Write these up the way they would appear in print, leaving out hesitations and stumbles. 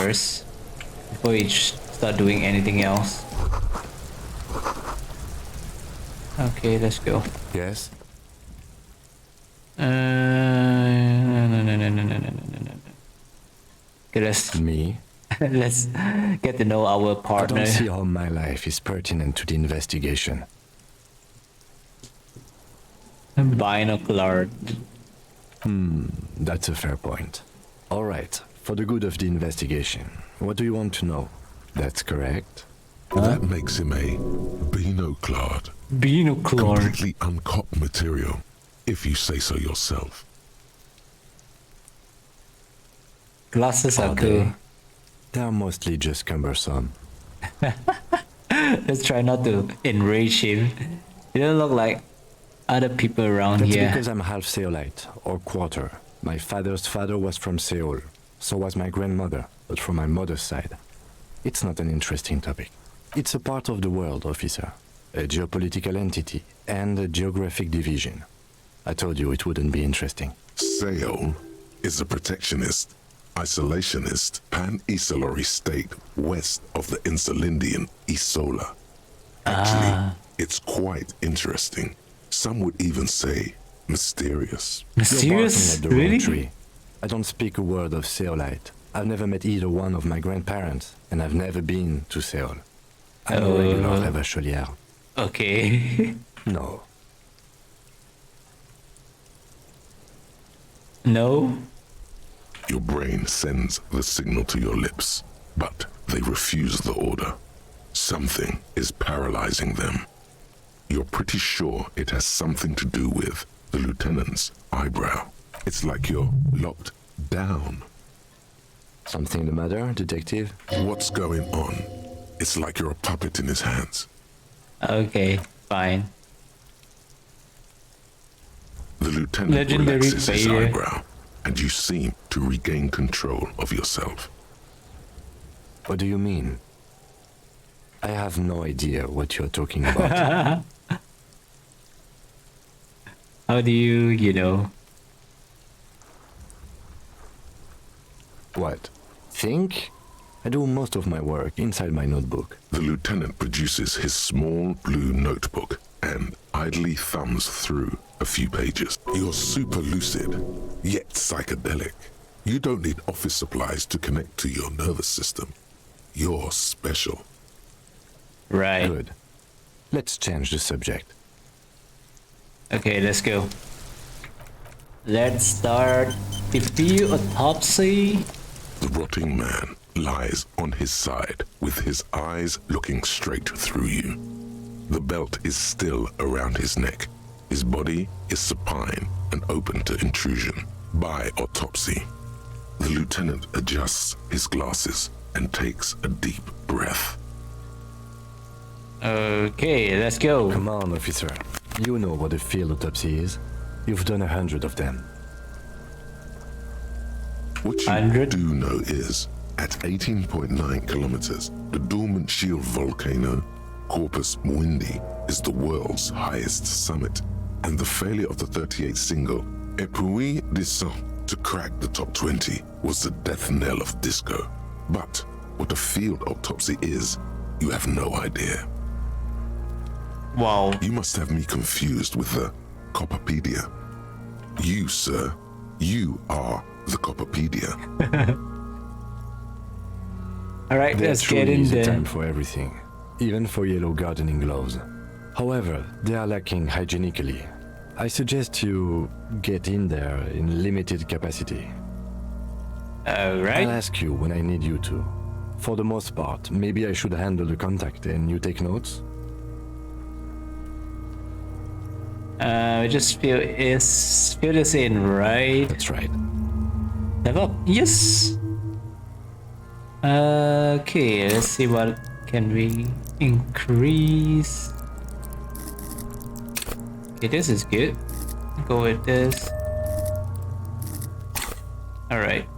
first before we start doing anything else. Okay, let's go. Yes? No. Okay, Me? let's get to know our I partner. don't see how my life is pertinent to the investigation. Binocular. That's a fair point. All right, for the good of the investigation, what do you want to know? That's correct. That makes him a binoclard. Binocular. Completely uncopped material, if you say so yourself. Glasses are Are cool. they are mostly just cumbersome. Let's try not to enrage him. You don't look like other people around That's here. because I'm half Seolite, or quarter. My father's father was from Seoul. So was my grandmother, but from my mother's side. It's not an interesting topic. It's a part of the world, officer. A geopolitical entity and a geographic division. I told you it wouldn't be interesting. Seoul is a protectionist, isolationist, pan-Isolary state west of the Insulindian Isola. Actually, it's quite interesting. Some would even say mysterious. You're Mysterious? barking at the wrong Really? tree. I don't speak a word of Seolite. I've never met either one of my grandparents, and I've never been to Seoul. I'm a regular Rêve Chaulière. Okay. No. No? Your brain sends the signal to your lips, but they refuse the order. Something is paralyzing them. You're pretty sure it has something to do with the lieutenant's eyebrow. It's like you're locked down. Something the matter, detective? What's going on? It's like you're a puppet in his hands. Okay, fine. The lieutenant Legendary relaxes his failure. eyebrow, and you seem to regain control of yourself. What do you mean? I have no idea what you're talking about. How do you know? What? Think? I do most of my work inside my notebook. The lieutenant produces his small blue notebook and idly thumbs through a few pages. You're super lucid, yet psychedelic. You don't need office supplies to connect to your nervous system. You're special. Right. Good. Let's change the subject. Okay, let's go. Let's start the field autopsy. The rotting man lies on his side with his eyes looking straight through you. The belt is still around his neck. His body is supine and open to intrusion by autopsy. The lieutenant adjusts his glasses and takes a deep breath. Okay, let's go. Come on, officer. You know what a field autopsy is. You've done 100 of them. What you 100? do know is, at 18.9 kilometers, the dormant shield volcano, Corpus Muindi, is the world's highest summit, and the failure of the 38 single, Epui Descent, to crack the top 20 was the death knell of disco. But what a field autopsy is, you have no idea. Wow. You must have me confused with the Copperpedia. You, sir, you are the Copperpedia. Alright, There let's get truly in is a there. time for everything, even for yellow gardening gloves. However, they are lacking hygienically. I suggest you get in there in limited capacity. I'll Alright. ask you when I need you to. For the most part, maybe I should handle the contact and you take notes? Just fill this in, right? That's right. Level up. Yes. Okay, let's see what can we increase. Okay, this is good. Go with this. Alright.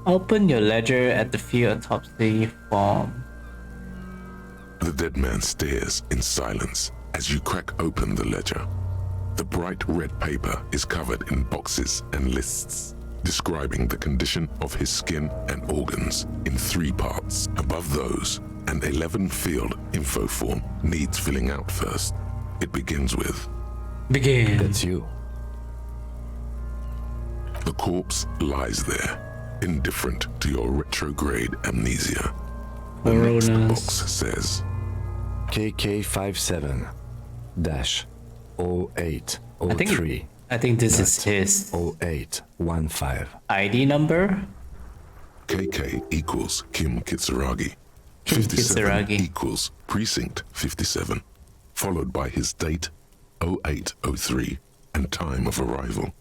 Open your ledger at the field autopsy form. The dead man stares in silence as you crack open the ledger. The bright red paper is covered in boxes and lists. describing the condition of his skin and organs in 3 parts. Above those, an 11-field info form needs filling out first. It begins with, Begin. That's you. the corpse lies there, indifferent to your retrograde amnesia. The next Coronas. box says, KK57-0803. I think this is his 0815. ID number. KK equals Kim Kitsuragi. Kim 57 Kitsuragi. equals Precinct 57, followed by his date 0803 and time of arrival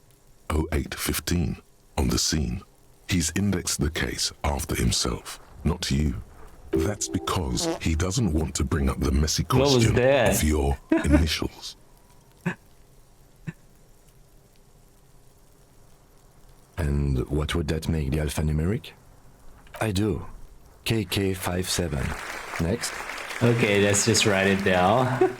0815 on the scene. He's indexed the case after himself, not you. That's because he doesn't want to bring up the messy What was question that? of your initials. And what would that make the alphanumeric? I do. KK57. Next. Okay, let's just write it down.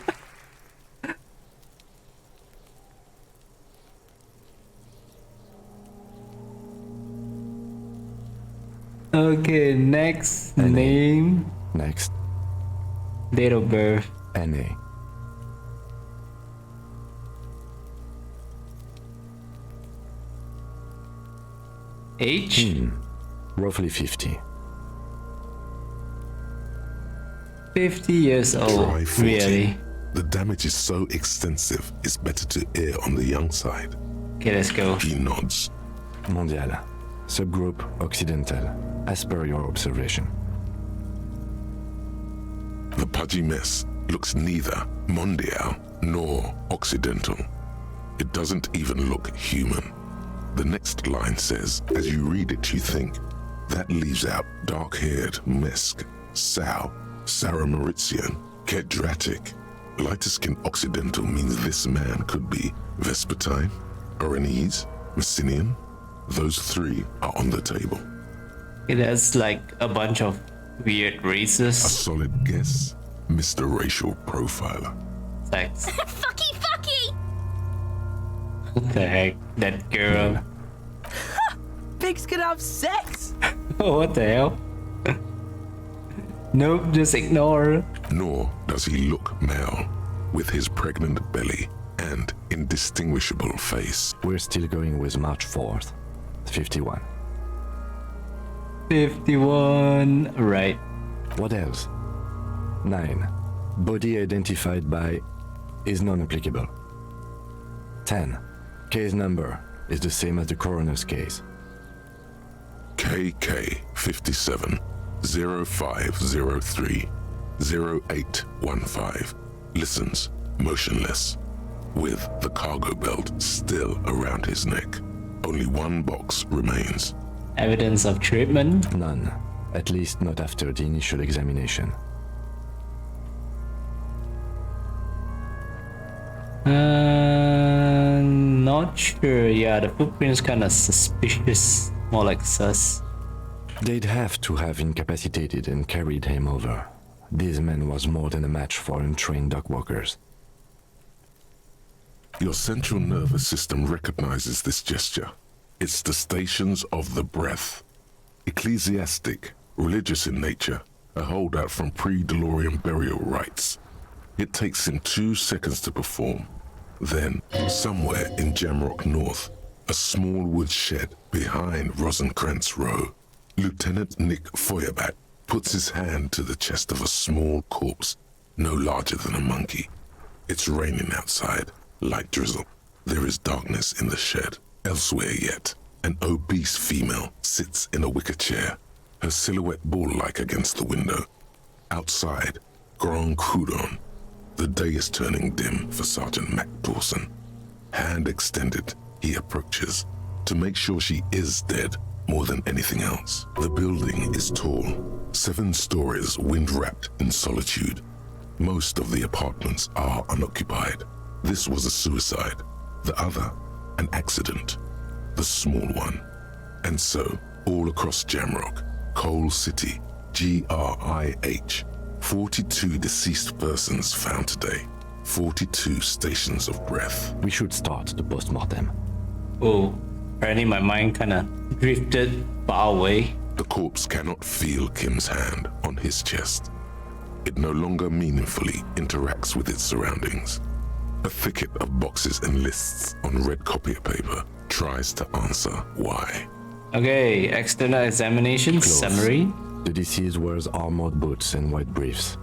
Okay, next NA. name, Next. date of birth, NA. age, Roughly 50. 50 years old. Try 40. Really? The damage is so extensive, it's better to err on the young side. Okay, let's go. He nods. Mondial. Subgroup Occidental. As per your observation. The pudgy mess looks neither mondial nor occidental. It doesn't even look human. The next line says, as you read it, you think, that leaves out dark-haired Mesk, Sao, Sarah Mauritian, Kedratic. Lighter-skinned occidental means this man could be Vespertine, Oranese, Messinian. Those 3 are on the table. It has like a bunch of weird A races. solid guess, Mr. Racial Profiler. Sex. Fucky, fucky! What the heck? That girl. Pigs can have sex! What the hell? Nope, just ignore. Nor does he look male, with his pregnant belly and indistinguishable face. We're still going with March 4th. 51. 51. Right. What else? 9. Body identified by is non-applicable. 10. Case number is the same as the coroner's case. KK 57 0503 0815 listens motionless, with the cargo belt still around his neck. Only one box remains. Evidence of treatment. None. At least not after the initial examination. Not sure. Yeah, the footprint's kind of suspicious. More like sus. They'd have to have incapacitated and carried him over. This man was more than a match for untrained dogwalkers. Your central nervous system recognizes this gesture. It's the stations of the breath. Ecclesiastic, religious in nature, a holdout from pre-DeLorean burial rites. It takes him 2 seconds to perform. Then, somewhere in Jamrock North, a small wood shed behind Rosencrantz Row, Lieutenant Nick Feuerbat puts his hand to the chest of a small corpse, no larger than a monkey. It's raining outside, light drizzle. There is darkness in the shed. Elsewhere yet, an obese female sits in a wicker chair, her silhouette bull-like against the window. Outside, Grand Coudon. The day is turning dim for Sergeant Mac Dawson. Hand extended, he approaches to make sure she is dead more than anything else. The building is tall, 7 stories wind-wrapped in solitude. Most of the apartments are unoccupied. This was a suicide. The other, an accident. The small one. And so, all across Jamrock, Coal City, GRIH, 42 deceased persons found today. 42 stations of breath. We should start the post-mortem. Oh, Apparently my mind kind of drifted far away. The corpse cannot feel Kim's hand on his chest. It no longer meaningfully interacts with its surroundings. A thicket of boxes and lists on red copier paper tries to answer why. Okay, external examination Close. summary. The deceased wears armored boots and white briefs.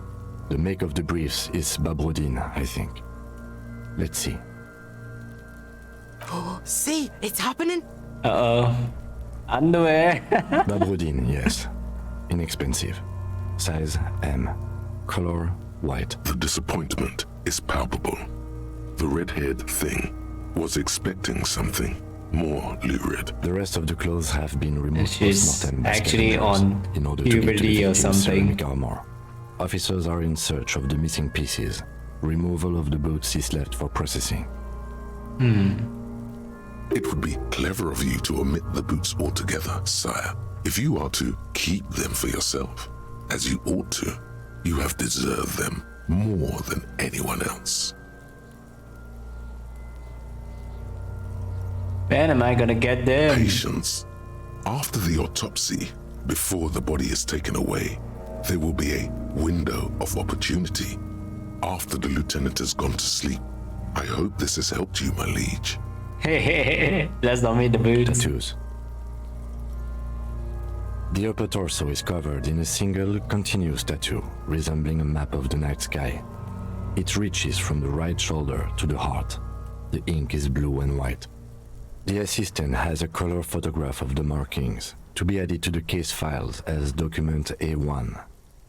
The make of the briefs is Babrodine, I think. Let's see. See, it's happening. Uh-oh. Underwear. Babrodine, yes. Inexpensive. Size M. Color white. The disappointment is palpable. The red-haired thing was expecting something more lurid. The rest of the clothes have been And removed she's post-mortem by actually scavengers on in order to get to the puberty or victim's something. ceramic armor. Officers are in search of the missing pieces. Removal of the boots is left for processing. It would be clever of you to omit the boots altogether, sire. If you are to keep them for yourself, as you ought to, you have deserved them more than anyone else. When am I gonna get them? Patience. After the autopsy, before the body is taken away, there will be a window of opportunity. After the lieutenant has gone to sleep, I hope this has helped you, my liege. Let's not meet the boots. Tattoos. The upper torso is covered in a single continuous tattoo, resembling a map of the night sky. It reaches from the right shoulder to the heart. The ink is blue and white. The assistant has a color photograph of the markings, to be added to the case files as document A1.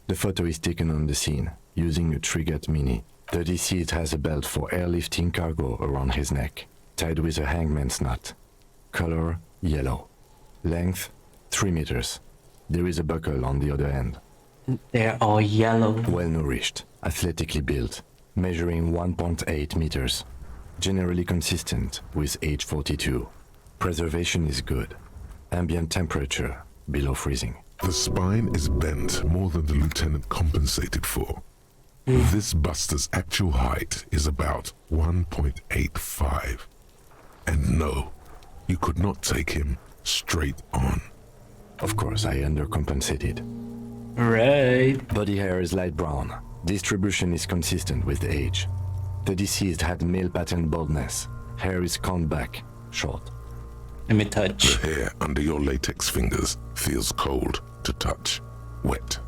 The photo is taken on the scene, using a Trigat Mini. The deceased has a belt for airlifting cargo around his neck, tied with a hangman's knot. Color yellow. Length 3 meters. There is a buckle on the other end. They're all yellow. Well nourished, athletically built, measuring 1.8 meters. Generally consistent with age 42. Preservation is good. Ambient temperature below freezing. The spine is bent more than the lieutenant compensated for. This buster's actual height is about 1.85. And no, you could not take him straight on. Of course, I undercompensated. Right. Body hair is light brown. Distribution is consistent with age. The deceased had male pattern baldness. Hair is combed back, short. Let me touch. The hair under your latex fingers feels cold to touch, wet.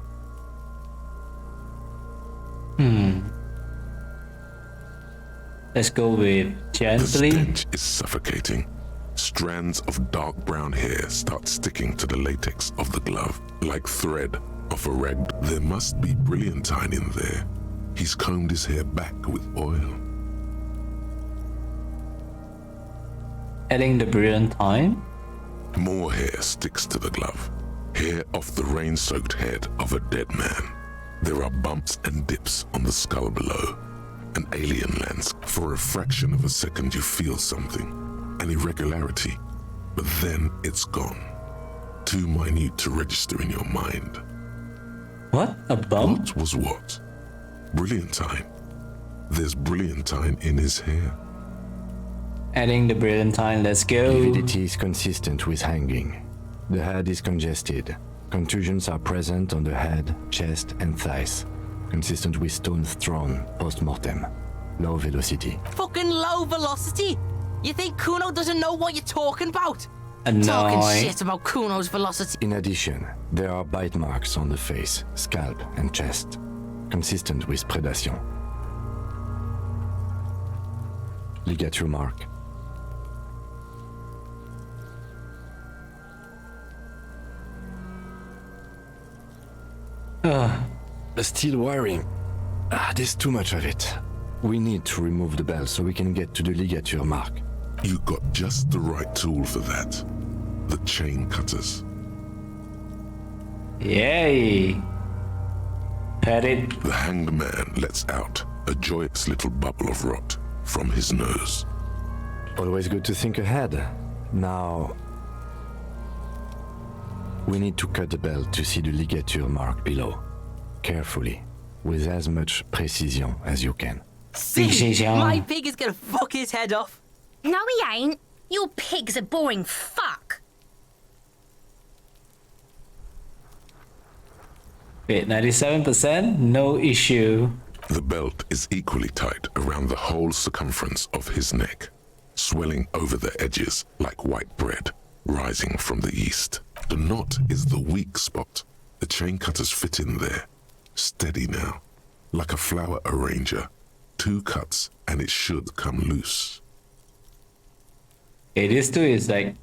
Let's go with The gently. stench is suffocating. Strands of dark brown hair start sticking to the latex of the glove, like thread of a rag. There must be brilliantine in there. He's combed his hair back with oil. Adding the brilliantine. More hair sticks to the glove. Hair off the rain-soaked head of a dead man. There are bumps and dips on the skull below. An alien landscape. For a fraction of a second you feel something, an irregularity, but then it's gone. Too minute to register in your mind. What? A bump? What was what? Brilliantine. There's brilliantine in his hair. Adding the brilliantine. Let's go. Lividity is consistent with hanging. The head is congested. Contusions are present on the head, chest, and thighs. Consistent with stones thrown post-mortem. Low velocity. Fucking low velocity. You think Kuno doesn't know what you're talking about? No. Talking shit about Kuno's velocity. In addition, there are bite marks on the face, scalp, and chest. Consistent with predation. Ligature mark. Steel wiring. There's too much of it. We need to remove the bell so we can get to the ligature mark. You got just the right tool for that. The chain cutters. Yay. Pet it. The hanged man lets out a joyous little bubble of rot from his nose. Always good to think ahead. Now, we need to cut the belt to see the ligature mark below. Carefully, with as much precision as you can. See, Precision. my pig is gonna fuck his head off. No, he ain't. Your pig's a boring fuck. Wait, 97%? No issue. The belt is equally tight around the whole circumference of his neck, swelling over the edges like white bread, rising from the east. The knot is the weak spot. The chain cutters fit in there, steady now, like a flower arranger. 2 cuts and it should come loose. Okay, this too is like...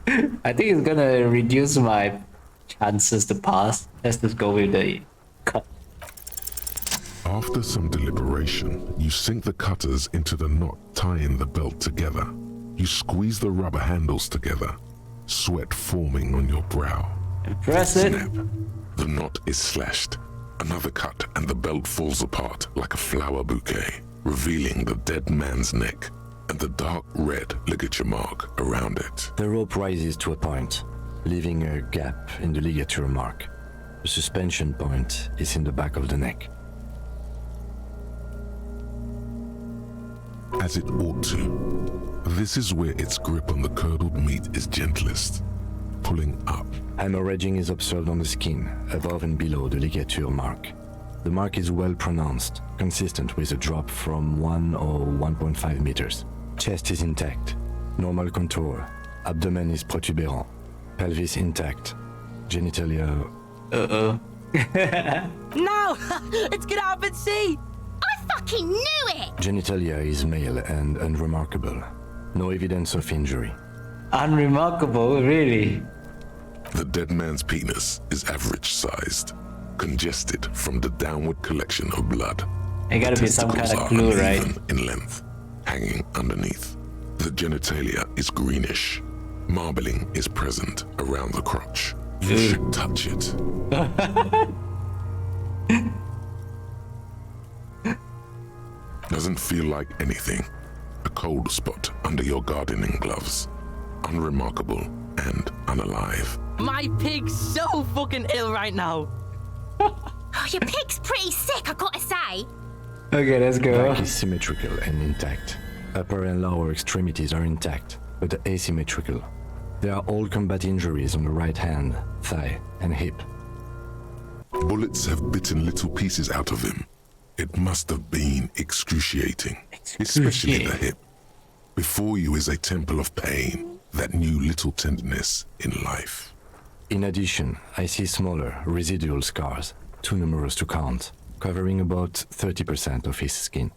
I think it's gonna reduce my chances to pass. Let's just go with the cut. After some deliberation, you sink the cutters into the knot tying the belt together. You squeeze the rubber handles together, sweat forming on your brow. And press it. Snap. The knot is slashed. Another cut and the belt falls apart like a flower bouquet, revealing the dead man's neck and the dark red ligature mark around it. The rope rises to a point, leaving a gap in the ligature mark. The suspension point is in the back of the neck. As it ought to. This is where its grip on the curdled meat is gentlest, pulling up. Hemorrhaging is observed on the skin, above and below the ligature mark. The mark is well pronounced, consistent with a drop from 1 or 1.5 meters. Chest is intact, normal contour. Abdomen is protuberant, pelvis intact, genitalia... Uh-oh. No! It's gonna happen, see! I fucking knew it! Genitalia is male and unremarkable. No evidence of injury. Unremarkable, really. The dead man's penis is average-sized, congested from the downward collection of blood. It gotta be some kind Testicles of are clue, uneven right? in length, hanging underneath. The genitalia is greenish. Marbling is present around the crotch. You should touch it. Doesn't feel like anything. A cold spot under your gardening gloves. Unremarkable and unalive. My pig's so fucking ill right now. Oh, your pig's pretty sick, I gotta say. Okay, let's go. Back is symmetrical and intact. Upper and lower extremities are intact, but asymmetrical. There are all combat injuries on the right hand, thigh, and hip. Bullets have bitten little pieces out of him. It must have been excruciating, especially the hip. Before you is a temple of pain that knew little tenderness in life. In addition, I see smaller, residual scars, too numerous to count, covering about 30% of his skin.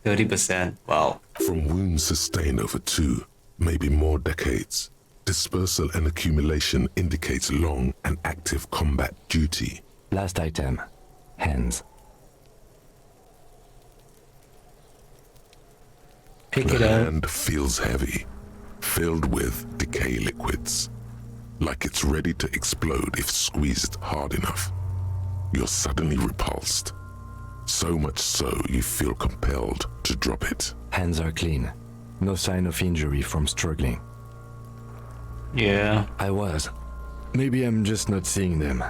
30%. Wow. From wounds sustained over 2, maybe more decades, dispersal and accumulation indicates long and active combat duty. Last item, hands. Pick The it up. hand feels heavy, filled with decay liquids, like it's ready to explode if squeezed hard enough. You're suddenly repulsed, so much so you feel compelled to drop it. Hands are clean. No sign of injury from struggling. Yeah. I was. Maybe I'm just not seeing them.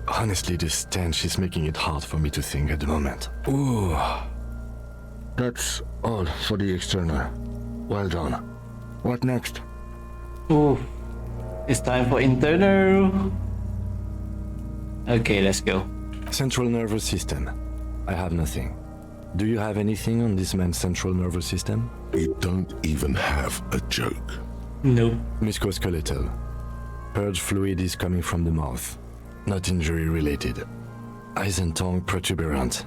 Honestly, this stench is making it hard for me to think at the moment. Ooh. That's all for the external. Well done. What next? Ooh. It's time for internal. Okay, let's go. Central nervous system. I have nothing. Do you have anything on this man's central nervous system? You don't even have a joke. Nope. Musculoskeletal. Purge fluid is coming from the mouth. Not injury related. Eyes and tongue protuberant.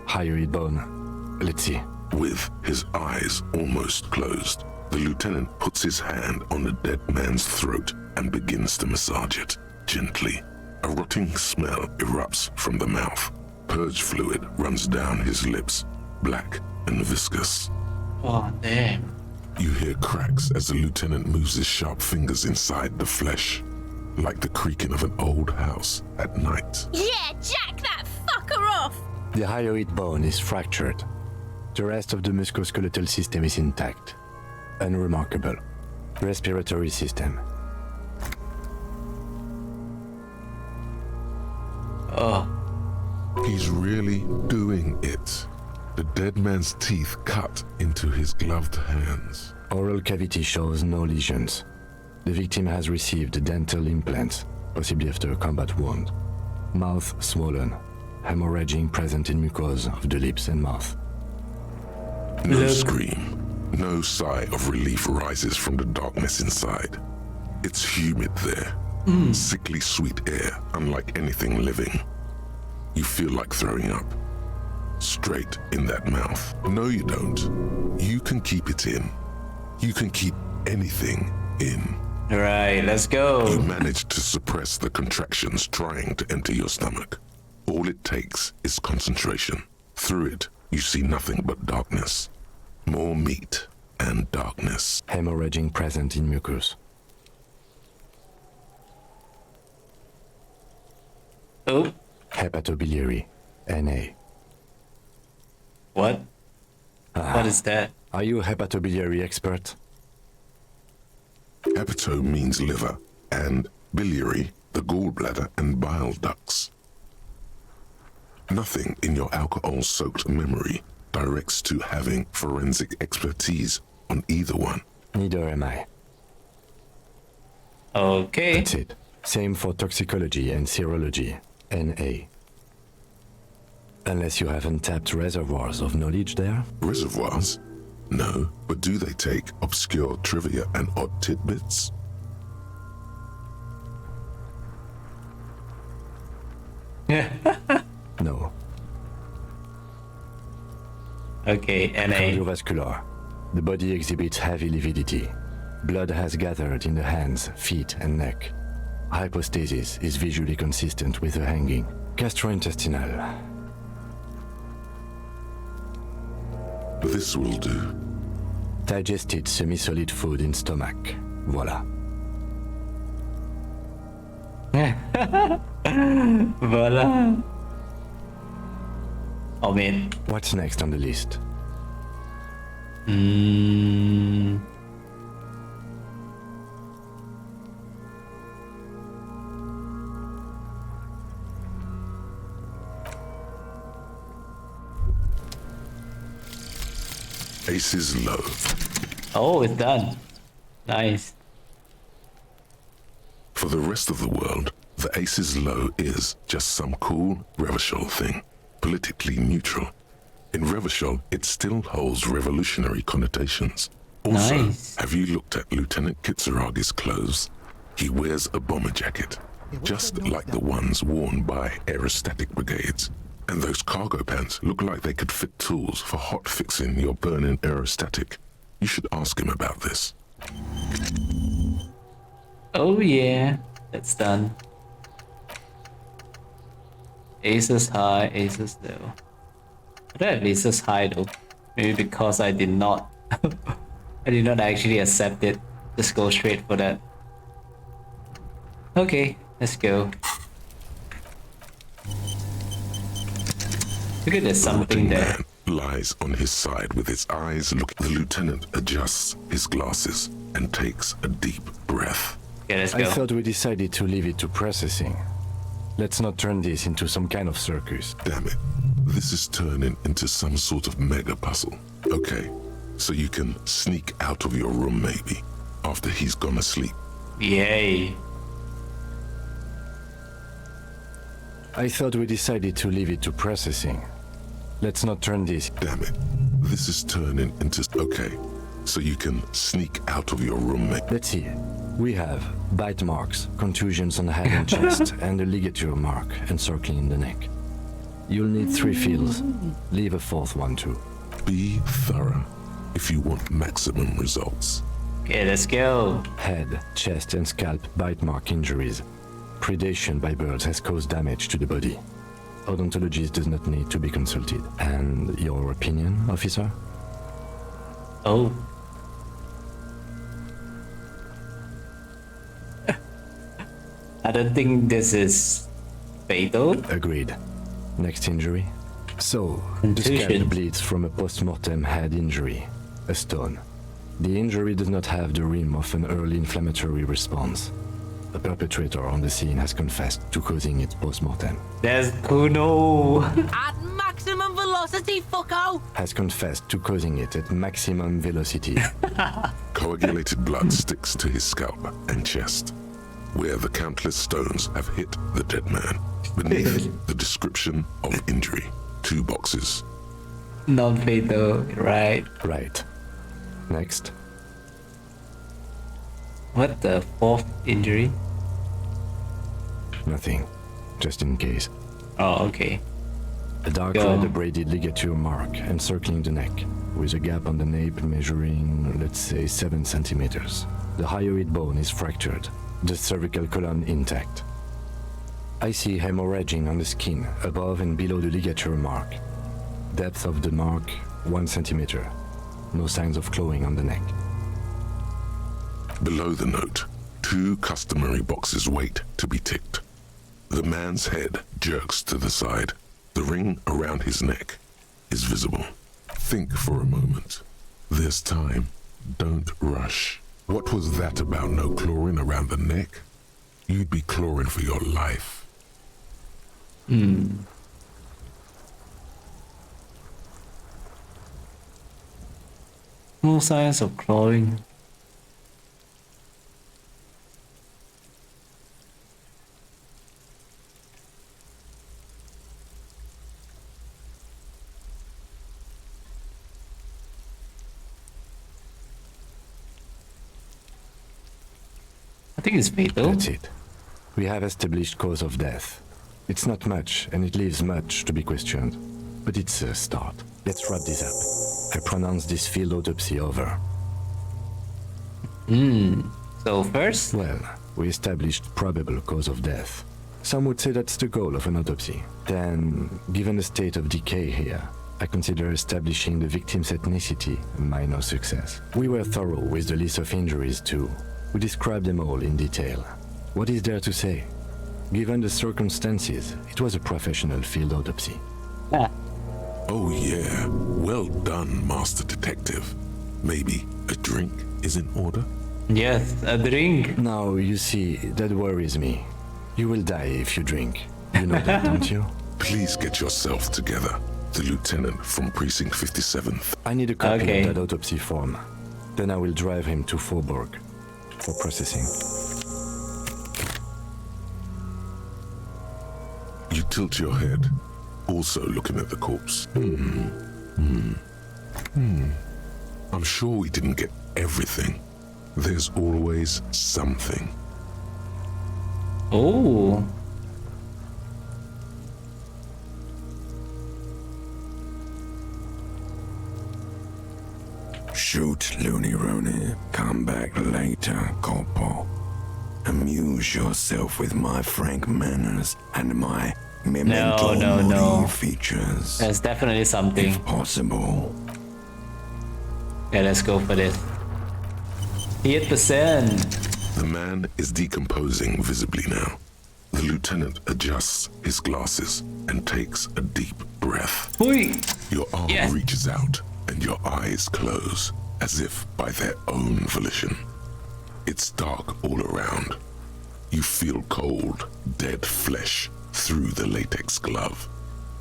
Hyoid bone. Let's see. With his eyes almost closed, the lieutenant puts his hand on the dead man's throat and begins to massage it, gently. A rotting smell erupts from the mouth. Purge fluid runs down his lips, black and viscous. Oh, damn. You hear cracks as the lieutenant moves his sharp fingers inside the flesh, like the creaking of an old house at night. Yeah, jack that fucker off! The hyoid bone is fractured. The rest of the musculoskeletal system is intact. Unremarkable. Respiratory system. Oh. He's really doing it. The dead man's teeth cut into his gloved hands. Oral cavity shows no lesions. The victim has received dental implants, possibly after a combat wound. Mouth swollen. Hemorrhaging present in mucosa of the lips and mouth. No scream. No sigh of relief rises from the darkness inside. It's humid there. Sickly sweet air, unlike anything living. You feel like throwing up. Straight in that mouth. No, you don't. You can keep it in. You can keep anything in. Right, let's go. You manage to suppress the contractions trying to enter your stomach. All it takes is concentration. Through it, you see nothing but darkness. More meat and darkness. Hemorrhaging present in mucus. Oh, Hepatobiliary. NA. what? What is that? Are you a hepatobiliary expert? Hepato means liver, and biliary, the gallbladder and bile ducts. Nothing in your alcohol-soaked memory directs to having forensic expertise on either one. Neither am I. Okay. That's it. Same for toxicology and serology. NA. Unless you have untapped reservoirs of knowledge there? Reservoirs? No, but do they take obscure trivia and odd tidbits? No. Okay, NA. Cardiovascular. The body exhibits heavy lividity. Blood has gathered in the hands, feet, and neck. Hypostasis is visually consistent with the hanging. Gastrointestinal. This will do. Digested semi-solid food in stomach. Voila. Voila. Oh man. What's next on the list? Aces low. Oh, it's done. Nice. For the rest of the world, the aces low is just some cool Revachol thing, politically neutral. In Revachol, it still holds revolutionary connotations. Also, Nice. have you looked at Lieutenant Kitsuragi's clothes? He wears a bomber jacket, just like the ones worn by aerostatic brigades. And those cargo pants look like they could fit tools for hot fixing your burning aerostatic. You should ask him about this. Oh yeah, that's done. Aces high, aces low. I don't have aces high though. Maybe because I did not I did not actually accept it. Just go straight for that. Okay, let's go. Look at there's something The there. man lies on his side with his eyes looking. The lieutenant adjusts his glasses and takes a deep breath. Okay, let's I go. thought we decided to leave it to processing. Let's not turn this into some kind of circus. Damn it. This is turning into some sort of mega puzzle. Okay, so you can sneak out of your room maybe, after he's gone asleep. Yay. I thought we decided to leave it to processing. Let's not turn this. Damn it. This is turning into... Okay, so you can sneak out of your room maybe. Let's see. We have bite marks, contusions on the head and chest, and a ligature mark encircling the neck. You'll need 3 fields. Leave a 4th one too. Be thorough if you want maximum results. Okay, let's go. Head, chest, and scalp bite mark injuries. Predation by birds has caused damage to the body. Odontologist does not need to be consulted. And your opinion, officer? Oh. I don't think this is fatal. Agreed. Next injury? So, the Contusion. scalp bleeds from a post-mortem head injury, a stone. The injury does not have the rim of an early inflammatory response. The perpetrator on the scene has confessed to causing it post-mortem. There's Kuno. At maximum velocity. velocity, fucko! has confessed to causing it at maximum velocity. Coagulated blood sticks to his scalp and chest, where the countless stones have hit the dead man. Beneath the description of injury, 2 boxes. Non-fatal, right? Right. Next. What the 4th injury? Nothing. Just in case. Oh, okay. A dark Go. red abraded ligature mark encircling the neck, with a gap on the nape measuring, let's say, 7 centimeters. The hyoid bone is fractured, the cervical column intact. I see hemorrhaging on the skin above and below the ligature mark. Depth of the mark, 1 centimeter. No signs of clawing on the neck. Below the note, 2 customary boxes wait to be ticked. The man's head jerks to the side. The ring around his neck is visible. Think for a moment. There's time. Don't rush. What was that about no clawing around the neck? You'd be clawing for your life. No signs of clawing. I think it's fatal. That's it. We have established cause of death. It's not much, and it leaves much to be questioned. But it's a start. Let's wrap this up. I pronounce this field autopsy over. So first, Well, we established probable cause of death. Some would say that's the goal of an autopsy. Then, given the state of decay here, I consider establishing the victim's ethnicity a minor success. We were thorough with the list of injuries too. We described them all in detail. What is there to say? Given the circumstances, it was a professional field autopsy. ah, Oh yeah, well done, Master Detective. Maybe a drink is in order? yes, a drink. Now, you see, that worries me. You will die if you drink. You know that, don't you? Please get yourself together. The lieutenant from Precinct 57th. I need a copy Okay. of that autopsy form. Then I will drive him to Faubourg for processing. You tilt your head, also looking at the corpse. I'm sure we didn't get everything. There's always something. Oh, Shoot, Looney Rooney. Come back later, Corporal. Amuse yourself with my frank manners and my memento No, mori no. features, there's definitely something. if possible. Okay, let's go for this. 8%. The man is decomposing visibly now. The lieutenant adjusts his glasses and takes a deep breath. Hui. Your arm Yes. reaches out and your eyes close, as if by their own volition. It's dark all around. You feel cold, dead flesh through the latex glove.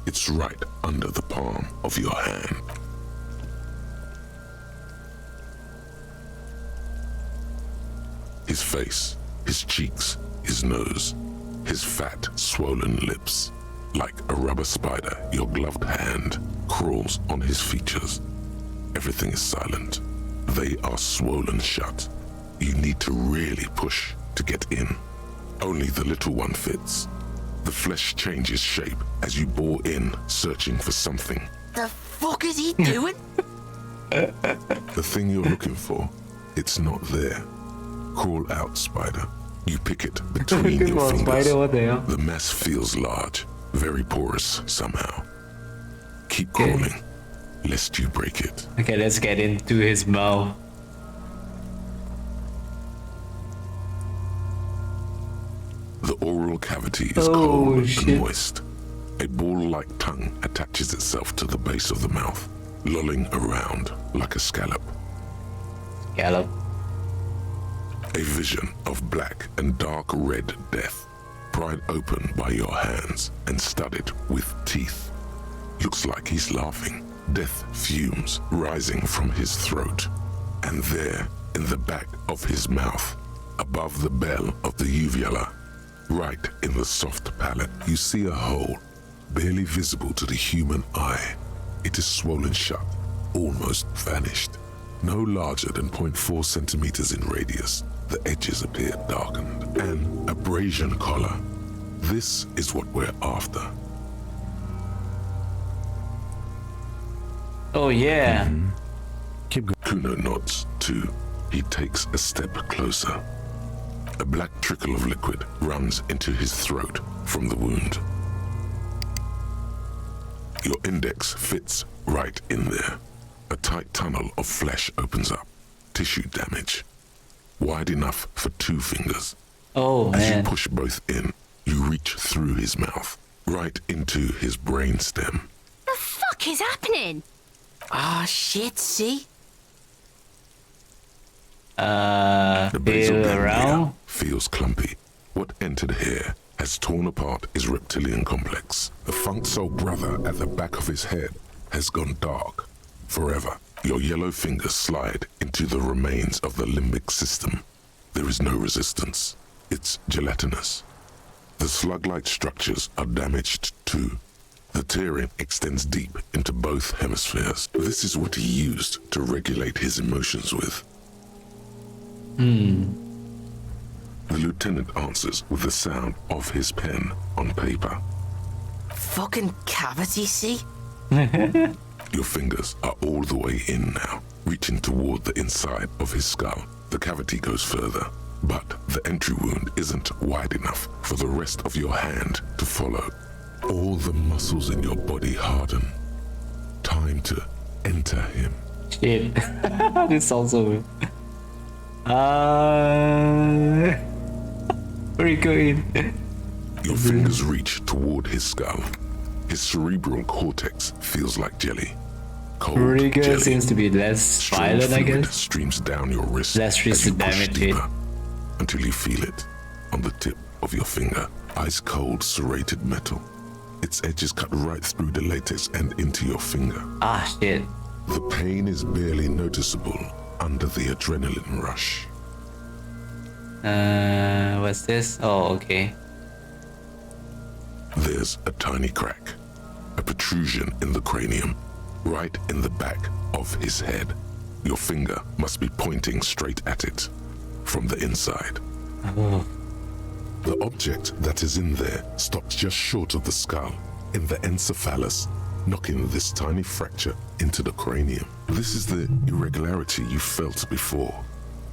It's right under the palm of your hand. His face, his cheeks, his nose, his fat, swollen lips. Like a rubber spider, your gloved hand crawls on his features. Everything is silent. They are swollen shut. You need to really push to get in. Only the little one fits. The flesh changes shape as you bore in, searching for something. The fuck is he doing? The thing you're looking for, it's not there. Crawl out, spider. You pick it between Good your one, fingers. spider, what the hell? The mess feels large, very porous somehow. Keep Okay. crawling, lest you break it. Okay, let's get into his mouth. The oral cavity is Oh, cold shit. and moist. A ball-like tongue attaches itself to the base of the mouth, lolling around like a scallop. Gallop. A vision of black and dark red death, pried open by your hands and studded with teeth. Looks like he's laughing. Death fumes rising from his throat. And there, in the back of his mouth, above the bell of the uvula, right in the soft palate, you see a hole, barely visible to the human eye. It is swollen shut, almost vanished. No larger than 0.4 centimeters in radius, the edges appear darkened. An abrasion collar. This is what we're after. Oh yeah. Keep going. Kuno nods, too. He takes a step closer. A black trickle of liquid runs into his throat from the wound. Your index fits right in there. A tight tunnel of flesh opens up. Tissue damage. Wide enough for 2 fingers. Oh As you man. push both in, you reach through his mouth, right into his brainstem. The fuck is happening? Ah, shit, see? The basal Feel ganglia around. feels clumpy. What entered here has torn apart his reptilian complex. The funk soul brother at the back of his head has gone dark. Forever, your yellow fingers slide into the remains of the limbic system. There is no resistance. It's gelatinous. The slug-like structures are damaged too. The tearing extends deep into both hemispheres. This is what he used to regulate his emotions with. The lieutenant answers with the sound of his pen on paper. Fucking cavity, see? Your fingers are all the way in now, reaching toward the inside of his skull. The cavity goes further, but the entry wound isn't wide enough for the rest of your hand to follow. All the muscles in your body harden. Time to enter him. Shit. This sounds so weird. Very good. Your fingers reach toward his skull. His cerebral cortex feels like jelly. Cold Pretty good. jelly. Seems to be less Strange violent, I fluid guess. streams down your wrist Less as you risk push damage deeper until you feel it on the tip of your finger. Ice cold serrated metal. Its edges cut right through the latex and into your finger. Ah shit. The pain is barely noticeable under the adrenaline rush. What's this? Oh, okay. There's a tiny crack, a protrusion in the cranium, right in the back of his head. Your finger must be pointing straight at it from the inside. Oh. The object that is in there stops just short of the skull, in the encephalus, knocking this tiny fracture into the cranium. This is the irregularity you felt before,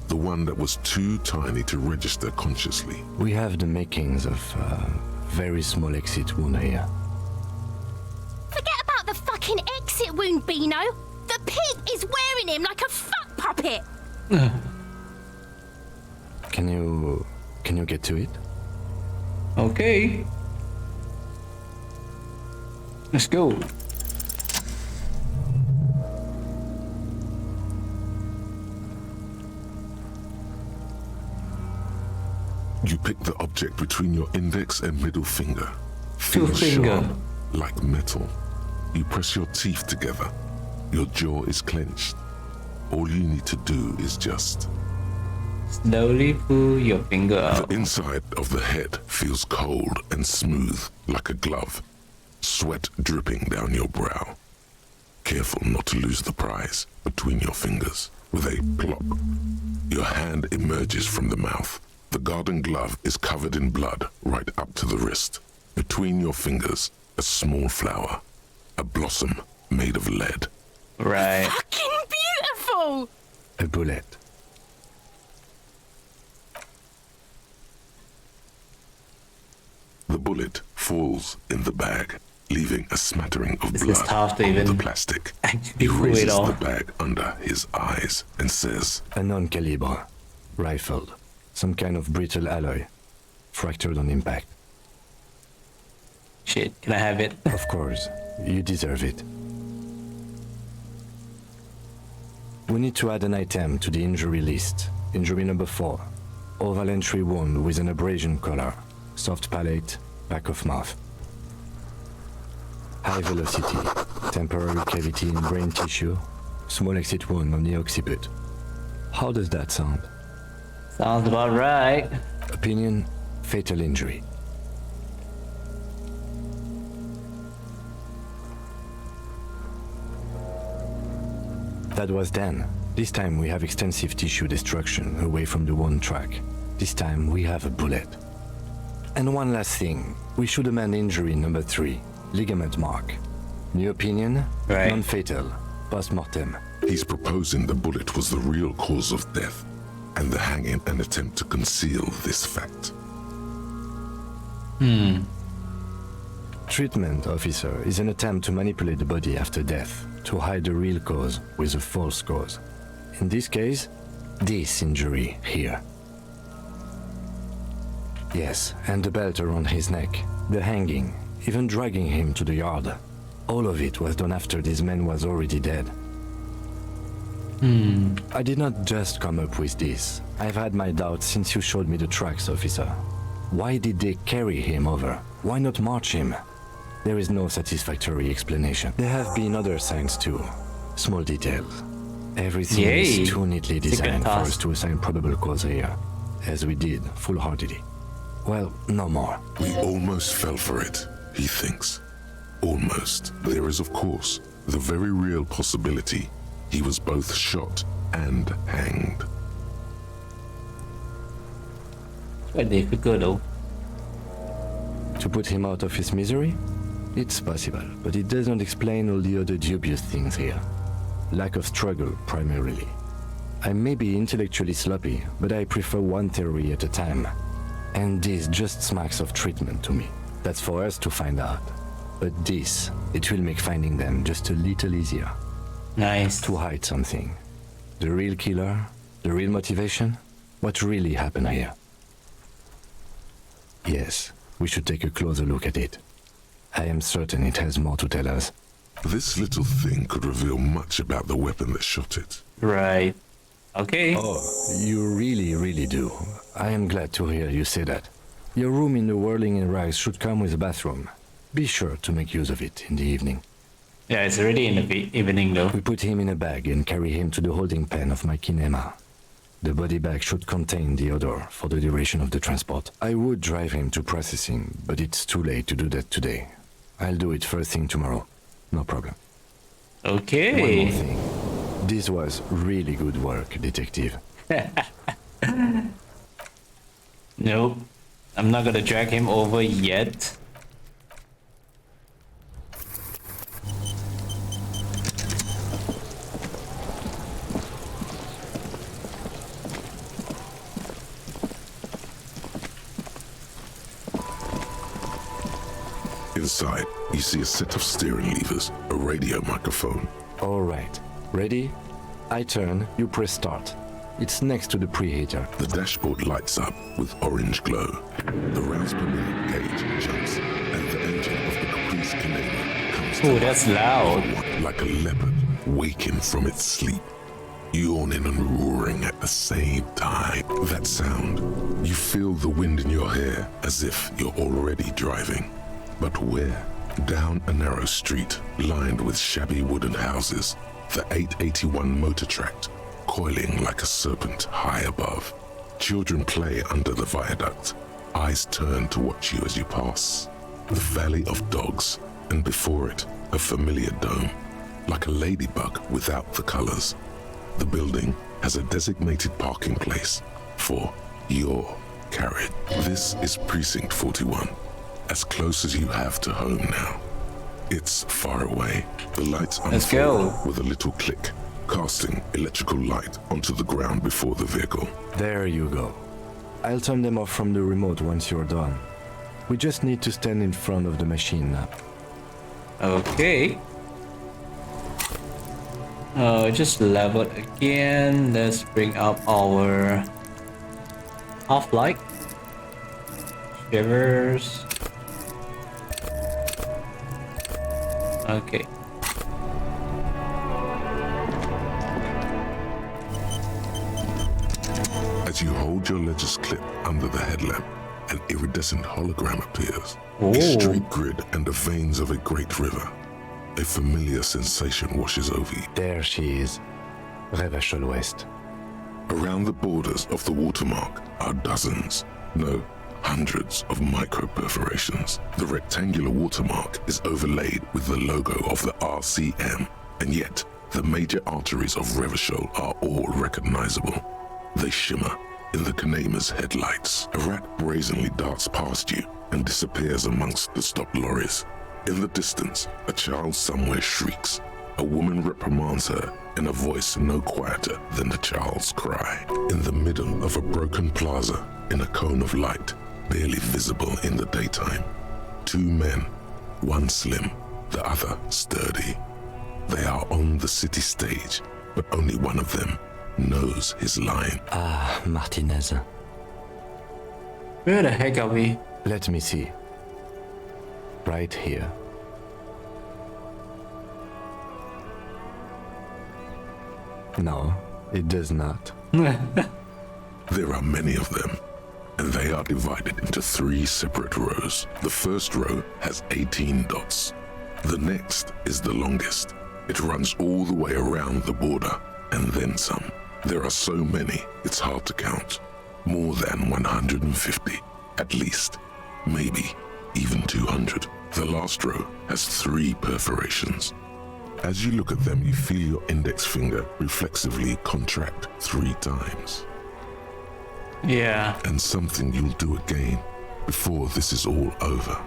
the one that was too tiny to register consciously. We have the makings of a very small exit wound here. Forget about the fucking exit wound, Beano. The pig is wearing him like a fuck puppet. Can you get to it? Okay. Let's go. You pick the object between your index and middle finger. Two Feels finger. sharp, like metal. You press your teeth together. Your jaw is clenched. All you need to do is just... Slowly pull your finger out. The inside of the head feels cold and smooth, like a glove. Sweat dripping down your brow. Careful not to lose the prize between your fingers. With a plop, your hand emerges from the mouth. The garden glove is covered in blood right up to the wrist. Between your fingers, a small flower. A blossom made of lead. Right. Fucking beautiful. A bullet. The bullet falls in the bag, leaving a smattering of This is blood tough to on the even plastic. actually He pull it raises the off. bag under his eyes and says, A non-caliber. Rifled. Some kind of brittle alloy. Fractured on impact. Shit, can I have it? Of course, you deserve it. We need to add an item to the injury list. Injury number 4. Oval entry wound with an abrasion collar. Soft palate, back of mouth. High velocity, temporary cavity in brain tissue, small exit wound on the occiput. How does that sound? Sounds about right. Opinion, fatal injury. That was Dan. This time we have extensive tissue destruction away from the wound track. This time we have a bullet. And one last thing, we should amend injury number 3, ligament mark. New opinion? Right. Non-fatal, post-mortem. He's proposing the bullet was the real cause of death, and the hanging an attempt to conceal this fact. Treatment, officer, is an attempt to manipulate the body after death, to hide the real cause with a false cause. In this case, this injury here. Yes, and the belt around his neck, the hanging, even dragging him to the yard. All of it was done after this man was already dead. I did not just come up with this. I've had my doubts since you showed me the tracks, officer. Why did they carry him over? Why not march him? There is no satisfactory explanation. There have been other signs too. Small details. Everything Yay. is too neatly designed for task. us to assign probable cause here, as we did, full-heartedly. Well, no more. We almost fell for it, he thinks. Almost. There is, of course, the very real possibility he was both shot and hanged. Quite difficult though. To put him out of his misery? It's possible, but it does not explain all the other dubious things here. Lack of struggle, primarily. I may be intellectually sloppy, but I prefer one theory at a time. And this just smacks of treatment to me. That's for us to find out. But this, it will make finding them just a little easier. Nice. To hide something. The real killer, the real motivation, what really happened here. Yes, we should take a closer look at it. I am certain it has more to tell us. This little thing could reveal much about the weapon that shot it. Right. Okay. Oh, you really do. I am glad to hear you say that. Your room in the Whirling in Rags should come with a bathroom. Be sure to make use of it in the evening. Yeah, it's already in the evening though. We put him in a bag and carry him to the holding pen of my kinema. The body bag should contain the odor for the duration of the transport. I would drive him to processing, but it's too late to do that today. I'll do it first thing tomorrow. No problem. One Okay. more thing. This was really good work, detective. Nope. I'm not gonna drag him over yet. Inside, you see a set of steering levers, a radio microphone. All right. Ready? I turn, you press start. It's next to the preheater. The dashboard lights up with orange glow. The rounds per minute gauge jumps, and the engine of the Caprice Canadian comes to Oh, that's loud. like a leopard waking from its sleep, yawning and roaring at the same time. That sound, you feel the wind in your hair as if you're already driving. But where? Down a narrow street lined with shabby wooden houses, the 881 motor tract coiling like a serpent high above. Children play under the viaduct, eyes turn to watch you as you pass. The Valley of Dogs, and before it, a familiar dome, like a ladybug without the colors. The building has a designated parking place for your carriage. This is Precinct 41, as close as you have to home now. It's far away. The lights Let's go. unfold with a little click, casting electrical light onto the ground before the vehicle. There you go. I'll turn them off from the remote once you're done. We just need to stand in front of the machine now. Okay. Just leveled again. Let's bring up our half-light. Shivers. Okay. As you hold your ledger's clip under the headlamp an iridescent hologram appears. Oh. A street grid and the veins of a great river. A familiar sensation washes over you. There she is. Revachol West. Around the borders of the watermark are dozens, no, hundreds of micro-perforations. The rectangular watermark is overlaid with the logo of the RCM, and yet the major arteries of Revachol are all recognizable. They shimmer in the Kanema's headlights. A rat brazenly darts past you and disappears amongst the stopped lorries. In the distance, a child somewhere shrieks. A woman reprimands her in a voice no quieter than the child's cry. In the middle of a broken plaza, in a cone of light, barely visible in the daytime, two men, one slim, the other sturdy. They are on the city stage, but only one of them knows his line. Ah, Martinez. Where the heck are we? Let me see. Right here. No, it does not. There are many of them, and they are divided into 3 separate rows. The first row has 18 dots. The next is the longest. It runs all the way around the border, and then some. There are so many, it's hard to count. More than 150, at least. Maybe even 200. The last row has 3 perforations. As you look at them, you feel your index finger reflexively contract 3 times. Yeah. And something you'll do again before this is all over.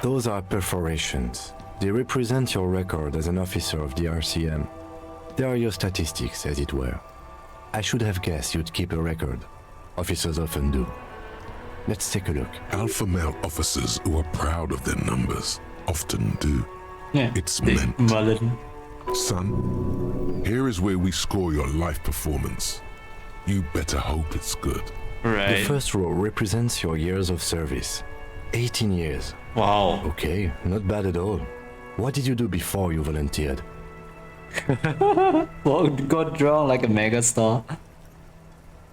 Those are perforations. They represent your record as an officer of the RCM. They are your statistics, as it were. I should have guessed you'd keep a record. Officers often do. Let's take a look. Alpha male officers who are proud of their numbers often do. Yeah. It's Big meant. mullet. Son, here is where we score your life performance. You better hope it's good. Right. The first row represents your years of service. 18 years. Wow. Okay, not bad at all. What did you do before you volunteered? Well, got drawn like a megastar.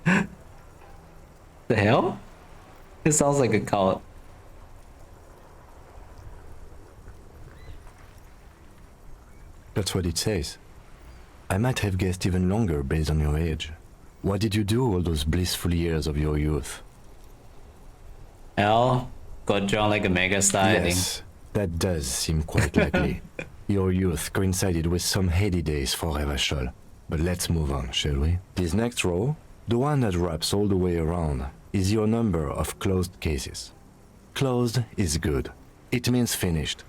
The hell? It sounds like a cult. That's what it says. I might have guessed even longer based on your age. What did you do all those blissful years of your youth? Hell, got drawn like a megastar, I think. Yes, that does seem quite likely. Your youth coincided with some heady days for Revachol. But let's move on, shall we? This next row, the one that wraps all the way around, is your number of closed cases. Closed is good. It means finished.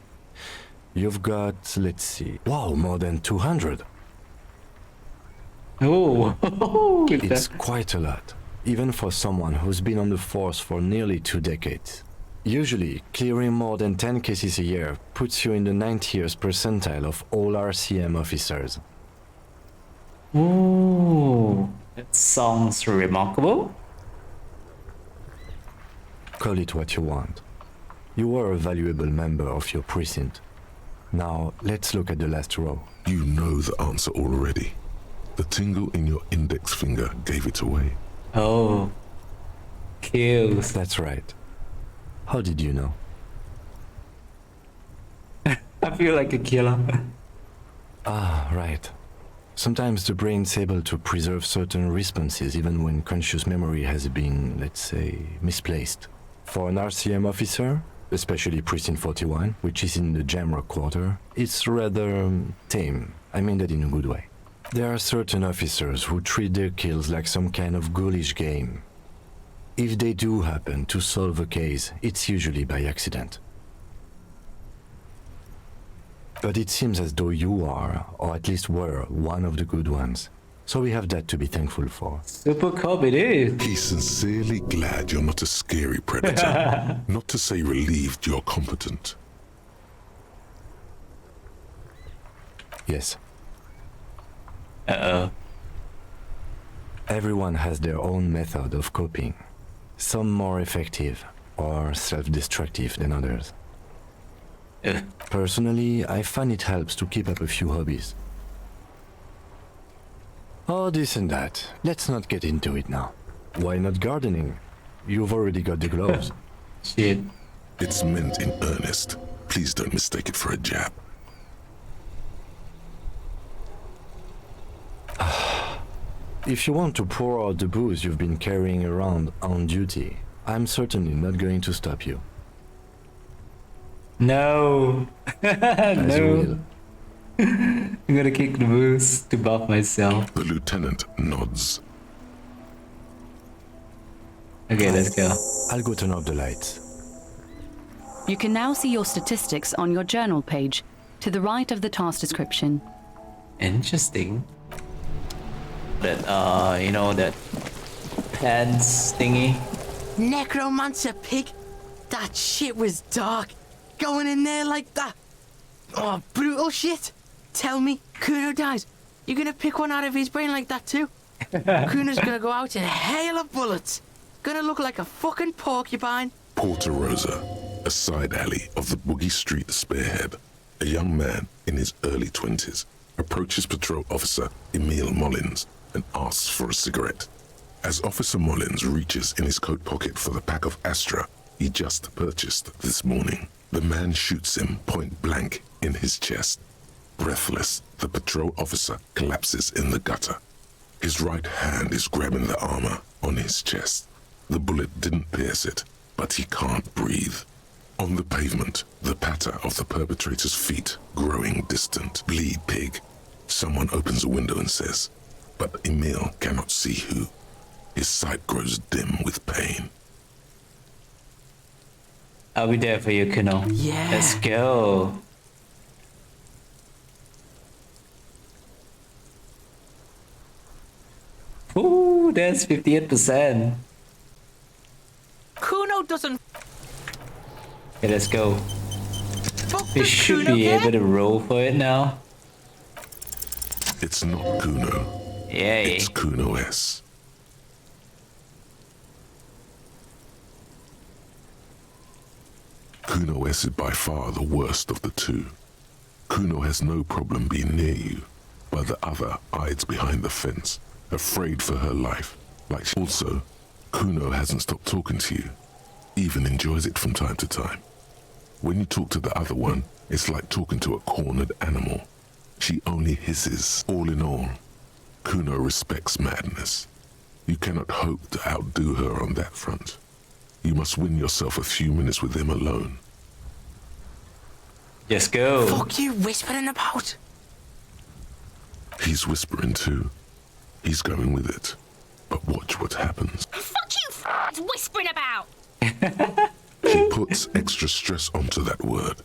You've got, let's see, wow, more than 200. Oh, It's quite a lot, even for someone who's been on the force for nearly 2 decades. Usually, clearing more than 10 cases a year puts you in the 90th percentile of all RCM officers. Ooh, that sounds remarkable. Call it what you want. You were a valuable member of your precinct. Now, let's look at the last row. You know the answer already. The tingle in your index finger gave it away. Oh, kills. That's right. How did you know? I feel like a killer. Ah, right. Sometimes the brain's able to preserve certain responses even when conscious memory has been, let's say, misplaced. For an RCM officer, especially Precinct 41, which is in the Jamrock quarter, it's rather tame. I mean that in a good way. There are certain officers who treat their kills like some kind of ghoulish game. If they do happen to solve a case, it's usually by accident. But it seems as though you are, or at least were, one of the good ones. So we have that to be thankful for. Super cop it is. He's sincerely glad you're not a scary predator. Not to say relieved you're competent. Yes. Uh-oh. Everyone has their own method of coping. Some more effective or self-destructive than others. Ugh. Personally, I find it helps to keep up a few hobbies. Oh, this and that. Let's not get into it now. Why not gardening? You've already got the gloves. Shit. It's meant in earnest. Please don't mistake it for a jab. If you want to pour out the booze you've been carrying around on duty, I'm certainly not going to stop you. No. As you No. will. I'm gonna kick the booze to buff myself. The lieutenant nods. Okay, let's go. I'll go turn off the lights. You can now see your statistics on your journal page, to the right of the task description. Interesting. That, you know, that pants thingy. Necromancer pig. That shit was dark. Going in there like that. Oh, brutal shit. Tell me, Kuno dies. You gonna pick one out of his brain like that too? Kuno's gonna go out in a hail of bullets. Gonna look like a fucking porcupine. Porta Rosa, a side alley of the Boogie Street Spearhead. A young man in his early 20s approaches patrol officer Emile Mullins and asks for a cigarette. As Officer Mullins reaches in his coat pocket for the pack of Astra he just purchased this morning, the man shoots him point blank in his chest. Breathless, the patrol officer collapses in the gutter. His right hand is grabbing the armor on his chest. The bullet didn't pierce it, but he can't breathe. On the pavement, the patter of the perpetrator's feet growing distant. Bleed, pig. Someone opens a window and says, but Emile cannot see who. His sight grows dim with pain. I'll be there for you, Kuno. Yeah. Let's go. Ooh, that's 58%. Kuno doesn't Okay, let's go. fuck We with should Kuno, be yeah? able to roll for it now. It's not Kuno. Yay. It's Kuno S. Kuno S is by far the worst of the two. Kuno has no problem being near you, but the other hides behind the fence, afraid for her life. Also, Kuno hasn't stopped talking to you, even enjoys it from time to time. When you talk to the other one, it's like talking to a cornered animal. She only hisses. All in all, Kuno respects madness. You cannot hope to outdo her on that front. You must win yourself a few minutes with him alone. Let's go. Fuck you whispering about? He's whispering too. He's going with it. But watch what happens. Fuck you, whispering about. She puts extra stress onto that word,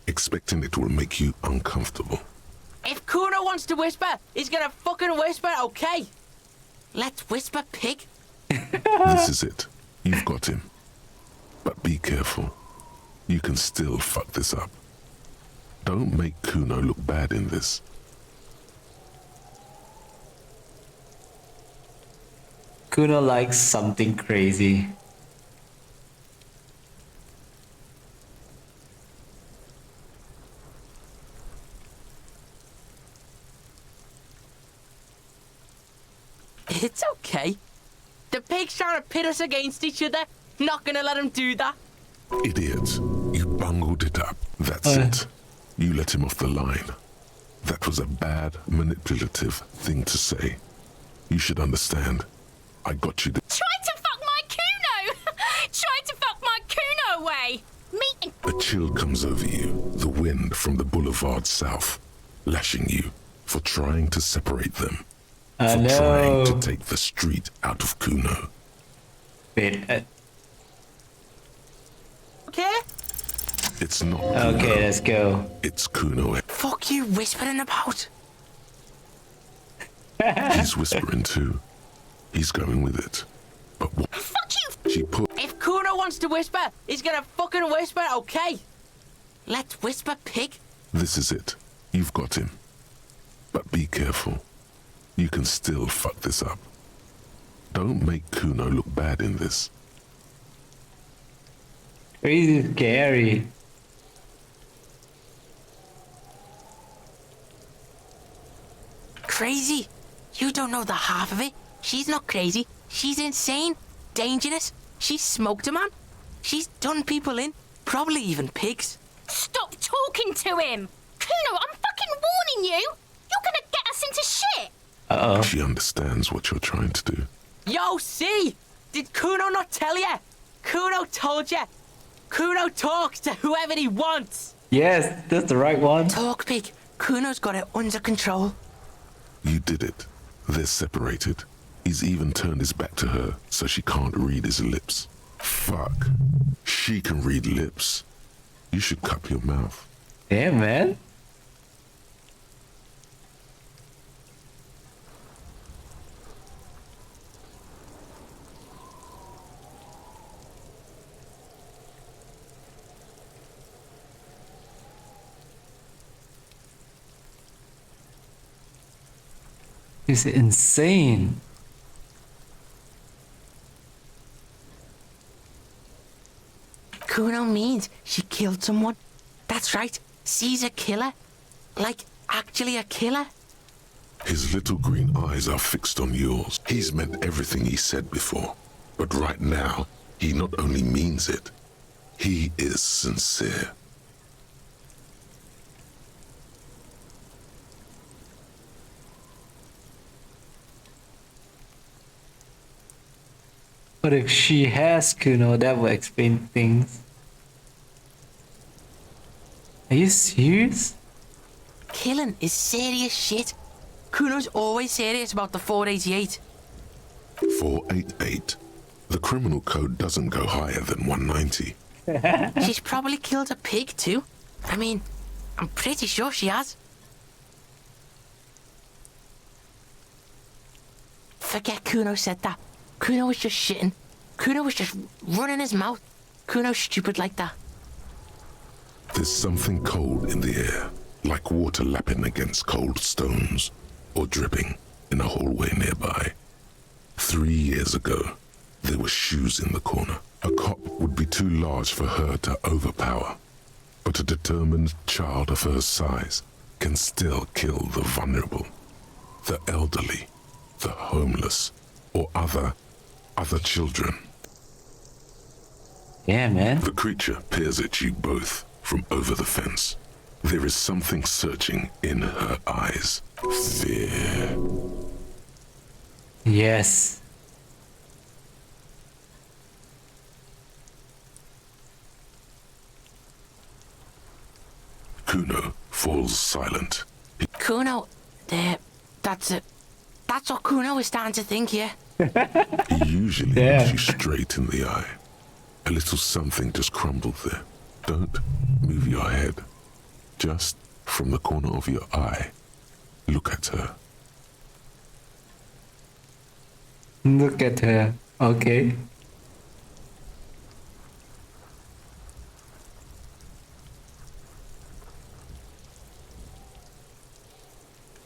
expecting it will make you uncomfortable. If Kuno wants to whisper, he's gonna fucking whisper, okay? Let's whisper, pig. This is it. You've got him. But be careful. You can still fuck this up. Don't make Kuno look bad in this. Kuno likes something crazy. It's okay. The pig's trying to pit us against each other. Not gonna let him do that. Idiot. You bungled it up. That's it. You let him off the line. That was a bad, manipulative thing to say. You should understand. I got you. Try to fuck my Kuno. Try to fuck my Kuno away. Me and A chill comes over you, the wind from the boulevard south, lashing you for trying to separate them, I for trying know. to take the street out of Kuno. Wait, Okay? It's not Kuno. okay, let's go. It's Kuno. Fuck you whispering about? He's whispering too. He's going with it. But what? fuck you. She put If Kuno wants to whisper, he's gonna fucking whisper, okay? Let's whisper, pig. This is it. You've got him. But be careful. You can still fuck this up. Don't make Kuno look bad in this. Crazy scary. Crazy? You don't know the half of it. She's not crazy. She's insane, dangerous. She's smoked a man. She's done people in, probably even pigs. Stop talking to him! Kuno, I'm fucking warning you! You're gonna get us into shit! Uh-oh. She understands what you're trying to do. Yo, see? Did Kuno not tell you? Kuno told you. Kuno talks to whoever he wants. Yes, that's the right one. Talk, pig. Kuno's got it under control. You did it. They're separated. He's even turned his back to her so she can't read his lips. Fuck. She can read lips. You should cup your mouth. Damn, man. He's insane. Kuno means she killed someone. That's right. She's a killer. Like, actually a killer. His little green eyes are fixed on yours. He's meant everything he said before. But right now, he not only means it, he is sincere. But if she has Kuno, that will explain things. Are you serious? Killing is serious shit. Kuno's always serious about the 488. 488. The criminal code doesn't go higher than 190. She's probably killed a pig too. I mean, I'm pretty sure she has. Forget Kuno said that. Kuno was just shitting. Kuno was just running his mouth. Kuno's stupid like that. There's something cold in the air, like water lapping against cold stones, or dripping in a hallway nearby. 3 years ago, there were shoes in the corner. A cop would be too large for her to overpower, but a determined child of her size can still kill the vulnerable, the elderly, the homeless, or other children. Yeah, man. The creature peers at you both from over the fence. There is something searching in her eyes. Fear. Yes. Kuno falls silent. Kuno, that's it. That's what Kuno is starting to think here. He usually looks you straight in the eye. A little something just crumbled there. Don't move your head. Just from the corner of your eye, look at her. Look at her. Okay.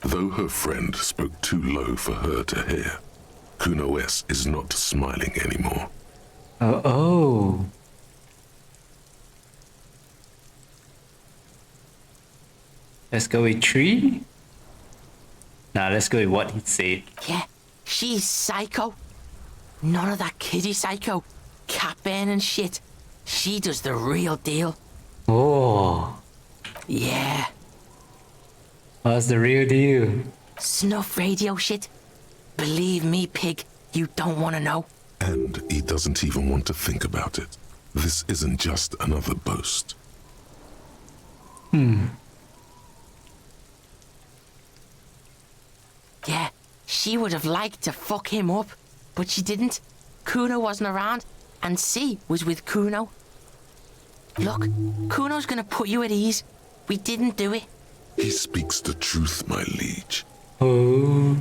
Though her friend spoke too low for her to hear, Kuno S is not smiling anymore. Oh. Let's go with 3. Nah, let's go with what he said. Yeah, she's psycho. None of that kiddie psycho. Cat burning shit. She does the real deal. Oh. Yeah. What's the real deal? Snuff radio shit. Believe me, pig, you don't want to know. And he doesn't even want to think about it. This isn't just another boast. Yeah, she would have liked to fuck him up, but she didn't. Kuno wasn't around, and C was with Kuno. Look, Kuno's gonna put you at ease. We didn't do it. He speaks the truth, my liege. Oh.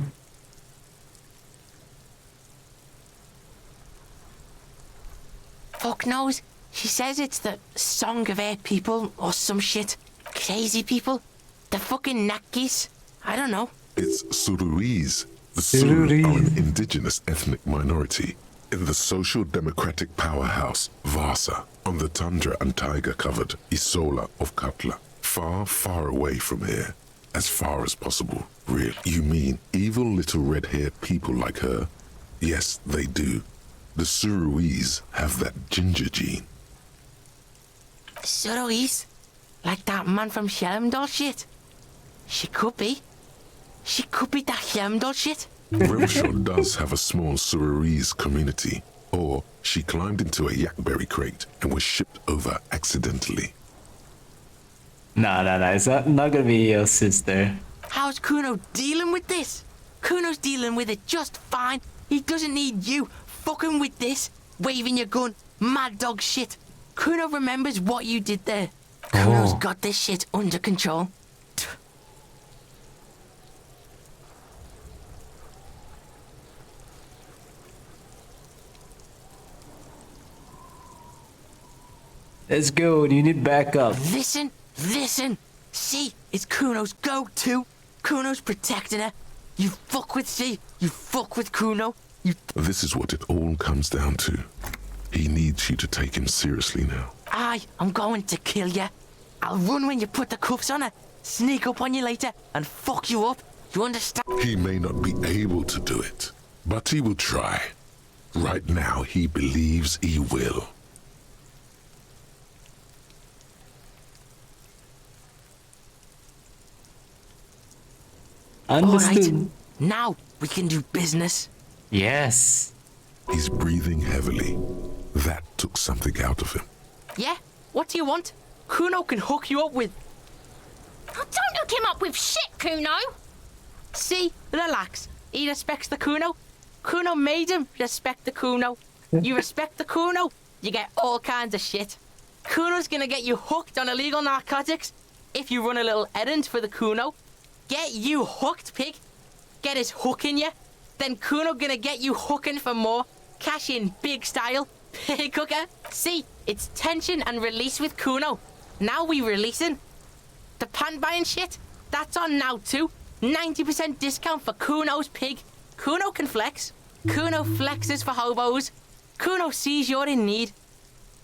Fuck knows. She says it's the song of her people or some shit. Crazy people. The fucking Nakis. I don't know. It's Suruis. The Suru are Suruis. an indigenous ethnic minority in the social democratic powerhouse Vasa on the tundra and tiger-covered Isola of Katla. Far, far away from here. As far as possible, really. You mean evil little red-haired people like her? Yes, they do. The Suruese have that ginger gene. Suruese? Like that man from Shelmdall shit? She could be. She could be that Shelmdall shit. Grimshaw does have a small Suruese community. Or she climbed into a yakberry crate and was shipped over accidentally. Nah, it's not gonna be your sister. How's Kuno dealing with this? Kuno's dealing with it just fine. He doesn't need you fucking with this, waving your gun, mad dog shit. Kuno remembers what you did there. Kuno's got this shit under control. Let's go. You need backup. Listen. See, it's Kuno's go-to. Kuno's protecting her. You fuck with C, you fuck with Kuno. This is what it all comes down to. He needs you to take him seriously now. I'm going to kill you. I'll run when you put the cuffs on her, sneak up on you later, and fuck you up. You understand? He may not be able to do it, but he will try. Right now, he believes he will. Understood. All right, now we can do business. Yes. He's breathing heavily. That took something out of him. Yeah? What do you want? Kuno can hook you up with... Oh, don't hook him up with shit, Kuno. See? Relax. He respects the Kuno. Kuno made him respect the Kuno. You respect the Kuno, you get all kinds of shit. Kuno's gonna get you hooked on illegal narcotics if you run a little errand for the Kuno. Get you hooked, pig. Get his hook in you. Then Kuno gonna get you hooking for more. Cash in big style. Pig hooker. See, it's tension and release with Kuno. Now we releasing. The pan buying shit, that's on now too. 90% discount for Kuno's pig. Kuno can flex. Kuno flexes for hobos. Kuno sees you're in need.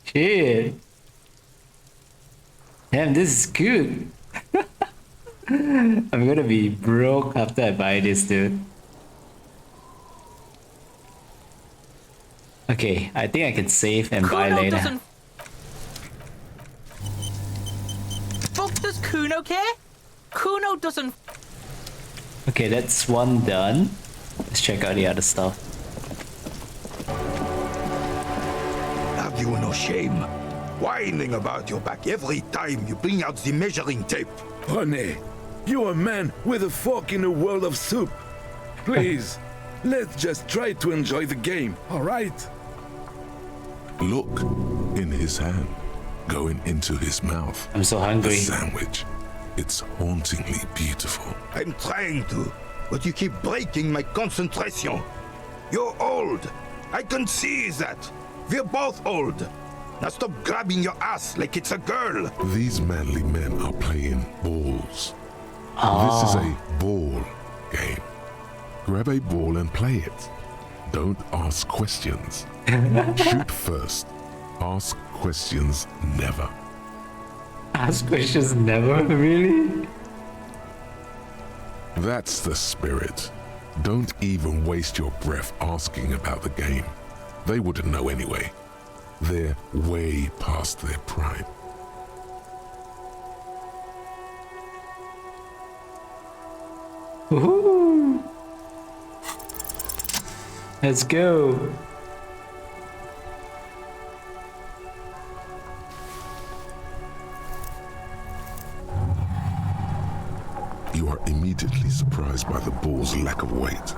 Shit. Damn, this is good. I'm gonna be broke after I buy this, dude. Okay, I think I can save and buy Kuno later. doesn't... Fuck does Kuno care? Kuno doesn't... Okay, that's one done. Let's check out the other stuff. Have you no shame? Whining about your back every time you bring out the measuring tape. Honey, you're a man with a fork in a world of soup. Please, let's just try to enjoy the game, all right? Look, in his hand, going into his mouth. I'm so The hungry. sandwich. It's hauntingly beautiful. I'm trying to, but you keep breaking my concentration. You're old. I can see that. We're both old. Now stop grabbing your ass like it's a girl. These manly men are playing balls. This is a ball game. Grab a ball and play it. Don't ask questions. Shoot first. Ask questions never. Ask questions never, really? That's the spirit. Don't even waste your breath asking about the game. They wouldn't know anyway. They're way past their prime. Woohoo! Let's go. You are immediately surprised by the ball's lack of weight.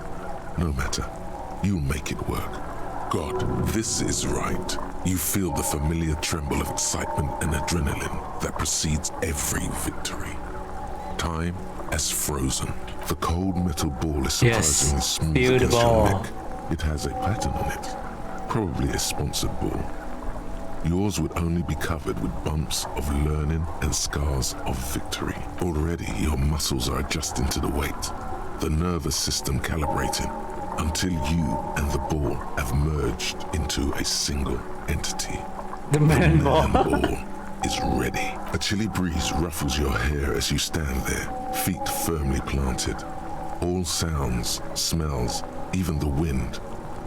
No matter, you'll make it work. God, this is right. You feel the familiar tremble of excitement and adrenaline that precedes every victory. Time has frozen. The cold metal ball is surprisingly smooth feel the against your ball. neck. It has a pattern on it, probably a sponsored ball. Yours would only be covered with bumps of learning and scars of victory. Already your muscles are adjusting to the weight, the nervous system calibrating, until you and the ball have merged into a single entity. The man Man ball. ball is ready. A chilly breeze ruffles your hair as you stand there, feet firmly planted. All sounds, smells, even the wind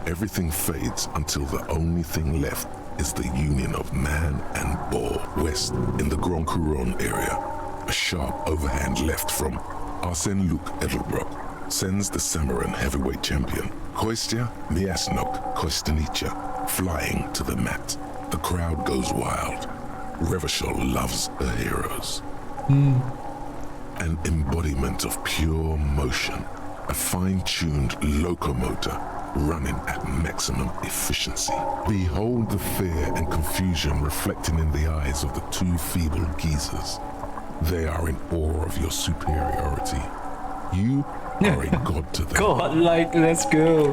Everything fades until the only thing left is the union of man and boar. West, in the Grand Couronne area, a sharp overhand left from Arsène-Luc Edelbrock sends the Samaran heavyweight champion, Koistia Miasnok Koistanicha, flying to the mat. The crowd goes wild. Revachol loves her heroes. An embodiment of pure motion, a fine-tuned locomotor running at maximum efficiency. Behold the fear and confusion reflecting in the eyes of the two feeble geezers. They are in awe of your superiority. You are a god to them. God, like, let's go.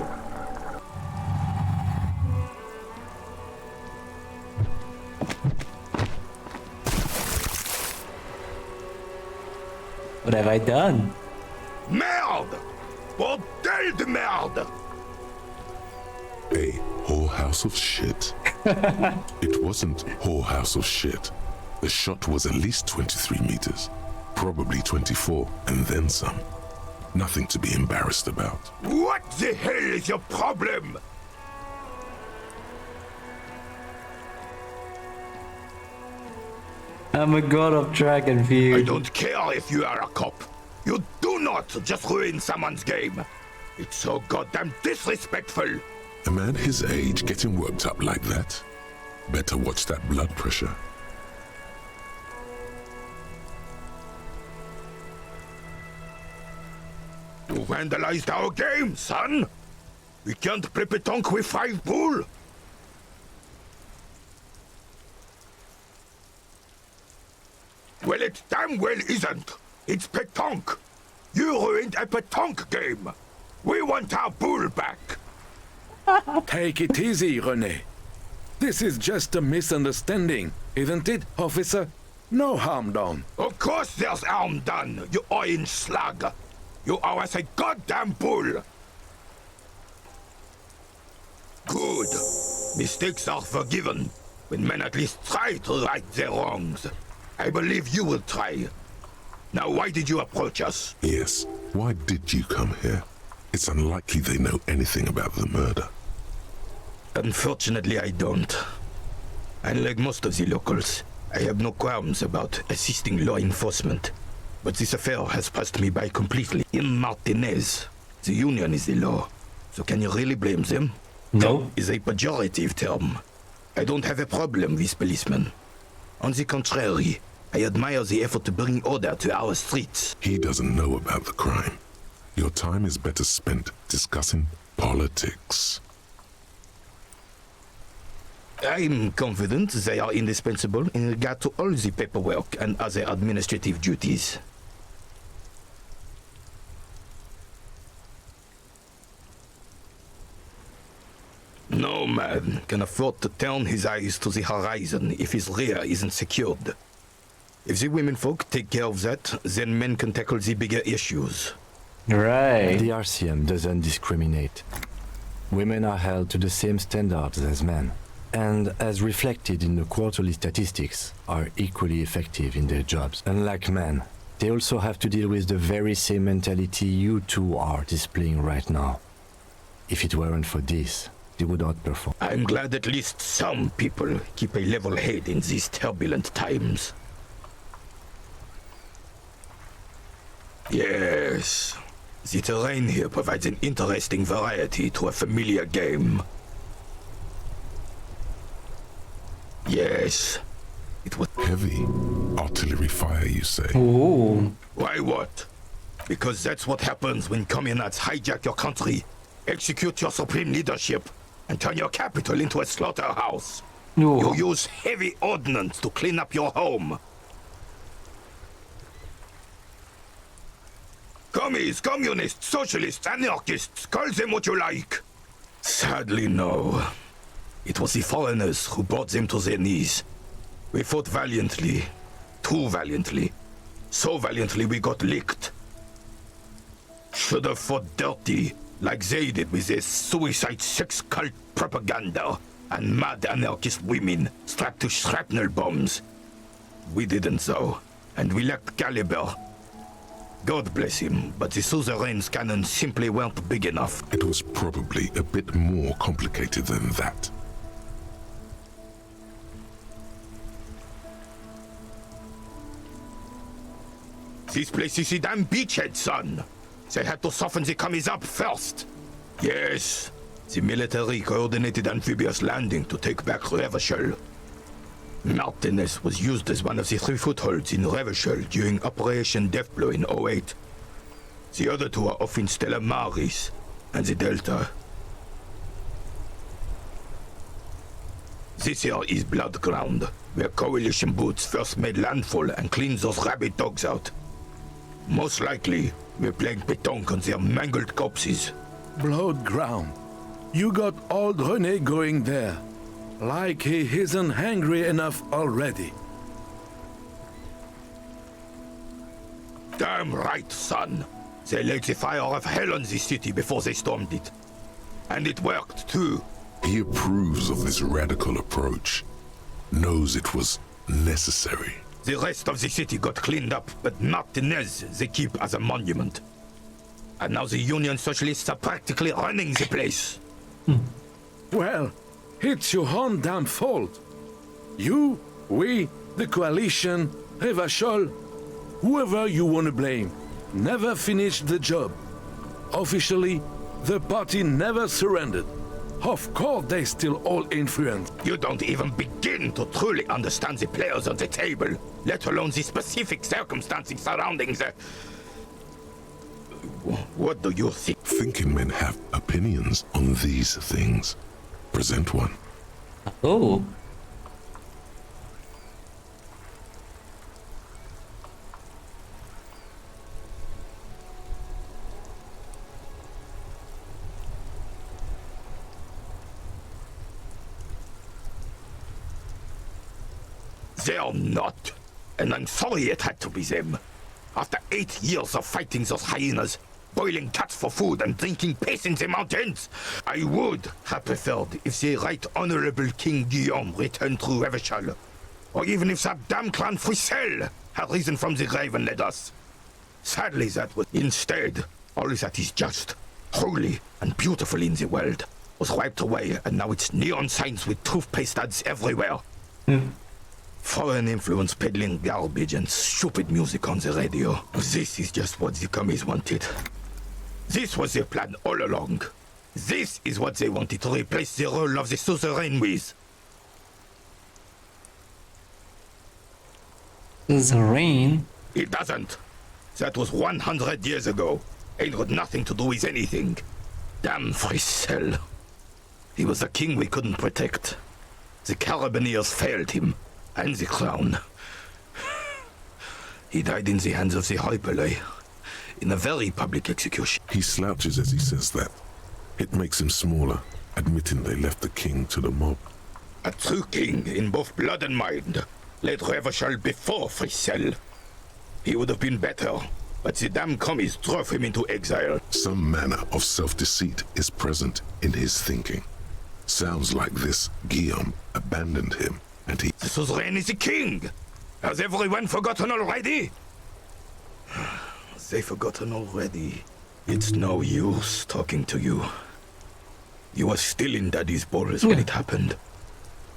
What have I done? Merde! Bordel de merde! A whorehouse of shit? It wasn't whorehouse of shit. The shot was at least 23 meters, probably 24, and then some. Nothing to be embarrassed about. What the hell is your problem? I'm a god of Dragon I View. don't care if you are a cop. You do not just ruin someone's game. It's so goddamn disrespectful. A man his age getting worked up like that? Better watch that blood pressure. You vandalized our game, son. We can't play pétanque with 5 bull. Well, it damn well isn't. It's pétanque. You ruined a pétanque game. We want our bull back. Take it easy, René. This is just a misunderstanding, isn't it, officer? No harm done. Of course there's harm done, you orange slug. You owe us a goddamn bull. Good. Mistakes are forgiven when men at least try to right their wrongs. I believe you will try. Now, why did you approach us? Yes, why did you come here? It's unlikely they know anything about the murder. Unfortunately, I don't. Unlike most of the locals, I have no qualms about assisting law enforcement. But this affair has passed me by completely. In Martinez, the union is the law. So can you really blame them? No. Cop is a pejorative term. I don't have a problem with policemen. On the contrary, I admire the effort to bring order to our streets. He doesn't know about the crime. Your time is better spent discussing politics. I'm confident they are indispensable in regard to all the paperwork and other administrative duties. No man can afford to turn his eyes to the horizon if his rear isn't secured. If the women folk take care of that, then men can tackle the bigger issues. Right. The RCM doesn't discriminate. Women are held to the same standards as men, and as reflected in the quarterly statistics, are equally effective in their jobs. Unlike men, they also have to deal with the very same mentality you two are displaying right now. If it weren't for this, they would outperform. I'm glad at least some people keep a level head in these turbulent times. Yes, the terrain here provides an interesting variety to a familiar game. Yes, it was Heavy artillery fire, you say? Ooh. Why what? Because that's what happens when communards hijack your country, execute your supreme leadership, and turn your capital into a slaughterhouse. Ooh. You use heavy ordnance to clean up your home. Commies, communists, socialists, anarchists, call them what you like. Sadly, no. It was the foreigners who brought them to their knees. We fought valiantly, too valiantly. So valiantly we got licked. Should have fought dirty, like they did with their suicide sex cult propaganda and mad anarchist women strapped to shrapnel bombs. We didn't though, and we lacked caliber. God bless him, but the suzerain's cannons simply weren't big enough. It was probably a bit more complicated than that. This place is a damn beachhead, son. They had to soften the commies up first. Yes, the military coordinated amphibious landing to take back Revachol. Martinez was used as one of the 3 footholds in Revachol during Operation Deathblow in 08. The other 2 are off in Stella Maris and the Delta. This here is Blood Ground, where Coalition boots first made landfall and cleaned those rabid dogs out. Most likely, we're playing pétanque on their mangled corpses. Blood ground. You got old René going there. Like he isn't hungry enough already. Damn right, son. They laid the fire of hell on the city before they stormed it. And it worked, too. He approves of this radical approach, knows it was necessary. The rest of the city got cleaned up, but Martinez they keep as a monument. And now the Union Socialists are practically running the place. Well, it's your own damn fault. You, we, the coalition, Revachol, whoever you want to blame, never finished the job. Officially, the party never surrendered. Of course, they still all influence. You don't even begin to truly understand the players on the table, let alone the specific circumstances surrounding the... What do you think? Thinking men have opinions on these things. Present one. Oh. They're not. And I'm sorry it had to be them. After 8 years of fighting those hyenas, boiling cats for food and drinking piss in the mountains, I would have preferred if the Right Honorable King Guillaume returned through Revachol. Or even if that damn clan Frisell had risen from the grave and led us. Sadly, that was... Instead, all that is just, holy, and beautiful in the world was wiped away, and now it's neon signs with toothpaste ads everywhere. Foreign influence peddling garbage and stupid music on the radio. This is just what the commies wanted. This was their plan all along. This is what they wanted to replace the role of the suzerain with. Suzerain? It doesn't. That was 100 years ago. Ain't got nothing to do with anything. Damn Frisell. He was a king we couldn't protect. The Carabineers failed him. And the crown. He died in the hands of the Hyperlay, in a very public execution. He slouches as he says that. It makes him smaller, admitting they left the king to the mob. A true king in both blood and mind led Revachol before Frisell. He would have been better, but the damn commies drove him into exile. Some manner of self-deceit is present in his thinking. Sounds like this Guillaume abandoned him. And he... The suzerain is the king! Has everyone forgotten already? They've forgotten already. It's no use talking to you. You were still in Daddy's borders when it happened.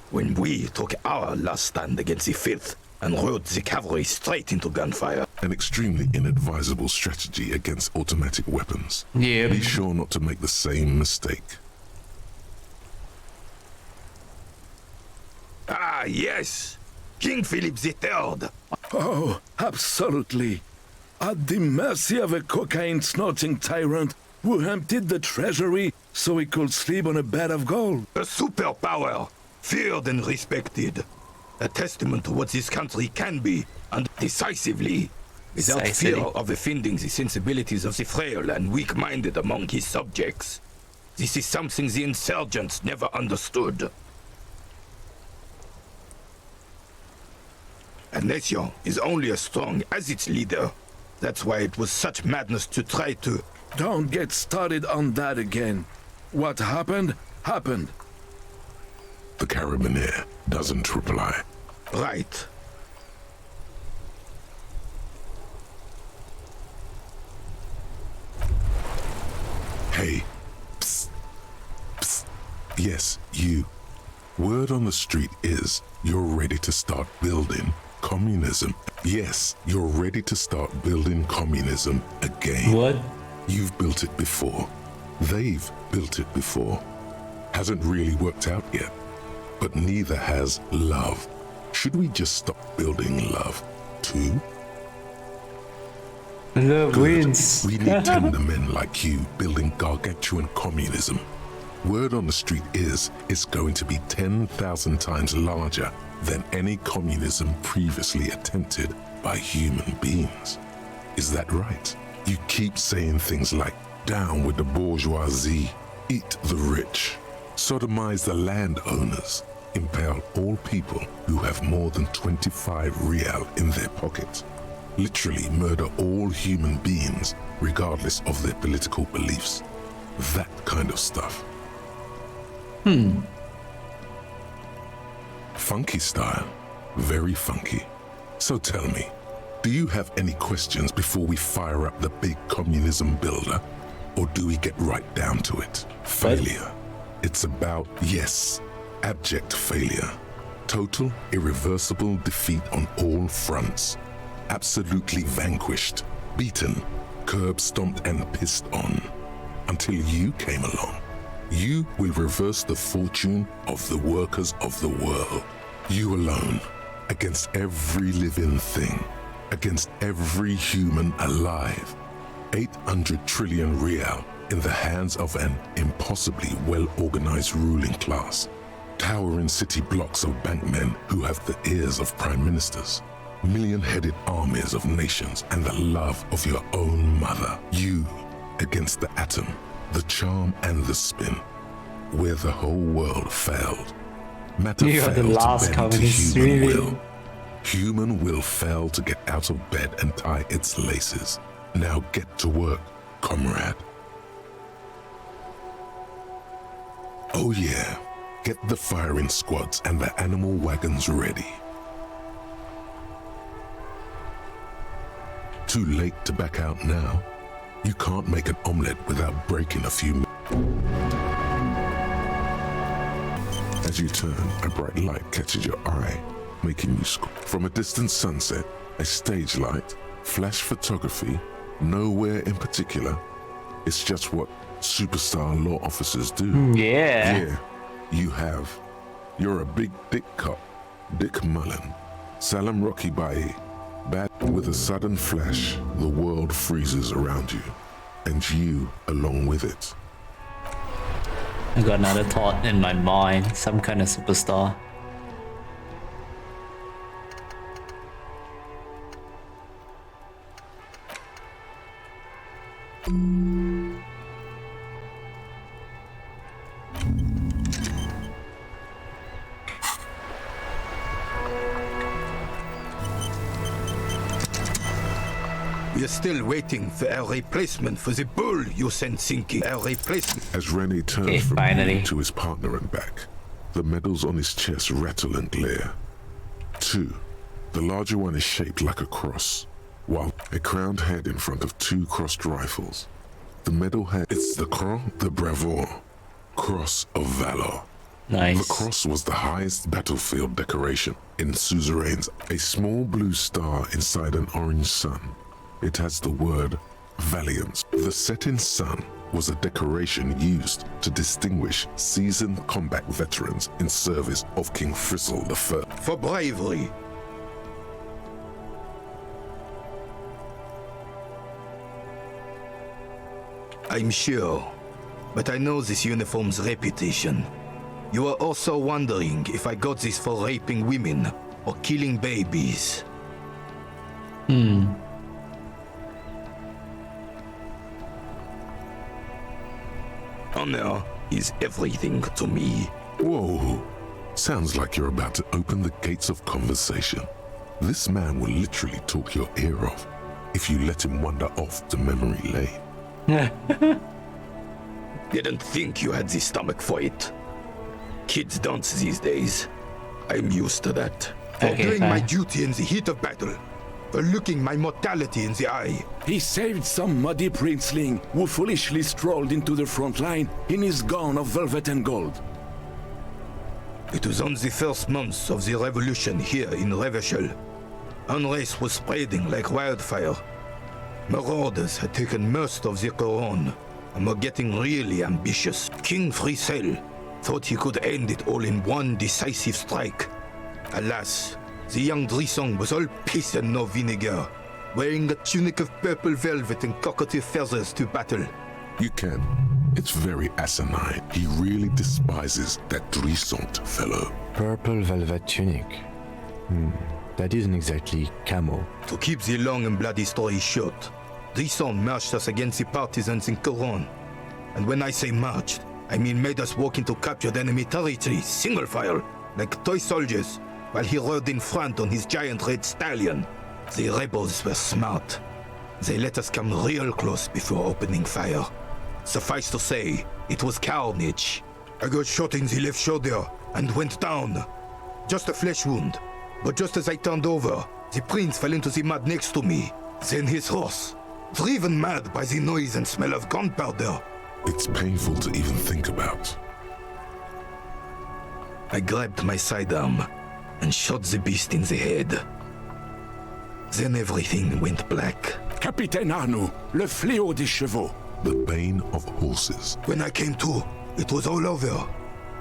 When we took our last stand against the Fifth and rode the cavalry straight into gunfire. An extremely inadvisable strategy against automatic weapons. Yeah. Be sure not to make the same mistake. Ah, yes! King Philip III! Oh, absolutely. At the mercy of a cocaine-snorting tyrant who emptied the treasury so he could sleep on a bed of gold. A superpower, feared and respected. A testament to what this country can be, and decisively, without fear of offending the sensibilities of the frail and weak-minded among his subjects. This is something the insurgents never understood. A nation is only as strong as its leader. That's why it was such madness to try to... Don't get started on that again. What happened, happened. The Carabineer doesn't reply. Right. Hey, psst, psst. Yes, you. Word on the street is you're ready to start building communism. Yes, you're ready to start building communism again. What? You've built it before. They've built it before. Hasn't really worked out yet. But neither has love. Should we just stop building love, too? Love Good. wins. We need tender men like you building gargantuan communism. Word on the street is it's going to be 10,000 times larger than any communism previously attempted by human beings. Is that right? You keep saying things like, down with the bourgeoisie, eat the rich, sodomize the landowners, impale all people who have more than 25 real in their pocket, literally murder all human beings regardless of their political beliefs. That kind of stuff. Funky style. Very funky. So tell me, do you have any questions before we fire up the big communism builder? Or do we get right down to it? Failure. It's about, yes, abject failure. Total, irreversible defeat on all fronts. Absolutely vanquished, beaten, curb stomped and pissed on. Until you came along. You will reverse the fortune of the workers of the world. You alone, against every living thing, against every human alive. 800 trillion real in the hands of an impossibly well-organized ruling class. Towering city blocks of bankmen who have the ears of prime ministers. Million-headed armies of nations and the love of your own mother. You against the atom, the charm and the spin, where the whole world failed. Matter You are failed the last to bend to communist, human really. will. Human will fail to get out of bed and tie its laces. Now get to work, comrade. Oh yeah, get the firing squads and the animal wagons ready. Too late to back out now. You can't make an omelette without breaking a few. As you turn, a bright light catches your eye, making you from a distant sunset, a stage light, flash photography, nowhere in particular. It's just what superstar law officers do. Yeah. Yeah, you have. You're a big dick cop, Dick Mullen. Salam Rocky Baye. Bad with a sudden flash, the world freezes around you, and you along with it. I got another thought in my mind. Some kind of superstar. We're still waiting for a replacement for the bull you sent sinking. A replacement. As Rennie turns Okay, from finally. you to his partner and back, the medals on his chest rattle and glare. 2. The larger one is shaped like a cross, while a crowned head in front of 2 crossed rifles. The medal head, it's the Croix de Bravoure, Cross of Valor. Nice. The cross was the highest battlefield decoration in suzerains, a small blue star inside an orange sun. It has the word Valiance. The setting sun was a decoration used to distinguish seasoned combat veterans in service of King Frizzle I. For bravery. I'm sure, but I know this uniform's reputation. You are also wondering if I got this for raping women or killing babies. Honor is everything to me. Whoa, sounds like you're about to open the gates of conversation. This man will literally talk your ear off if you let him wander off to memory lane. Didn't think you had the stomach for it. Kids don't these days. I'm used to that. For Okay, doing my fine. duty in the heat of battle. for looking my mortality in the eye. He saved some muddy princeling who foolishly strolled into the front line in his gown of velvet and gold. It was on the first months of the revolution here in Revachol. Unrest was spreading like wildfire. Marauders had taken most of the Couronne and were getting really ambitious. King Frisel thought he could end it all in one decisive strike. Alas, the young Drisson was all piss and no vinegar, wearing a tunic of purple velvet and cockatiel feathers to battle. You can. It's very asinine. He really despises that Drissant fellow. Purple velvet tunic. That isn't exactly camo. To keep the long and bloody story short, Drisant marched us against the partisans in Couronne. And when I say marched, I mean made us walk into captured enemy territory, single file, like toy soldiers, while he rode in front on his giant red stallion. The rebels were smart. They let us come real close before opening fire. Suffice to say, it was carnage. I got shot in the left shoulder and went down. Just a flesh wound. But just as I turned over, the prince fell into the mud next to me. Then his horse, driven mad by the noise and smell of gunpowder. It's painful to even think about. I grabbed my sidearm and shot the beast in the head. Then everything went black. Capitaine Arnoux, le fléau des chevaux. The bane of horses. When I came to, it was all over.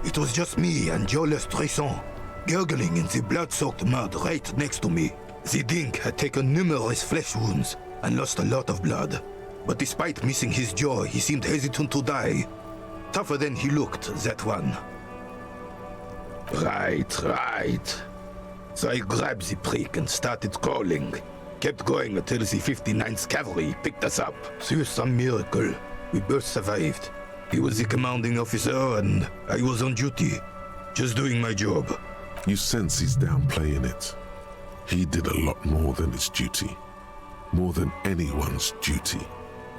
It was just me and Jolas Tresson, gurgling in the blood-soaked mud right next to me. The dink had taken numerous flesh wounds and lost a lot of blood. But despite missing his jaw, he seemed hesitant to die. Tougher than he looked, that one. Right. So I grabbed the prick and started crawling. Kept going until the 59th Cavalry picked us up. Through some miracle, we both survived. He was the commanding officer and I was on duty, just doing my job. You sense he's downplaying it. He did a lot more than his duty. More than anyone's duty.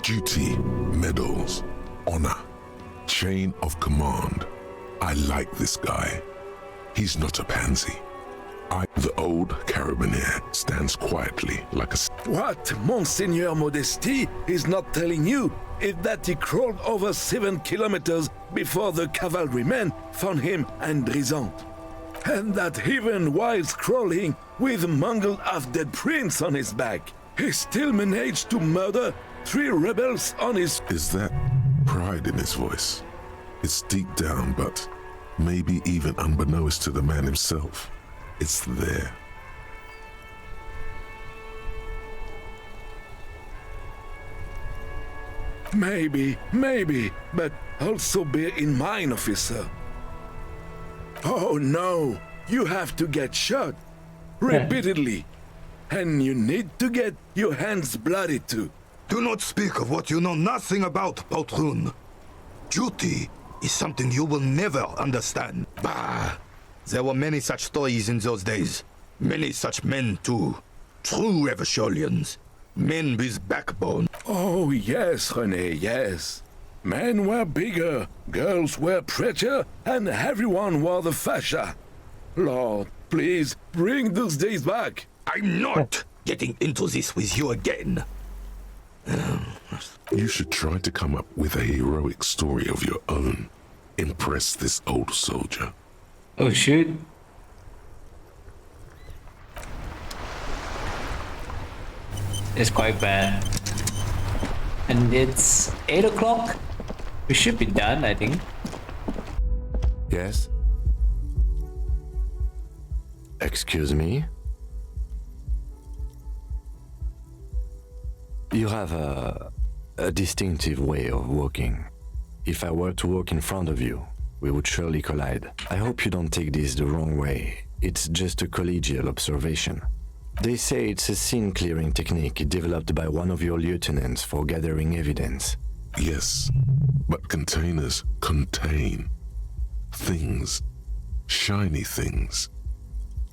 Duty, medals, honor, chain of command. I like this guy. He's not a pansy. The old carabinier stands quietly like a... What Monseigneur Modesty is not telling you is that he crawled over 7 kilometers before the cavalrymen found him and Drisant. And that even while crawling with a mangled half-dead prince on his back, he still managed to murder 3 rebels on his... Is that pride in his voice? It's deep down, but maybe even unbeknownst to the man himself. It's there. Maybe, but also bear in mind, officer. Oh no, you have to get shot repeatedly, and you need to get your hands bloody too. Do not speak of what you know nothing about, Poltroon. Duty is something you will never understand. Bah! There were many such stories in those days. Many such men too. True Revacholians. Men with backbone. Oh yes, René, yes. Men were bigger, girls were prettier, and everyone wore the fascia. Lord, please, bring those days back. I'm not getting into this with you again. You should try to come up with a heroic story of your own. Impress this old soldier. Oh shoot. It's quite bad. And it's 8 o'clock. We should be done, I think. Yes? Excuse me? You have a distinctive way of walking. If I were to walk in front of you, we would surely collide. I hope you don't take this the wrong way. It's just a collegial observation. They say it's a scene-clearing technique developed by one of your lieutenants for gathering evidence. Yes, but containers contain things, shiny things.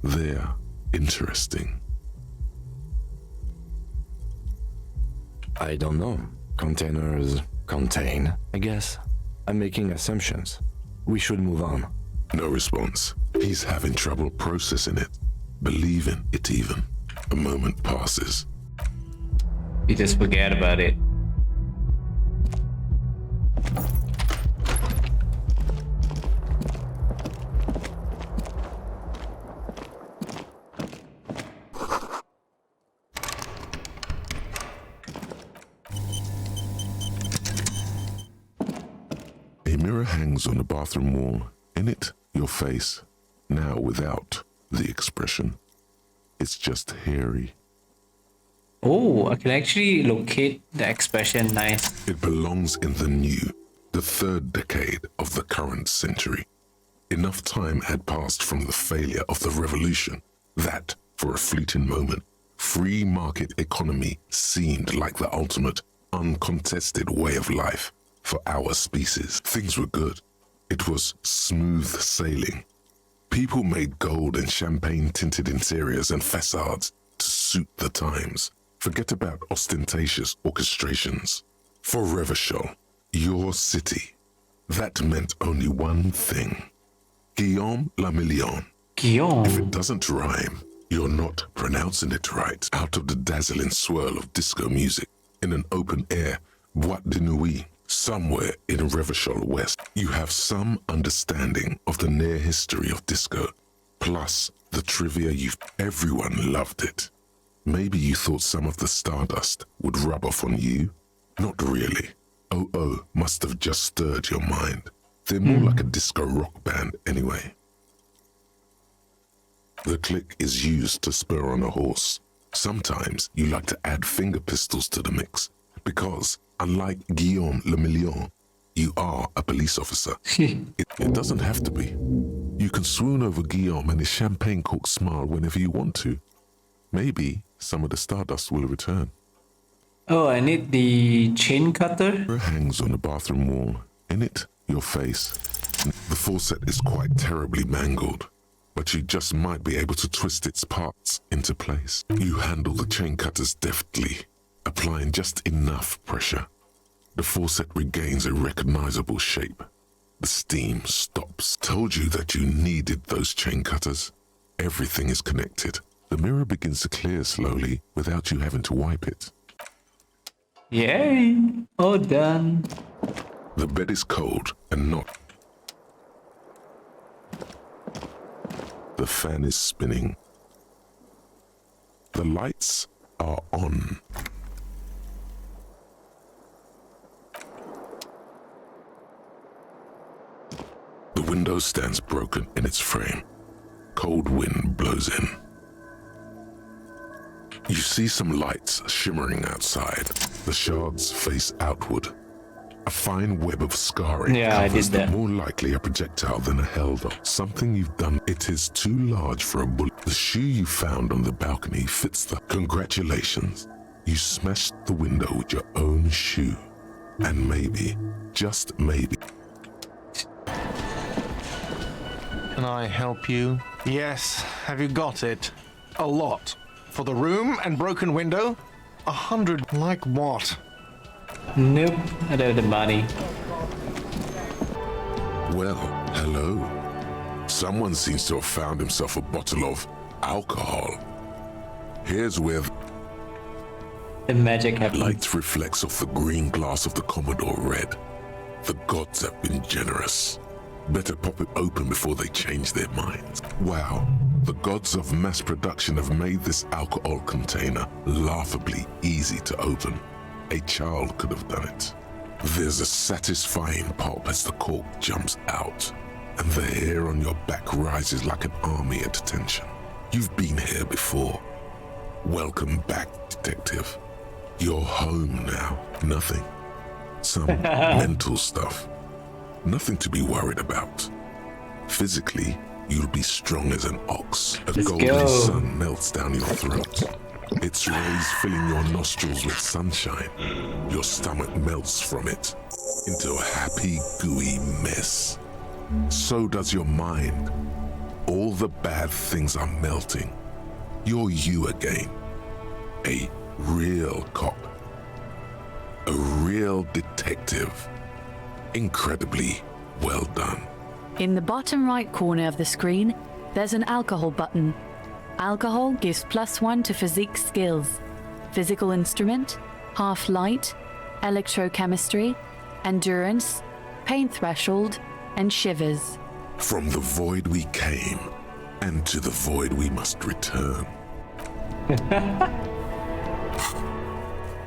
They're interesting. I don't know. Containers contain, I guess. I'm making assumptions. We should move on. No response. He's having trouble processing it, believing it even. A moment passes. You just forget about it. A mirror hangs on the bathroom wall. In it, your face, now without the expression. It's just hairy. Oh, I can actually locate the expression. Nice. It belongs in the new, the third decade of the current century. Enough time had passed from the failure of the revolution that, for a fleeting moment, free market economy seemed like the ultimate, uncontested way of life for our species. Things were good. It was smooth sailing. People made gold and champagne-tinted interiors and facades to suit the times. Forget about ostentatious orchestrations. For Revachol, your city, that meant only one thing. Guillaume le Million. Guillaume. If it doesn't rhyme, you're not pronouncing it right. Out of the dazzling swirl of disco music, in an open-air boîte de nuit, somewhere in Revachol West, you have some understanding of the near history of disco, plus the trivia everyone loved it. Maybe you thought some of the stardust would rub off on you? Not really. OO must have just stirred your mind. They're more like a disco rock band anyway. The click is used to spur on a horse. Sometimes you like to add finger pistols to the mix, because, unlike Guillaume le Million, you are a police officer. It doesn't have to be. You can swoon over Guillaume and his champagne cork smile whenever you want to. Maybe some of the stardust will return. Oh, I need the chain cutter. It hangs on the bathroom wall. In it, your face. The faucet is quite terribly mangled, but you just might be able to twist its parts into place. You handle the chain cutters deftly, applying just enough pressure. The faucet regains a recognizable shape. The steam stops. Told you that you needed those chain cutters. Everything is connected. The mirror begins to clear slowly without you having to wipe it. Yay! All done. The bed is cold and not. The fan is spinning. The lights are on. The window stands broken in its frame. Cold wind blows in. You see some lights shimmering outside. The shards face outward. A fine web of scarring covers them, more likely a projectile than a held-up. Something you've done. It is too large for a bullet. The shoe you found on the balcony fits the... Congratulations. You smashed the window with your own shoe. And maybe, just maybe... Can I help you? Yes. Have you got it? A lot. For the room and broken window? 100. Like what? Nope, I don't have the money. Well, hello. Someone seems to have found himself a bottle of alcohol. Here's where the magic happens. Light reflects off the green glass of the Commodore Red. The gods have been generous. Better pop it open before they change their minds. Wow, the gods of mass production have made this alcohol container laughably easy to open. A child could have done it. There's a satisfying pop as the cork jumps out, and the hair on your back rises like an army at attention. You've been here before. Welcome back, detective. You're home now. Nothing. Some mental stuff. Nothing to be worried about. Physically, you'll be strong as an ox. A golden sun melts down your throat. Its rays filling your nostrils with sunshine. Your stomach melts from it into a happy, gooey mess. So does your mind. All the bad things are melting. You're you again. A real cop. A real detective. Incredibly well done. In the bottom right corner of the screen, there's an alcohol button. Alcohol gives +1 to physique skills. Physical instrument, half light, electrochemistry, endurance, pain threshold, and shivers. From the void we came, and to the void we must return.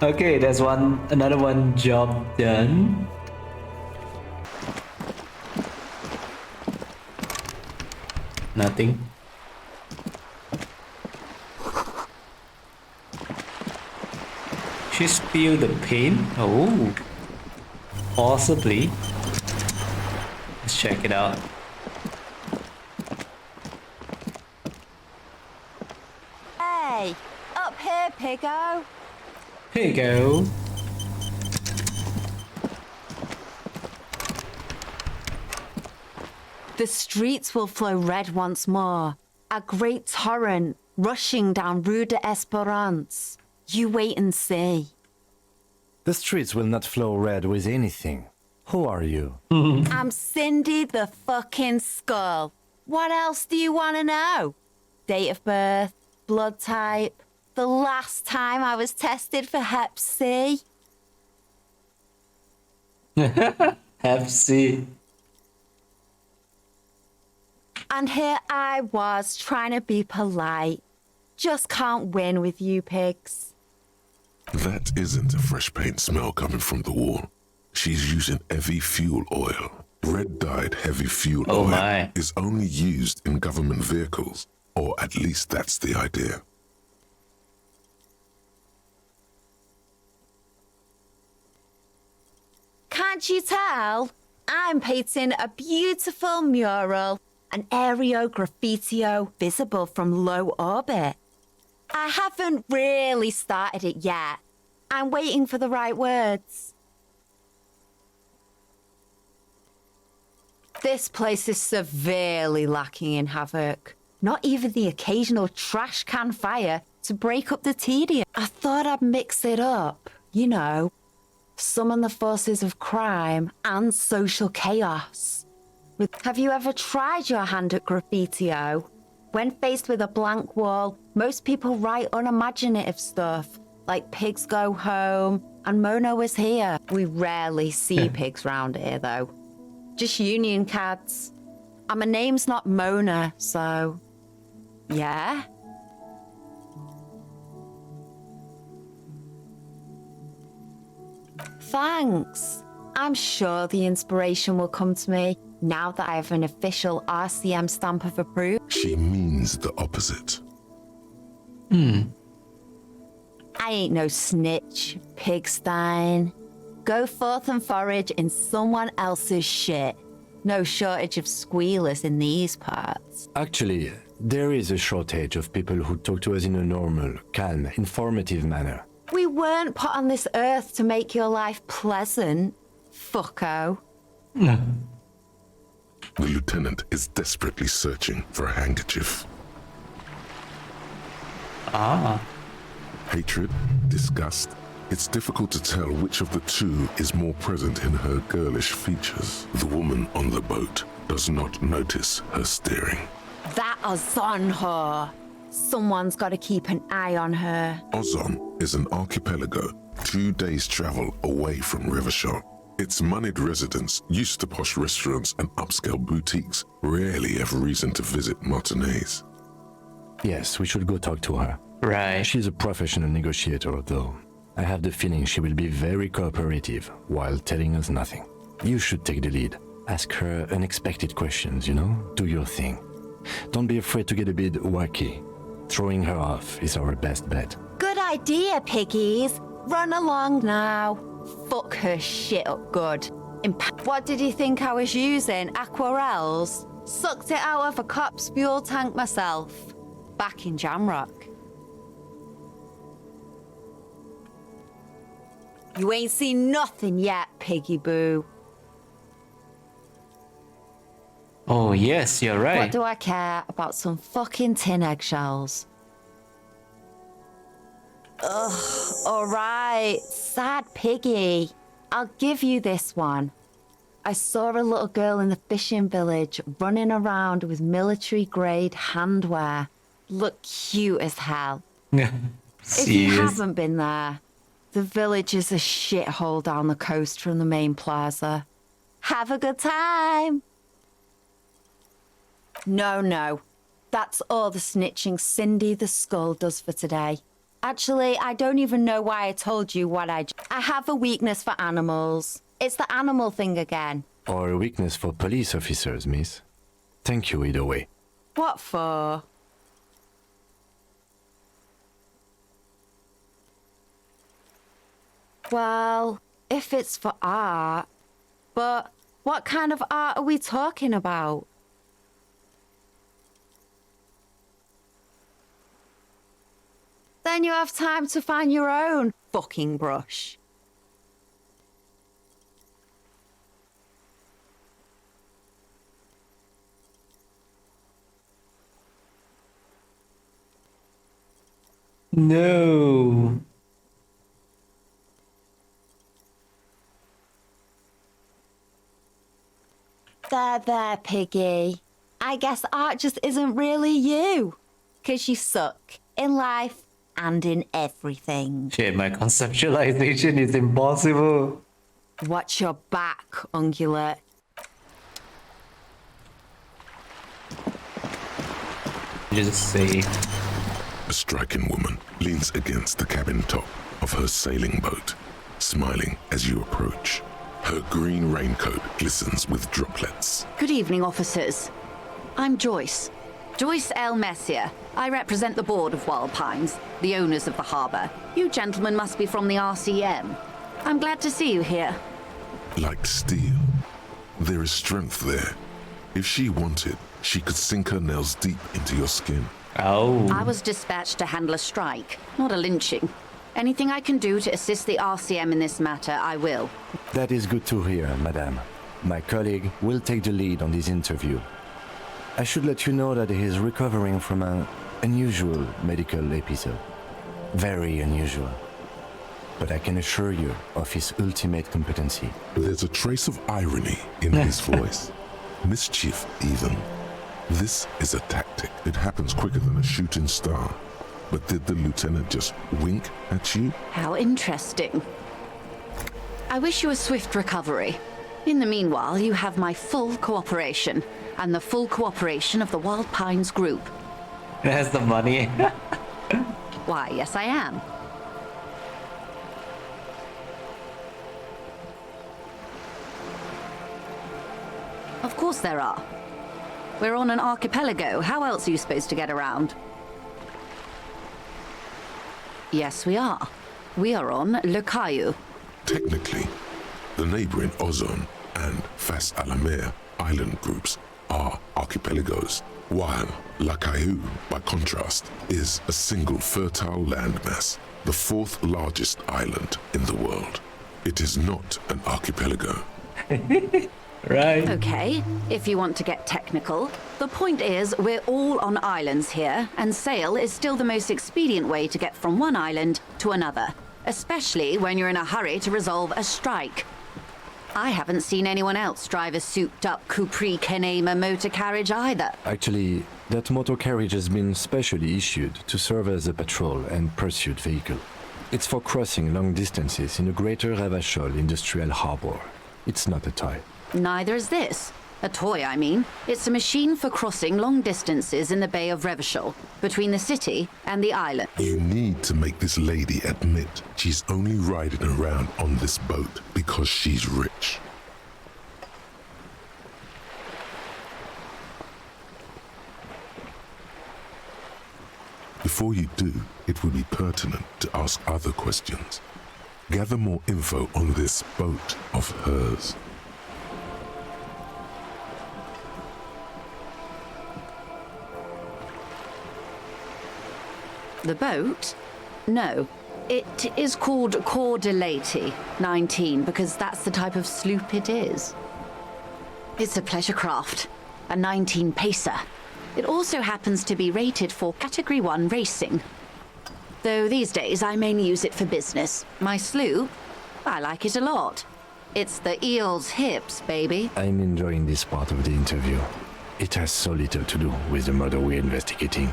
Okay, there's another one job done. Nothing. She spilled the paint? Oh, possibly. Let's check it out. Hey, up here, Piggo. Here you go. The streets will flow red once more. A great torrent rushing down Rue de Esperance. You wait and see. The streets will not flow red with anything. Who are you? I'm Cindy the fucking Skull. What else do you want to know? Date of birth, blood type, the last time I was tested for Hep C. Hep C. And here I was trying to be polite. Just can't win with you pigs. That isn't a fresh paint smell coming from the wall. She's using heavy fuel oil. Red-dyed heavy fuel oil is only used in government vehicles, or at least that's the idea. Can't you tell? I'm painting a beautiful mural, an aereo graffitio visible from low orbit. I haven't really started it yet. I'm waiting for the right words. This place is severely lacking in havoc. Not even the occasional trash can fire to break up the tedium. I thought I'd mix it up, you know. Summon the forces of crime and social chaos. Have you ever tried your hand at graffitio? When faced with a blank wall, most people write unimaginative stuff, like pigs go home and Mona was here. We rarely see pigs round here, though. Just union cards. And my name's not Mona, so... yeah? Thanks. I'm sure the inspiration will come to me now that I have an official RCM stamp of approval. She means the opposite. I ain't no snitch, pigstein. Go forth and forage in someone else's shit. No shortage of squealers in these parts. Actually, there is a shortage of people who talk to us in a normal, calm, informative manner. We weren't put on this earth to make your life pleasant, fucko. The lieutenant is desperately searching for a handkerchief. Hatred, disgust. It's difficult to tell which of the two is more present in her girlish features. The woman on the boat does not notice her staring. That Ozon whore. Someone's got to keep an eye on her. Ozon is an archipelago 2 days' travel away from Rivershot. Its moneyed residents, used to posh restaurants and upscale boutiques, rarely have reason to visit Martinez. Yes, we should go talk to her. Right. She's a professional negotiator, though. I have the feeling she will be very cooperative while telling us nothing. You should take the lead. Ask her unexpected questions, you know? Do your thing. Don't be afraid to get a bit wacky. Throwing her off is our best bet. Good idea, piggies. Run along now. Fuck her shit up good. What did you think I was using? Aquarels? Sucked it out of a cop's fuel tank myself. Back in Jamrock. You ain't seen nothing yet, piggy boo. Oh, yes, you're right. What do I care about some fucking tin eggshells? Ugh, alright, sad piggy. I'll give you this one. I saw a little girl in the fishing village running around with military-grade handwear. look cute as hell. If you Serious? haven't been there, the village is a shithole down the coast from the main plaza. Have a good time. No. That's all the snitching Cindy the Skull does for today. Actually, I don't even know why I told you what I have a weakness for animals. It's the animal thing again. Or a weakness for police officers, miss. Thank you either way. What for? Well, if it's for art. But what kind of art are we talking about? Then you have time to find your own fucking brush. No. There, Piggy. I guess art just isn't really you. 'Cause you suck in life and in everything. Shit, my conceptualization is impossible. Watch your back, ungulate. Just say. A striking woman leans against the cabin top of her sailing boat, smiling as you approach. Her green raincoat glistens with droplets. Good evening, officers. I'm Joyce. Joyce L. Messier. I represent the board of Wild Pines, the owners of the harbour. You gentlemen must be from the RCM. I'm glad to see you here. Like steel, there is strength there. If she wanted, she could sink her nails deep into your skin. Oh. I was dispatched to handle a strike, not a lynching. Anything I can do to assist the RCM in this matter, I will. That is good to hear, madame. My colleague will take the lead on this interview. I should let you know that he is recovering from an unusual medical episode. Very unusual. But I can assure you of his ultimate competency. There's a trace of irony in his voice. Mischief, even. This is a tactic. It happens quicker than a shooting star. But did the lieutenant just wink at you? How interesting. I wish you a swift recovery. In the meanwhile, you have my full cooperation, and the full cooperation of the Wild Pines group. It has the money. Why, yes I am. Of course there are. We're on an archipelago. How else are you supposed to get around? Yes, we are. We are on Le Caillou. Technically, the neighboring Ozone and Fas Alamer island groups are archipelagos, while La Caillou, by contrast, is a single fertile landmass, the fourth largest island in the world. It is not an archipelago. Right. Okay, if you want to get technical, the point is we're all on islands here, and sail is still the most expedient way to get from one island to another, especially when you're in a hurry to resolve a strike. I haven't seen anyone else drive a souped-up Capri Kenema motor carriage either. Actually, that motor carriage has been specially issued to serve as a patrol and pursuit vehicle. It's for crossing long distances in the greater Revachol industrial harbour. It's not a toy. Neither is this. A toy, I mean. It's a machine for crossing long distances in the Bay of Revachol, between the city and the island. You need to make this lady admit she's only riding around on this boat because she's rich. Before you do, it would be pertinent to ask other questions. Gather more info on this boat of hers. The boat? No. It is called Cor de Leyte 19 because that's the type of sloop it is. It's a pleasure craft, a 19 pacer. It also happens to be rated for Category 1 racing. Though these days I mainly use it for business. My sloop, I like it a lot. It's the eel's hips, baby. I'm enjoying this part of the interview. It has so little to do with the murder we're investigating.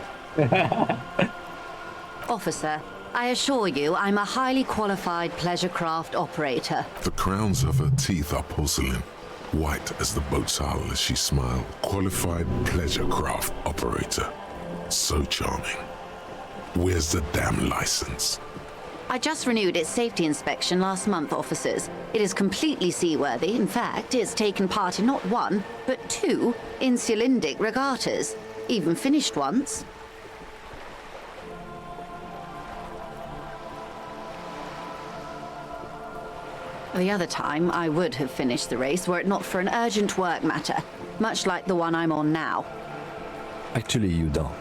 Officer, I assure you I'm a highly qualified pleasure craft operator. The crowns of her teeth are porcelain, white as the boat's hull as she smiled. Qualified pleasure craft operator. So charming. Where's the damn license? I just renewed its safety inspection last month, officers. It is completely seaworthy. In fact, it's taken part in not one, but two insulindic regattas. Even finished once. The other time, I would have finished the race were it not for an urgent work matter, much like the one I'm on now. Actually, you don't.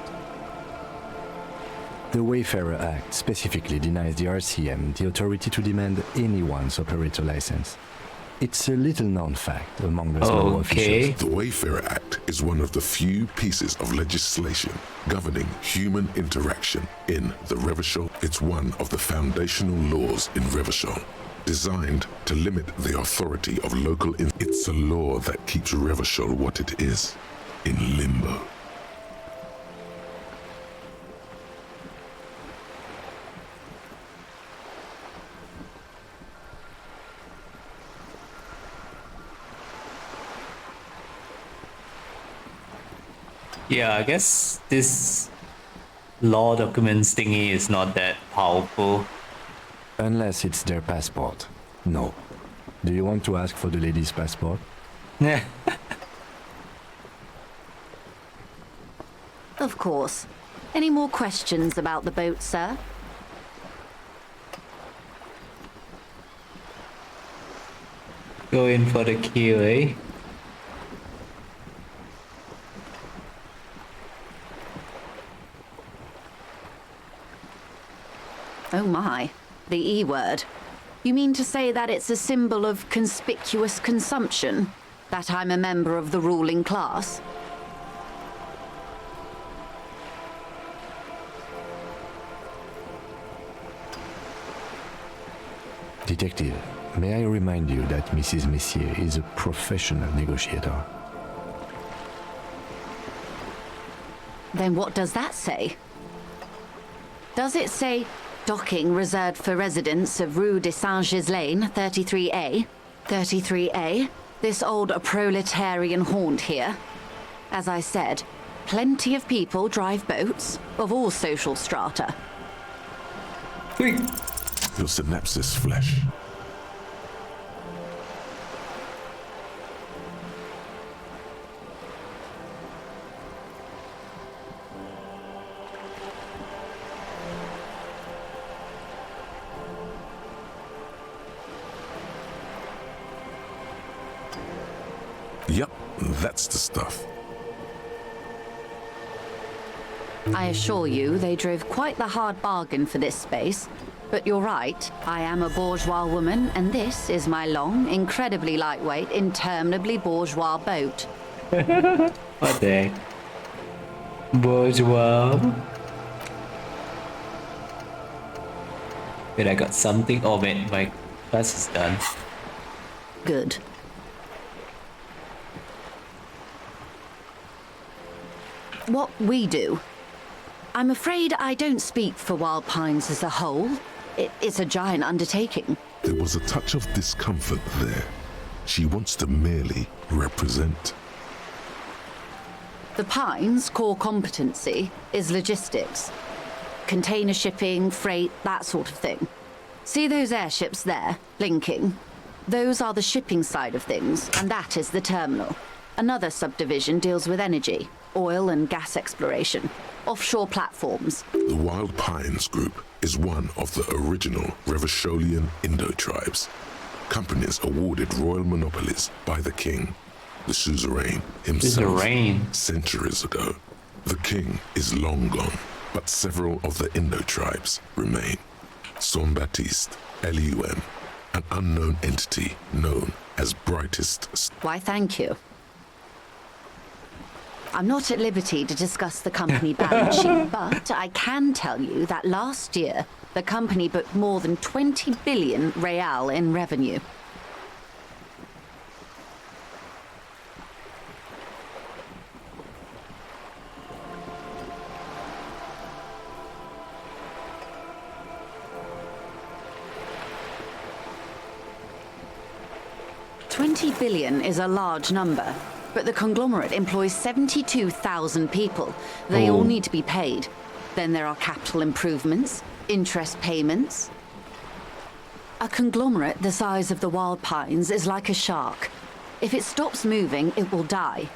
The Wayfarer Act specifically denies the RCM the authority to demand anyone's operator license. It's a little-known fact among the law officials. The Wayfarer Act is one of the few pieces of legislation governing human interaction in the Revachol. It's one of the foundational laws in Revachol, designed to limit the authority of local. It's a law that keeps Revachol what it is, in limbo. Yeah, I guess this law documents thingy is not that powerful. Unless it's their passport. No. Do you want to ask for the lady's passport? Yeah. Of course. Any more questions about the boat, sir? Go in for the kill, eh? Oh my, the E word. You mean to say that it's a symbol of conspicuous consumption? That I'm a member of the ruling class? Detective, may I remind you that Mrs. Messier is a professional negotiator? Then what does that say? Does it say docking reserved for residents of Rue de Saint-Ghislain, 33A? 33A? This old proletarian haunt here? As I said, plenty of people drive boats, of all social strata. Your synapses flesh. Yep, that's the stuff. I assure you, they drove quite the hard bargain for this space. But you're right, I am a bourgeois woman, and this is my long, incredibly lightweight, interminably bourgeois boat. What the heck? Bourgeois? Wait, I got something. Oh man, my class is done. Good. What we do. I'm afraid I don't speak for Wild Pines as a whole. It's a giant undertaking. There was a touch of discomfort there. She wants to merely represent. The Pines' core competency is logistics. Container shipping, freight, that sort of thing. See those airships there, blinking? Those are the shipping side of things, and that is the terminal. Another subdivision deals with energy, oil and gas exploration, offshore platforms. The Wild Pines Group is one of the original Revacholian Indo-tribes. Companies awarded royal monopolies by the king, the suzerain himself, centuries ago. The king is long gone, but several of the Indo-tribes remain. Saint-Baptiste, Elysium, an unknown entity known as Brightest. Why, thank you. I'm not at liberty to discuss the company balance sheet, but I can tell you that last year, the company booked more than 20 billion real in revenue. 70 billion is a large number, but the conglomerate employs 72,000 people. They all need to be paid. Then there are capital improvements, interest payments. A conglomerate the size of the Wild Pines is like a shark. If it stops moving, it will die.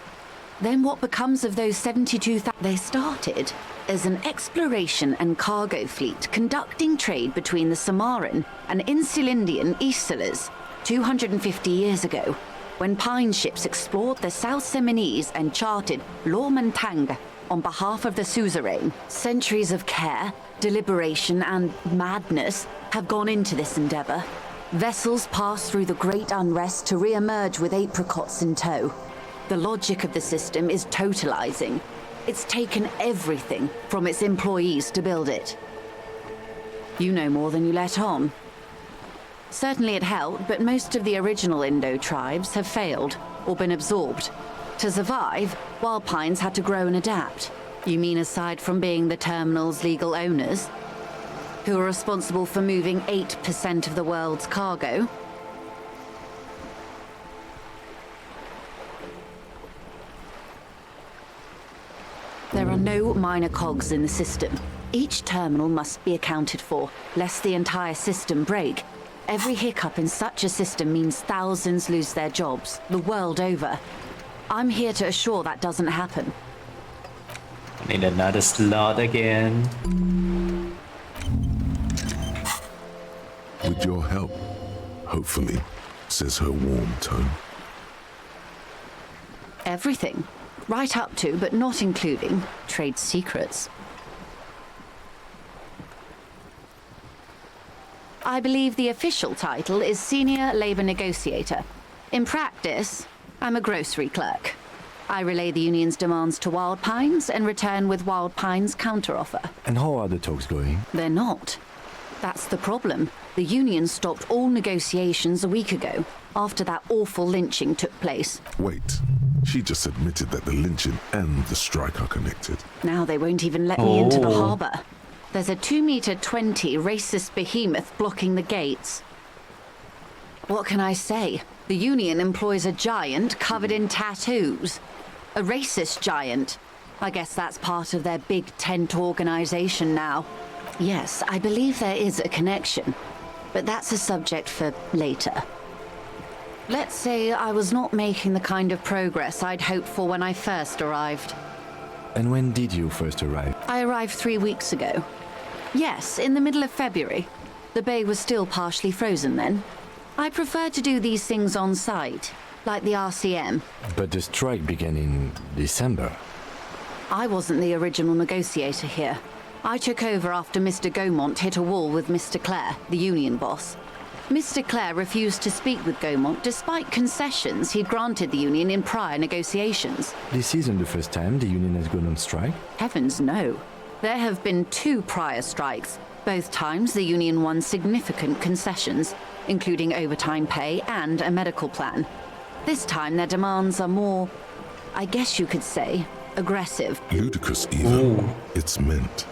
Then what becomes of those 72,000? They started as an exploration and cargo fleet conducting trade between the Samaran and Insulindian Isolas 250 years ago, when pine ships explored the South Seminese and charted Lomantang on behalf of the suzerain. Centuries of care, deliberation, and madness have gone into this endeavor. Vessels pass through the great unrest to re-emerge with apricots in tow. The logic of the system is totalizing. It's taken everything from its employees to build it. You know more than you let on. Certainly it helped, but most of the original Indo tribes have failed or been absorbed. To survive, Wild Pines had to grow and adapt. You mean aside from being the terminal's legal owners, who are responsible for moving 8% of the world's cargo? There are no minor cogs in the system. Each terminal must be accounted for, lest the entire system break. Every hiccup in such a system means thousands lose their jobs, the world over. I'm here to assure that doesn't happen. I need another slot again. With your help, hopefully, says her warm tone. Everything. Right up to, but not including, trade secrets. I believe the official title is Senior Labor Negotiator. In practice, I'm a grocery clerk. I relay the union's demands to Wild Pines and return with Wild Pines' counteroffer. And how are the talks going? They're not. That's the problem. The union stopped all negotiations a week ago, after that awful lynching took place. Wait, she just admitted that the lynching and the strike are connected. Now they won't even let me into the harbour. There's a 2-meter-20 racist behemoth blocking the gates. What can I say? The union employs a giant covered in tattoos. A racist giant. I guess that's part of their big tent organisation now. Yes, I believe there is a connection, but that's a subject for later. Let's say I was not making the kind of progress I'd hoped for when I first arrived. And when did you first arrive? I arrived 3 weeks ago. Yes, in the middle of February. The bay was still partially frozen then. I prefer to do these things on site, like the RCM. But the strike began in December. I wasn't the original negotiator here. I took over after Mr. Gaumont hit a wall with Mr. Clare, the union boss. Mr. Clare refused to speak with Gaumont despite concessions he'd granted the union in prior negotiations. This isn't the first time the union has gone on strike? Heavens no. There have been 2 prior strikes. Both times the union won significant concessions, including overtime pay and a medical plan. This time their demands are more, I guess you could say, aggressive. Ludicrous even, it's meant.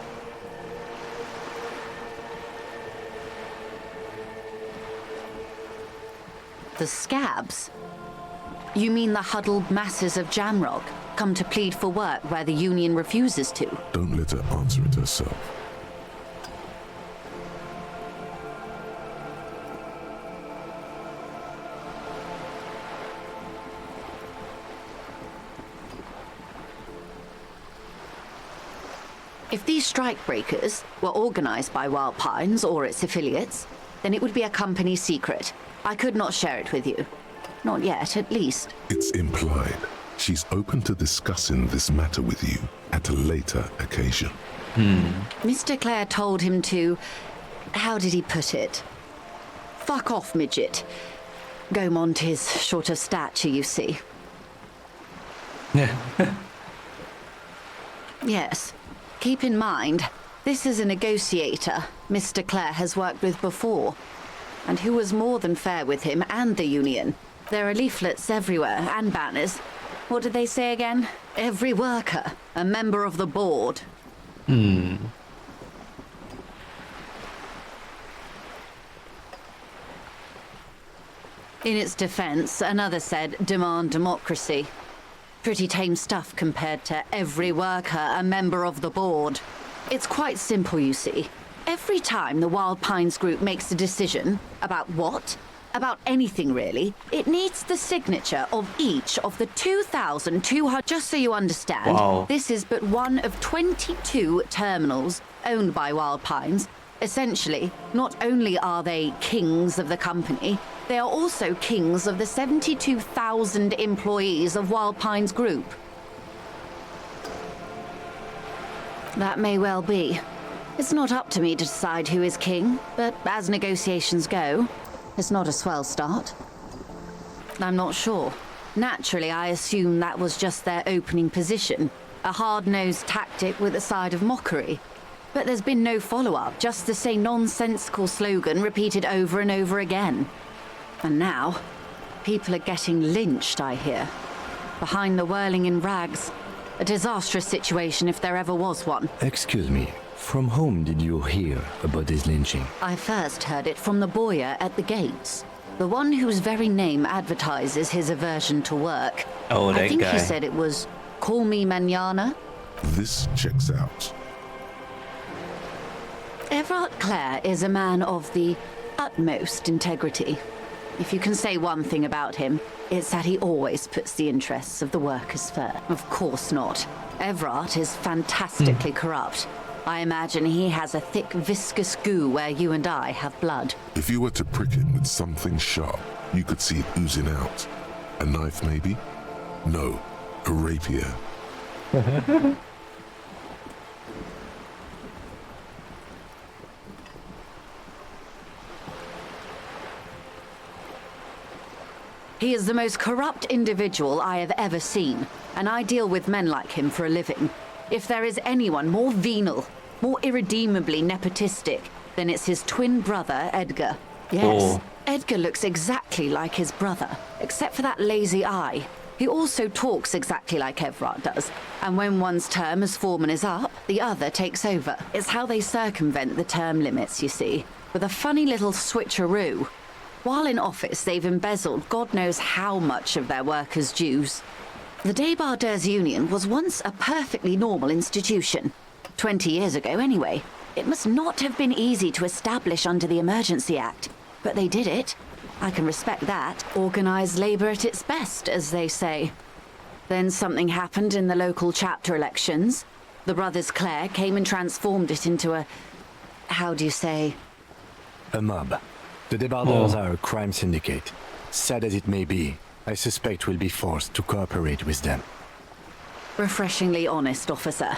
The scabs? You mean the huddled masses of Jamrock come to plead for work where the union refuses to? Don't let her answer it herself. If these strikebreakers were organized by Wild Pines or its affiliates, then it would be a company secret. I could not share it with you. Not yet, at least. It's implied. She's open to discussing this matter with you at a later occasion. Mr. Clare told him to... How did he put it? Fuck off, midget. Gaumont is short of stature, you see. Yes. Keep in mind, this is a negotiator Mr. Clare has worked with before, and who was more than fair with him and the union. There are leaflets everywhere, and banners. What did they say again? Every worker, a member of the board. In its defense, another said, demand democracy. Pretty tame stuff compared to every worker a member of the board. It's quite simple, you see. Every time the Wild Pines group makes a decision about what? About anything, really, it needs the signature of each of the 2,200... Just so you understand, Wow. this is but one of 22 terminals owned by Wild Pines. Essentially, not only are they kings of the company, they are also kings of the 72,000 employees of Wild Pines Group. That may well be. It's not up to me to decide who is king, but as negotiations go, it's not a swell start. I'm not sure. Naturally, I assume that was just their opening position, a hard-nosed tactic with a side of mockery. But there's been no follow-up, just the same nonsensical slogan repeated over and over again. And now, people are getting lynched, I hear. Behind the whirling in rags. A disastrous situation if there ever was one. Excuse me, from whom did you hear about this lynching? I first heard it from the boyer at the gates. The one whose very name advertises his aversion to work. Oh, that I think guy. he said it was, call me mañana. This checks out. Everard Clare is a man of the utmost integrity. If you can say one thing about him, it's that he always puts the interests of the workers first. Of course not. Everard is fantastically corrupt. I imagine he has a thick, viscous goo where you and I have blood. If you were to prick him with something sharp, you could see it oozing out. A knife, maybe? No, a rapier. He is the most corrupt individual I have ever seen, and I deal with men like him for a living. If there is anyone more venal, more irredeemably nepotistic, then it's his twin brother, Edgar. Yes, Oh. Edgar looks exactly like his brother, except for that lazy eye. He also talks exactly like Everard does, and when one's term as foreman is up, the other takes over. It's how they circumvent the term limits, you see, with a funny little switcheroo. While in office, they've embezzled God knows how much of their workers' dues. The Débardeurs Union was once a perfectly normal institution. 20 years ago, anyway. It must not have been easy to establish under the Emergency Act, but they did it. I can respect that. Organised labour at its best, as they say. Then something happened in the local chapter elections. The brothers Clare came and transformed it into a... how do you say? A mob. The Débardeurs are a crime syndicate. Sad as it may be, I suspect we'll be forced to cooperate with them. Refreshingly honest, officer.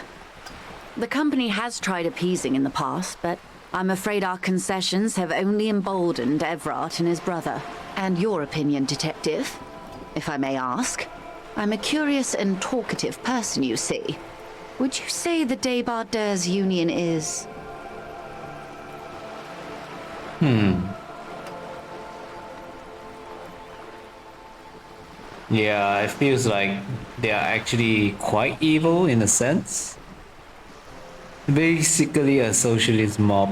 The company has tried appeasing in the past, but I'm afraid our concessions have only emboldened Everard and his brother. And your opinion, detective, if I may ask? I'm a curious and talkative person, you see. Would you say the Débardeurs Union is... Yeah, it feels like they are actually quite evil in a sense. Basically a socialist mob.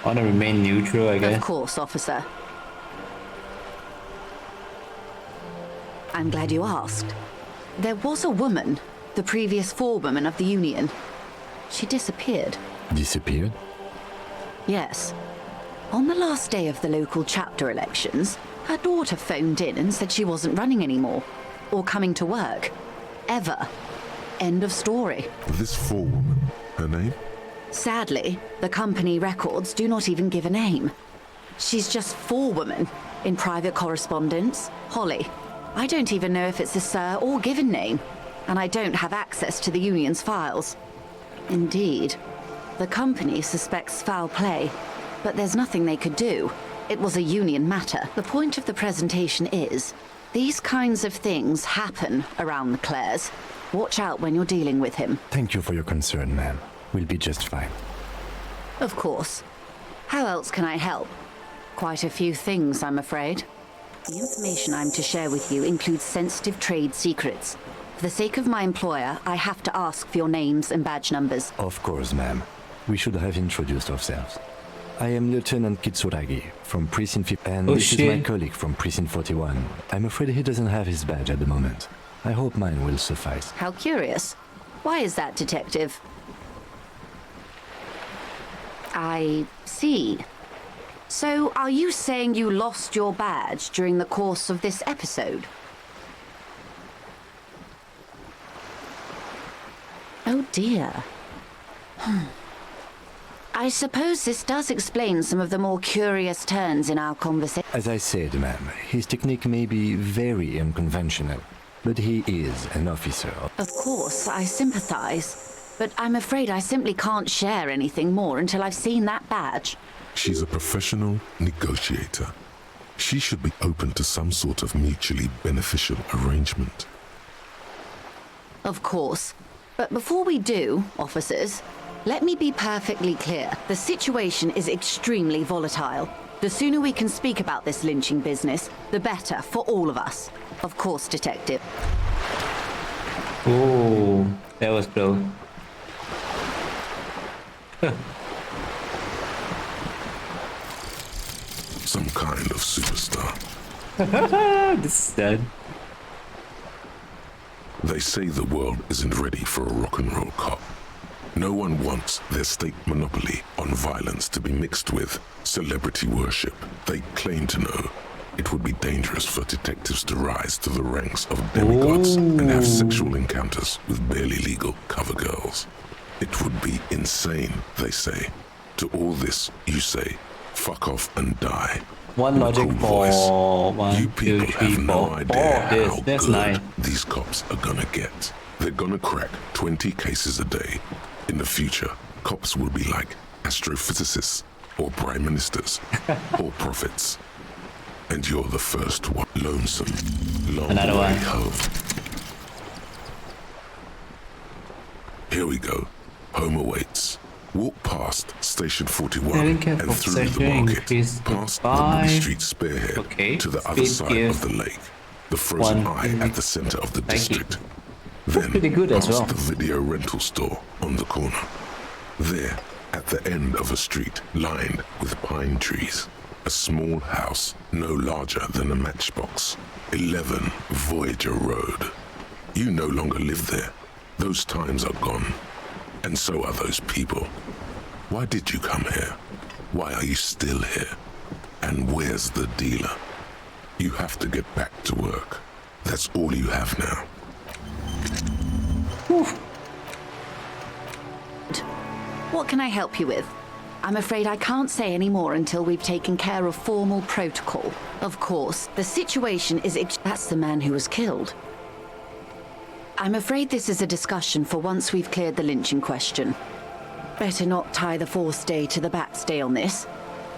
I want to remain neutral, I guess. Of course, officer. I'm glad you asked. There was a woman, the previous forewoman of the union. She disappeared. Disappeared? Yes. On the last day of the local chapter elections, her daughter phoned in and said she wasn't running anymore, or coming to work. Ever. End of story. This forewoman, her name? Sadly, the company records do not even give a name. She's just forewoman in private correspondence, Holly. I don't even know if it's a sir or given name, and I don't have access to the union's files. Indeed. The company suspects foul play, but there's nothing they could do. It was a union matter. The point of the presentation is, these kinds of things happen around the Clares. Watch out when you're dealing with him. Thank you for your concern, ma'am. We'll be just fine. Of course. How else can I help? Quite a few things, I'm afraid. The information I'm to share with you includes sensitive trade secrets. For the sake of my employer, I have to ask for your names and badge numbers. Of course, ma'am. We should have introduced ourselves. I am Lieutenant Kitsuragi from Precinct 50, and this is my colleague from Precinct 41. I'm afraid he doesn't have his badge at the moment. I hope mine will suffice. How curious. Why is that, Detective? I see. So, are you saying you lost your badge during the course of this episode? Oh dear. I suppose this does explain some of the more curious turns in our conversation. As I said, ma'am, his technique may be very unconventional, but he is an officer. Of course, I sympathize, but I'm afraid I simply can't share anything more until I've seen that badge. She's a professional negotiator. She should be open to some sort of mutually beneficial arrangement. Of course. But before we do, officers, let me be perfectly clear. The situation is extremely volatile. The sooner we can speak about this lynching business, the better for all of us. Of course, Detective. Oh, that was close. Some kind of superstar. This is dead. They say the world isn't ready for a rock and roll cop. No one wants their state monopoly on violence to be mixed with celebrity worship. They claim to know it would be dangerous for detectives to rise to the ranks of demigods and have sexual encounters with barely legal cover girls. It would be insane, they say. To all this, you say, fuck off and die. One logic for one, you people 2, 3, have no 4. idea Oh, how that's good nice. these cops are gonna get. They're gonna crack 20 cases a day. In the future, cops will be like astrophysicists, or prime ministers, or prophets. And you're the first one. Lonesome. Long Another way one. home. Here we go. Home awaits. Walk past Station 41 and through the market, past the Movie Street spearhead to the other side of the lake, the frozen eye at the center of the district. Then past the video rental store on the corner. There, at the end of a street lined with pine trees, a small house no larger than a matchbox, 11 Voyager Road. You no longer live there. Those times are gone. And so are those people. Why did you come here? Why are you still here? And where's the dealer? You have to get back to work. That's all you have now. What can I help you with? I'm afraid I can't say any more until we've taken care of formal protocol. Of course, the situation is that's the man who was killed. I'm afraid this is a discussion for once we've cleared the lynching question. Better not tie the forestay to the backstay on this.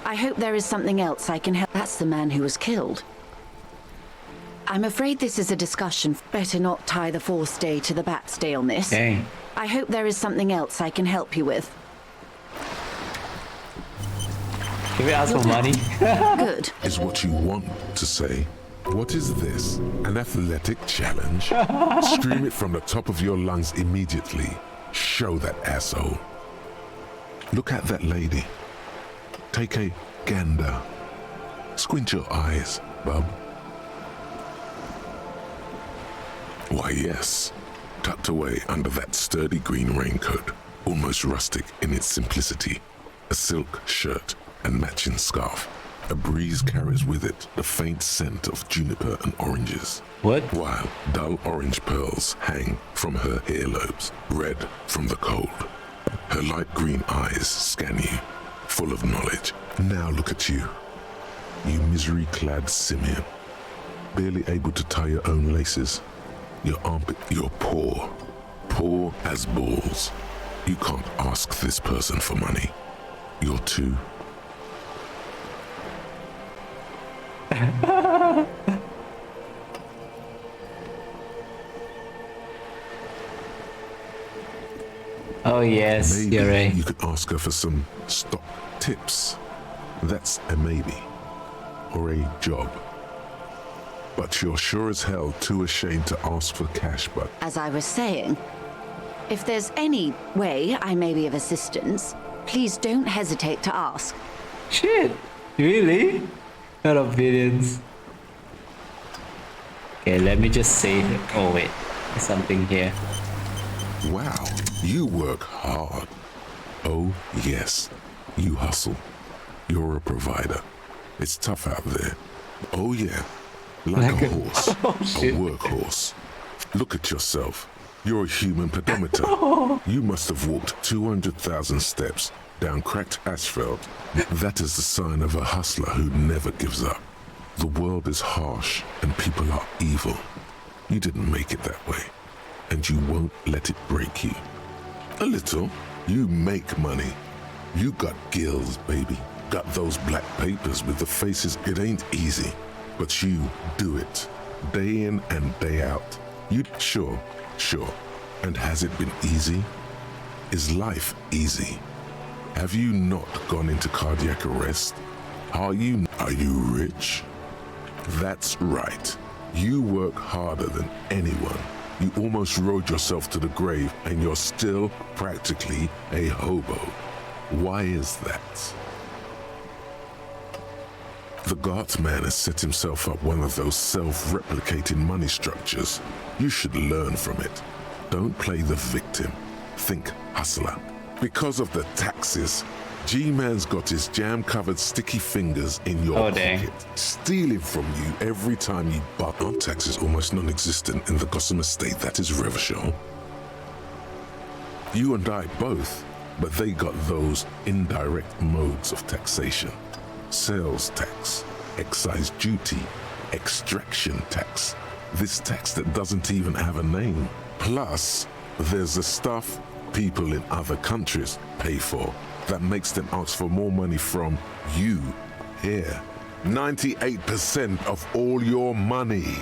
I hope there is something else I can help. That's the man who was killed. I'm afraid this is a discussion. Better not tie the forestay to the backstay on this. Dang. I hope there is something else I can help you with. Can we ask for money? Good. Is what you want to say. What is this? An athletic challenge? Scream it from the top of your lungs immediately. Show that asshole. Look at that lady. Take a gander. Squint your eyes, bub. Why, yes. Tucked away under that sturdy green raincoat, almost rustic in its simplicity, a silk shirt and matching scarf. A breeze carries with it the faint scent of juniper and oranges. What? While dull orange pearls hang from her earlobes, red from the cold. Her light green eyes scan you, full of knowledge. Now look at you. You misery-clad simian. Barely able to tie your own laces. Your armpit, you're poor. Poor as balls. You can't ask this person for money. You're too... Oh yes, maybe you're right. you could ask her for some stock tips. That's a maybe. Or a job. But you're sure as hell too ashamed to ask for cash, but As I was saying, if there's any way I may be of assistance, please don't hesitate to ask. Shit, really? Not opinions. Okay, let me just save it. Oh wait, there's something here. wow, you work hard. Oh, yes, you hustle. You're a provider. It's tough out there. Oh, yeah, like a horse, a workhorse. Look at yourself. You're a human pedometer. You must have walked 200,000 steps down cracked asphalt. That is the sign of a hustler who never gives up. The world is harsh and people are evil. You didn't make it that way, and you won't let it break you. A little. You make money. You got gills, baby. Got those black papers with the faces. It ain't easy, but you do it. Day in and day out. Sure. And has it been easy? Is life easy? Have you not gone into cardiac arrest? Are you rich? That's right. You work harder than anyone. You almost rode yourself to the grave and you're still practically a hobo. Why is that? The Gart man has set himself up one of those self-replicating money structures. You should learn from it. Don't play the victim. Think hustler. Because of the taxes, G-Man's got his jam-covered sticky fingers in your pocket, stealing from you every time you buy. Aren't taxes almost non-existent in the Gotham estate that is Revachol? You and I both, but they got those indirect modes of taxation. Sales tax, excise duty, extraction tax. This tax that doesn't even have a name. Plus, there's the stuff people in other countries pay for that makes them ask for more money from you here. 98% of all your money.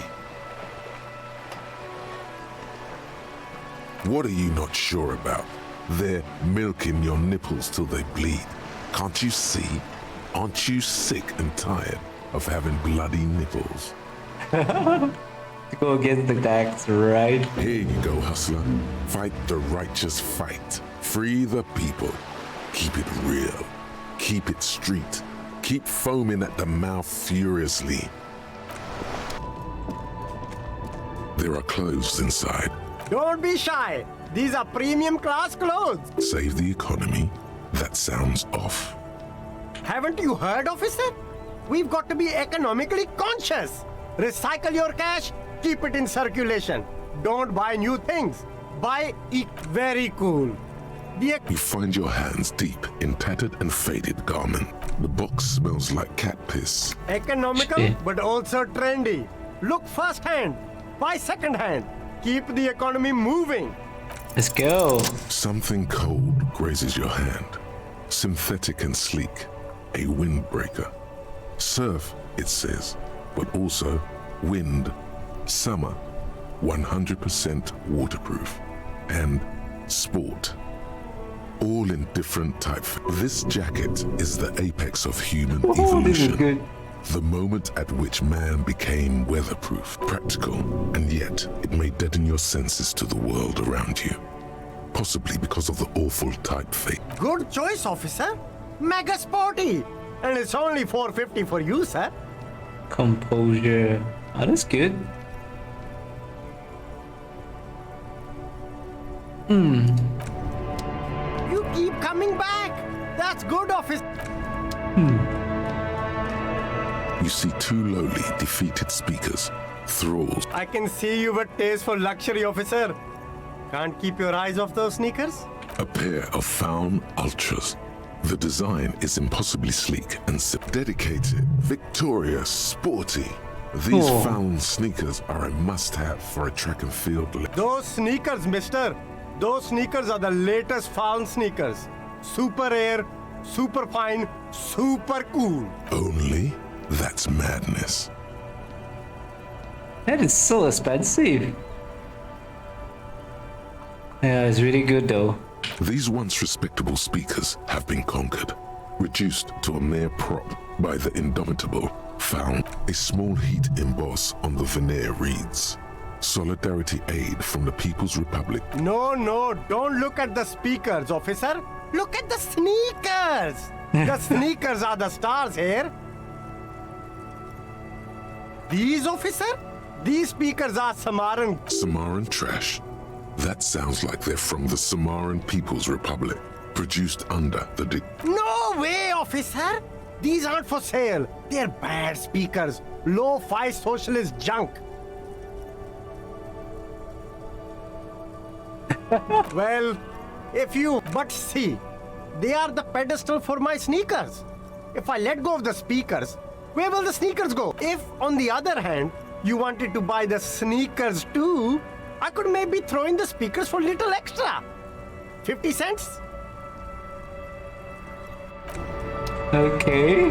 What are you not sure about? They're milking your nipples till they bleed. Can't you see? Aren't you sick and tired of having bloody nipples? Go against the tax, right? Here you go, hustler. Fight the righteous fight. Free the people. Keep it real. Keep it street. Keep foaming at the mouth furiously. There are clothes inside. Don't be shy. These are premium class clothes. Save the economy. That sounds off. Haven't you heard, officer? We've got to be economically conscious. Recycle your cash, keep it in circulation. Don't buy new things. Buy very cool. You find your hands deep in tattered and faded garment. The box smells like cat piss. Economical, but also trendy. Look first hand, buy second hand. Keep the economy moving. Let's go. Something cold grazes your hand. Synthetic and sleek. A windbreaker. Surf, it says, but also wind, summer, 100% waterproof, and sport. All in different types. This jacket is the apex of human evolution. The moment at which man became weatherproof, practical, and yet it may deaden your senses to the world around you. Possibly because of the awful typeface. Good choice, officer. Mega sporty. And it's only $4.50 for you, sir. Composure. Oh, that's good. You keep coming back. That's good, officer. You see two lowly, defeated speakers, thralls. I can see you've a taste for luxury, officer. Can't keep your eyes off those sneakers? A pair of Faun Ultras. The design is impossibly sleek and dedicated, victorious, sporty. These Faun sneakers are a must-have for a track and field. Those sneakers, mister. Those sneakers are the latest Faun sneakers. Super air, super fine, super cool. Only? That's madness. That is so expensive. Yeah, it's really good though. These once respectable speakers have been conquered, reduced to a mere prop by the indomitable Found a small heat emboss on the veneer reads, Solidarity Aid from the People's Republic. No, don't look at the speakers, officer. Look at the sneakers. The sneakers are the stars here. These, officer? These speakers are Samaran. Samaran trash. That sounds like they're from the Samaran People's Republic, produced under the No way, officer. These aren't for sale. They're bad speakers. Low-fi socialist junk. Well, but see, they are the pedestal for my sneakers. If I let go of the speakers, where will the sneakers go? If, on the other hand, you wanted to buy the sneakers too, I could maybe throw in the speakers for little extra. 50 cents? Okay.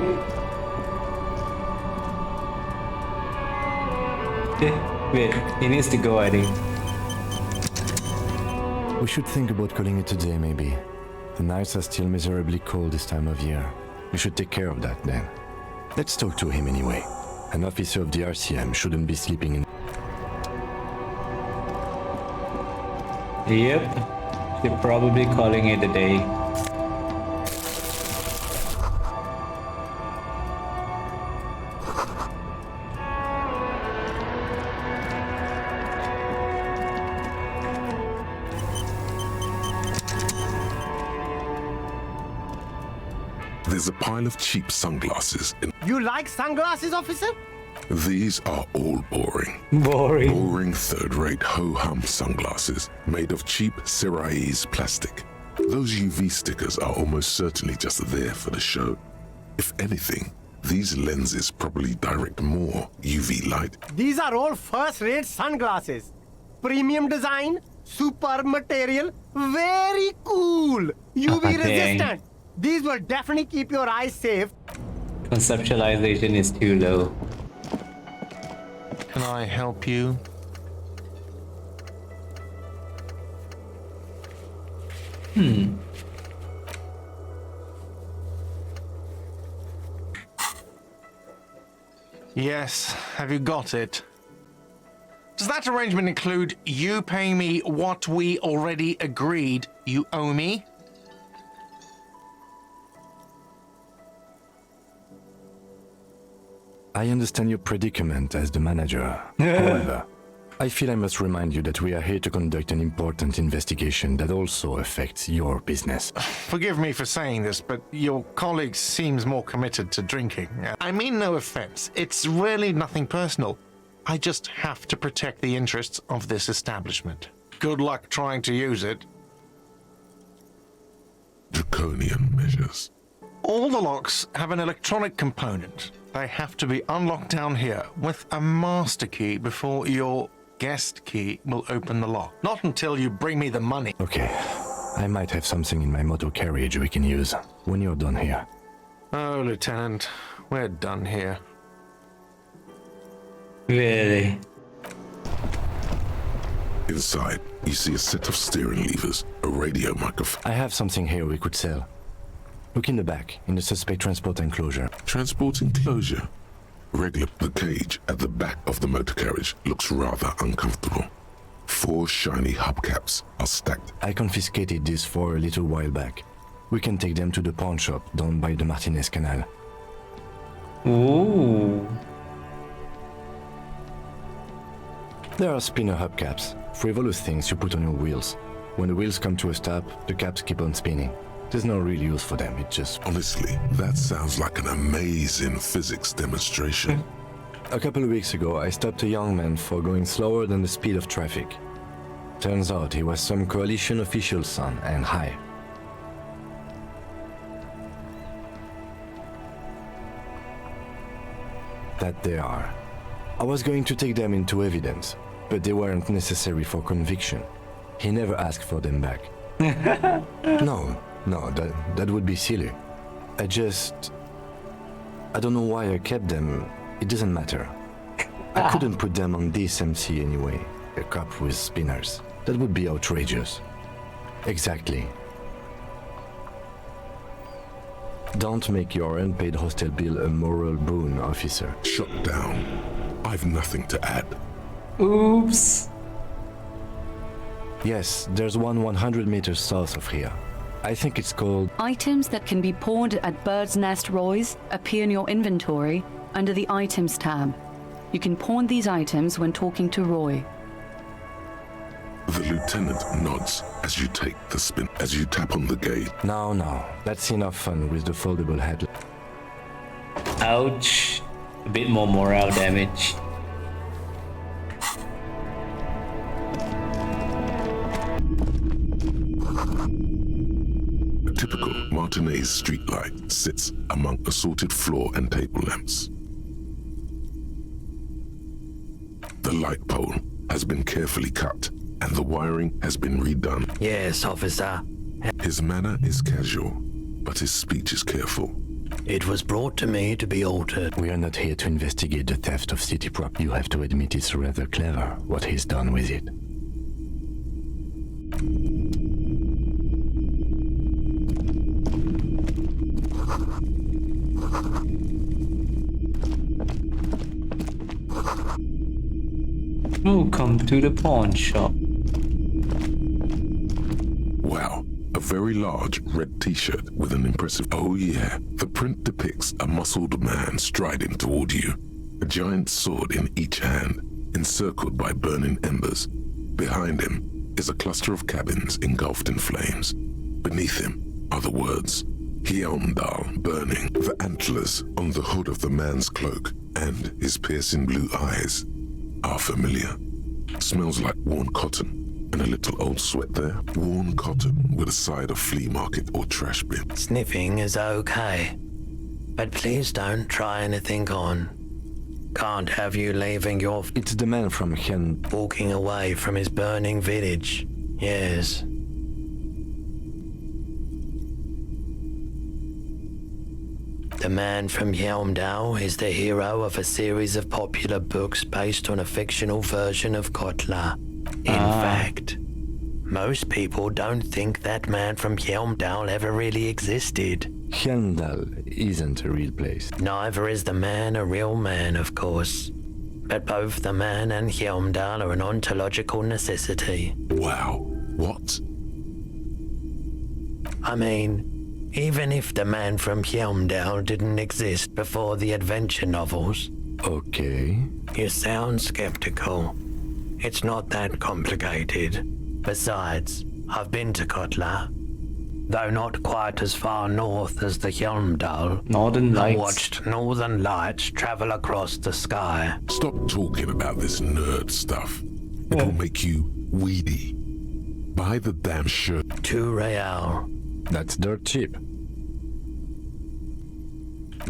Wait, he needs to go, I think. We should think about calling it a day, maybe. The nights are still miserably cold this time of year. We should take care of that then. Let's talk to him anyway. An officer of the RCM shouldn't be sleeping in. Yep. They're probably calling it a day. There's a pile of cheap sunglasses in. You like sunglasses, officer? These are all boring. Boring third-rate ho-hum sunglasses made of cheap Syrahese plastic. Those UV stickers are almost certainly just there for the show. If anything, these lenses probably direct more UV light. These are all first-rate sunglasses. Premium design, superb material, very cool. UV resistant. These will definitely keep your eyes safe. Conceptualization is too low. Can I help you? Yes, have you got it? Does that arrangement include you paying me what we already agreed you owe me? I understand your predicament as the manager. However, I feel I must remind you that we are here to conduct an important investigation that also affects your business. Forgive me for saying this, but your colleague seems more committed to drinking. I mean no offense. It's really nothing personal. I just have to protect the interests of this establishment. Good luck trying to use it. Draconian measures. All the locks have an electronic component. They have to be unlocked down here with a master key before your guest key will open the lock. Not until you bring me the money. Okay, I might have something in my motor carriage we can use when you're done here. Oh, Lieutenant, we're done here. Really? Inside, you see a set of steering levers, a radio microphone. I have something here we could sell. Look in the back, in the suspect transport enclosure. Transport enclosure? Regular. The cage at the back of the motor carriage looks rather uncomfortable. 4 shiny hubcaps are stacked. I confiscated these 4 a little while back. We can take them to the pawn shop down by the Martinez Canal. Ooh. There are spinner hubcaps, frivolous things you put on your wheels. When the wheels come to a stop, the caps keep on spinning. There's no real use for them, it just... Honestly, that sounds like an amazing physics demonstration. A couple of weeks ago, I stopped a young man for going slower than the speed of traffic. Turns out he was some coalition official's son and high. That they are. I was going to take them into evidence, but they weren't necessary for conviction. He never asked for them back. No, that would be silly. I don't know why I kept them. It doesn't matter. I couldn't put them on this MC anyway. A cop with spinners. That would be outrageous. Exactly. Don't make your unpaid hostel bill a moral boon, officer. Shut down. I've nothing to add. Oops. Yes, there's one 100 meters south of here. I think it's called... Items that can be pawned at Bird's Nest Roy's appear in your inventory under the Items tab. You can pawn these items when talking to Roy. The lieutenant nods as you take the spin, as you tap on the gate. No, that's enough fun with the foldable headlamp. Ouch. A bit more morale damage. A typical Martinez streetlight sits among assorted floor and table lamps. The light pole has been carefully cut, and the wiring has been redone. Yes, officer. His manner is casual, but his speech is careful. It was brought to me to be altered. We are not here to investigate the theft of city prop. You have to admit it's rather clever what he's done with it. Welcome to the pawn shop. Wow, a very large red t-shirt with an impressive... Oh yeah, the print depicts a muscled man striding toward you, a giant sword in each hand, encircled by burning embers. Behind him is a cluster of cabins engulfed in flames. Beneath him are the words, Hjelmdal burning. The antlers on the hood of the man's cloak and his piercing blue eyes are familiar. Smells like worn cotton. And a little old sweat there. Worn cotton with a side of flea market or trash bin. Sniffing is okay. But please don't try anything on. Can't have you leaving your... It's the man from Hen... Walking away from his burning village. Yes. The man from Hjelmdal is the hero of a series of popular books based on a fictional version of Kotla. In fact, most people don't think that man from Hjelmdal ever really existed. Hjelmdal isn't a real place. Neither is the man a real man, of course. But both the man and Hjelmdal are an ontological necessity. Wow. What? I mean, even if the man from Hjelmdal didn't exist before the adventure novels. Okay. You sound skeptical. It's not that complicated. Besides, I've been to Kotla, though not quite as far north as the Hjelmdal. Northern Lights. I watched northern lights travel across the sky. Stop talking about this nerd stuff. It will make you weedy. Buy the damn shirt. 2 real. That's dirt cheap.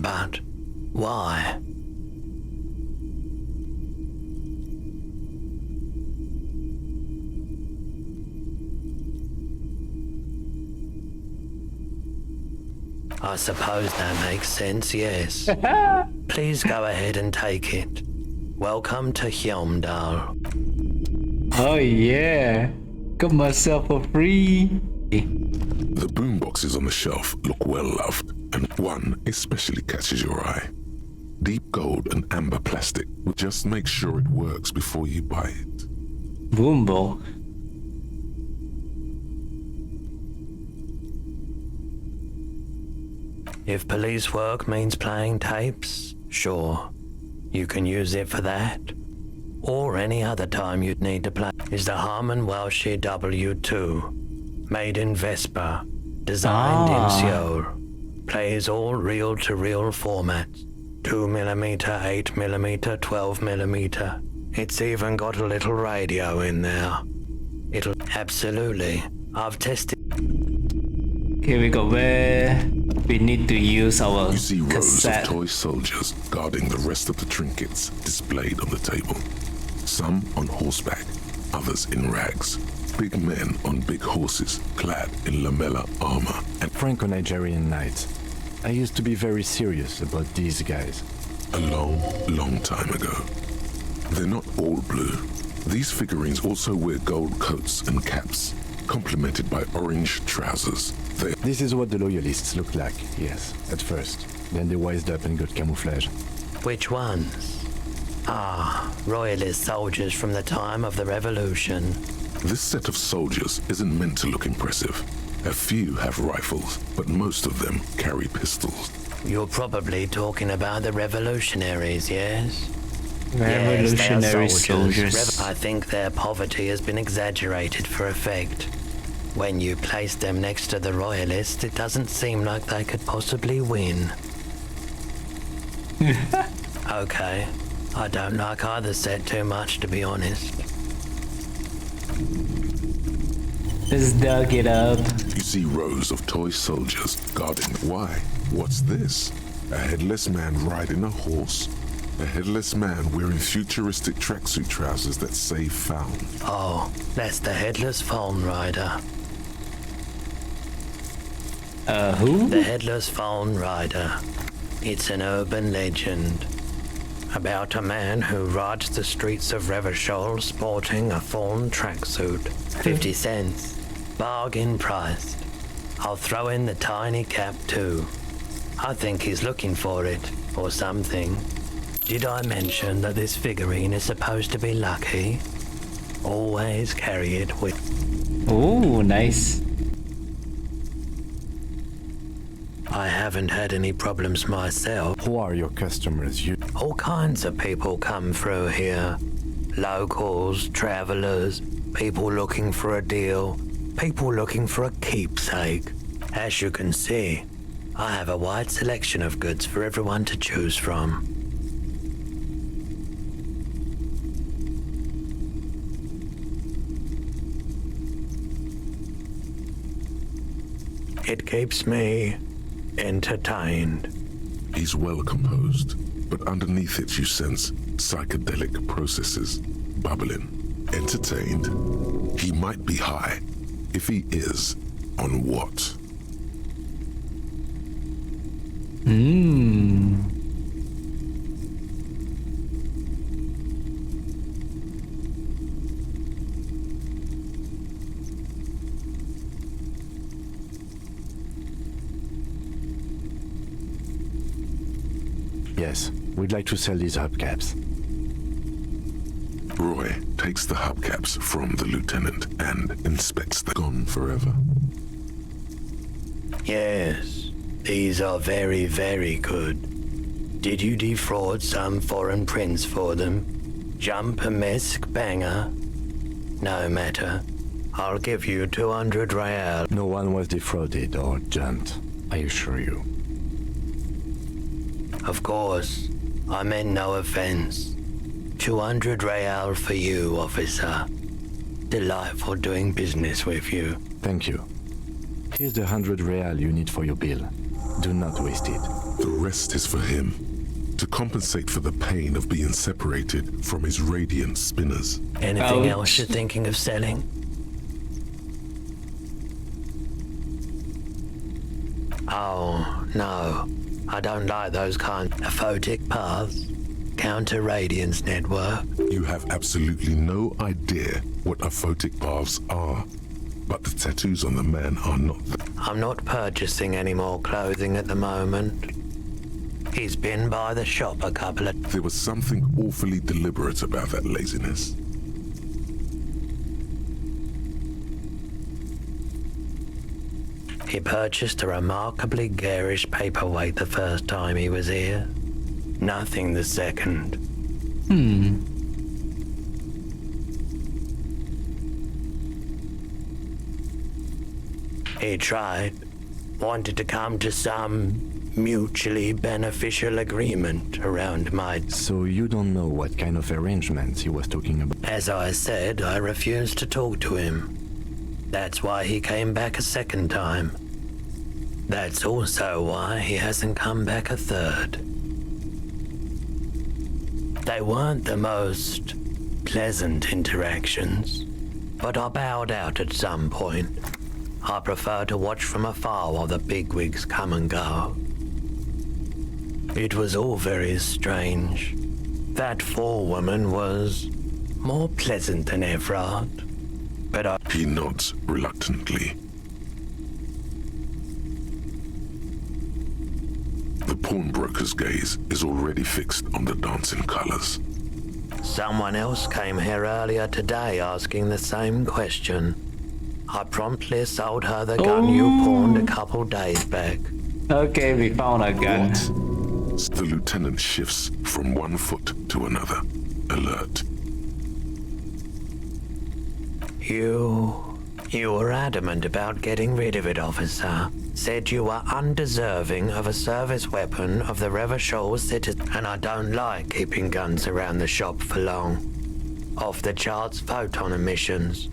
But why? I suppose that makes sense, yes. Please go ahead and take it. Welcome to Hjelmdal. Oh yeah, got myself for free. The boomboxes on the shelf look well loved, and one especially catches your eye. Deep gold and amber plastic. Just make sure it works before you buy it. Boombox. If police work means playing tapes, sure. You can use it for that. Or any other time you'd need to play. Is the Harman Welsh W2. Made in Vespa. Designed in Seoul. Plays all reel-to-reel formats. 2mm, 8mm, 12mm. It's even got a little radio in there. It'll... Absolutely. I've tested... Here we go, where we need to use our You see rows cassette. of toy soldiers guarding the rest of the trinkets displayed on the table. Some on horseback, others in rags. Big men on big horses clad in lamella armor. And Franco-Nigerian knights. I used to be very serious about these guys. A long, long time ago. They're not all blue. These figurines also wear gold coats and caps. complemented by orange trousers. This is what the loyalists looked like, yes, at first. Then they wised up and got camouflage. Which ones? Ah, royalist soldiers from the time of the revolution. This set of soldiers isn't meant to look impressive. A few have rifles, but most of them carry pistols. You're probably talking about the revolutionaries, yes? Revolutionary Yes, they are soldiers. I think their poverty has been exaggerated for effect. When you place them next to the royalists, it doesn't seem like they could possibly win. Okay, I don't like either set too much, to be honest. Let's dug it up. You see rows of toy soldiers guarding. Why? What's this? A headless man riding a horse. A headless man wearing futuristic tracksuit trousers that say found. Oh, that's the headless phone rider. Who? The headless phone rider. It's an urban legend about a man who rides the streets of Revachol sporting a fawn tracksuit. 50 cents. Bargain priced. I'll throw in the tiny cap too. I think he's looking for it, or something. Did I mention that this figurine is supposed to be lucky? Always carry it with... Oh, nice. I haven't had any problems myself. Who are your customers? All kinds of people come through here. Locals, travelers, people looking for a deal, people looking for a keepsake. As you can see, I have a wide selection of goods for everyone to choose from. It keeps me entertained. He's well composed, but underneath it you sense psychedelic processes bubbling. Entertained? He might be high. If he is, on what? Yes, we'd like to sell these hubcaps. Roy takes the hubcaps from the lieutenant and inspects them. Gone forever. Yes, these are very, very good. Did you defraud some foreign prince for them? Jump-a-mesque banger? No matter. I'll give you 200 real. No one was defrauded or jumped, I assure you. Of course, I meant no offense. 200 real for you, officer. Delightful doing business with you. Thank you. Here's the 100 real you need for your bill. Do not waste it. The rest is for him, to compensate for the pain of being separated from his radiant spinners. Anything else you're thinking of selling? Oh, no. I don't like those kind of photic paths. Counter-radiance network. You have absolutely no idea what aphotic paths are, but the tattoos on the man are not. I'm not purchasing any more clothing at the moment. He's been by the shop a couple of... There was something awfully deliberate about that laziness. He purchased a remarkably garish paperweight the first time he was here. Nothing the second. He tried. Wanted to come to some mutually beneficial agreement around my... So you don't know what kind of arrangements he was talking about? As I said, I refused to talk to him. That's why he came back a second time. That's also why he hasn't come back a third. They weren't the most pleasant interactions, but I bowed out at some point. I prefer to watch from afar while the bigwigs come and go. It was all very strange. That 4 woman was more pleasant than Evrard. More pleasant than Evrard? That's also why he hasn't come back a third. They weren't the most pleasant interactions, but I bowed out at some point. I prefer to watch from afar while the bigwigs come and go. It was all very strange. That 4 woman was more pleasant than Evrard. but He nods reluctantly. The pawnbroker's gaze is already fixed on the dancing colors. someone else came here earlier today asking the same question. I promptly sold her the gun you pawned a couple days back. Okay, we found a gun. What? The lieutenant shifts from one foot to another, alert. You were adamant about getting rid of it, officer. Said you were undeserving of a service weapon of the Revachol citizen, and I don't like keeping guns around the shop for long. Off-the-charts photon emissions.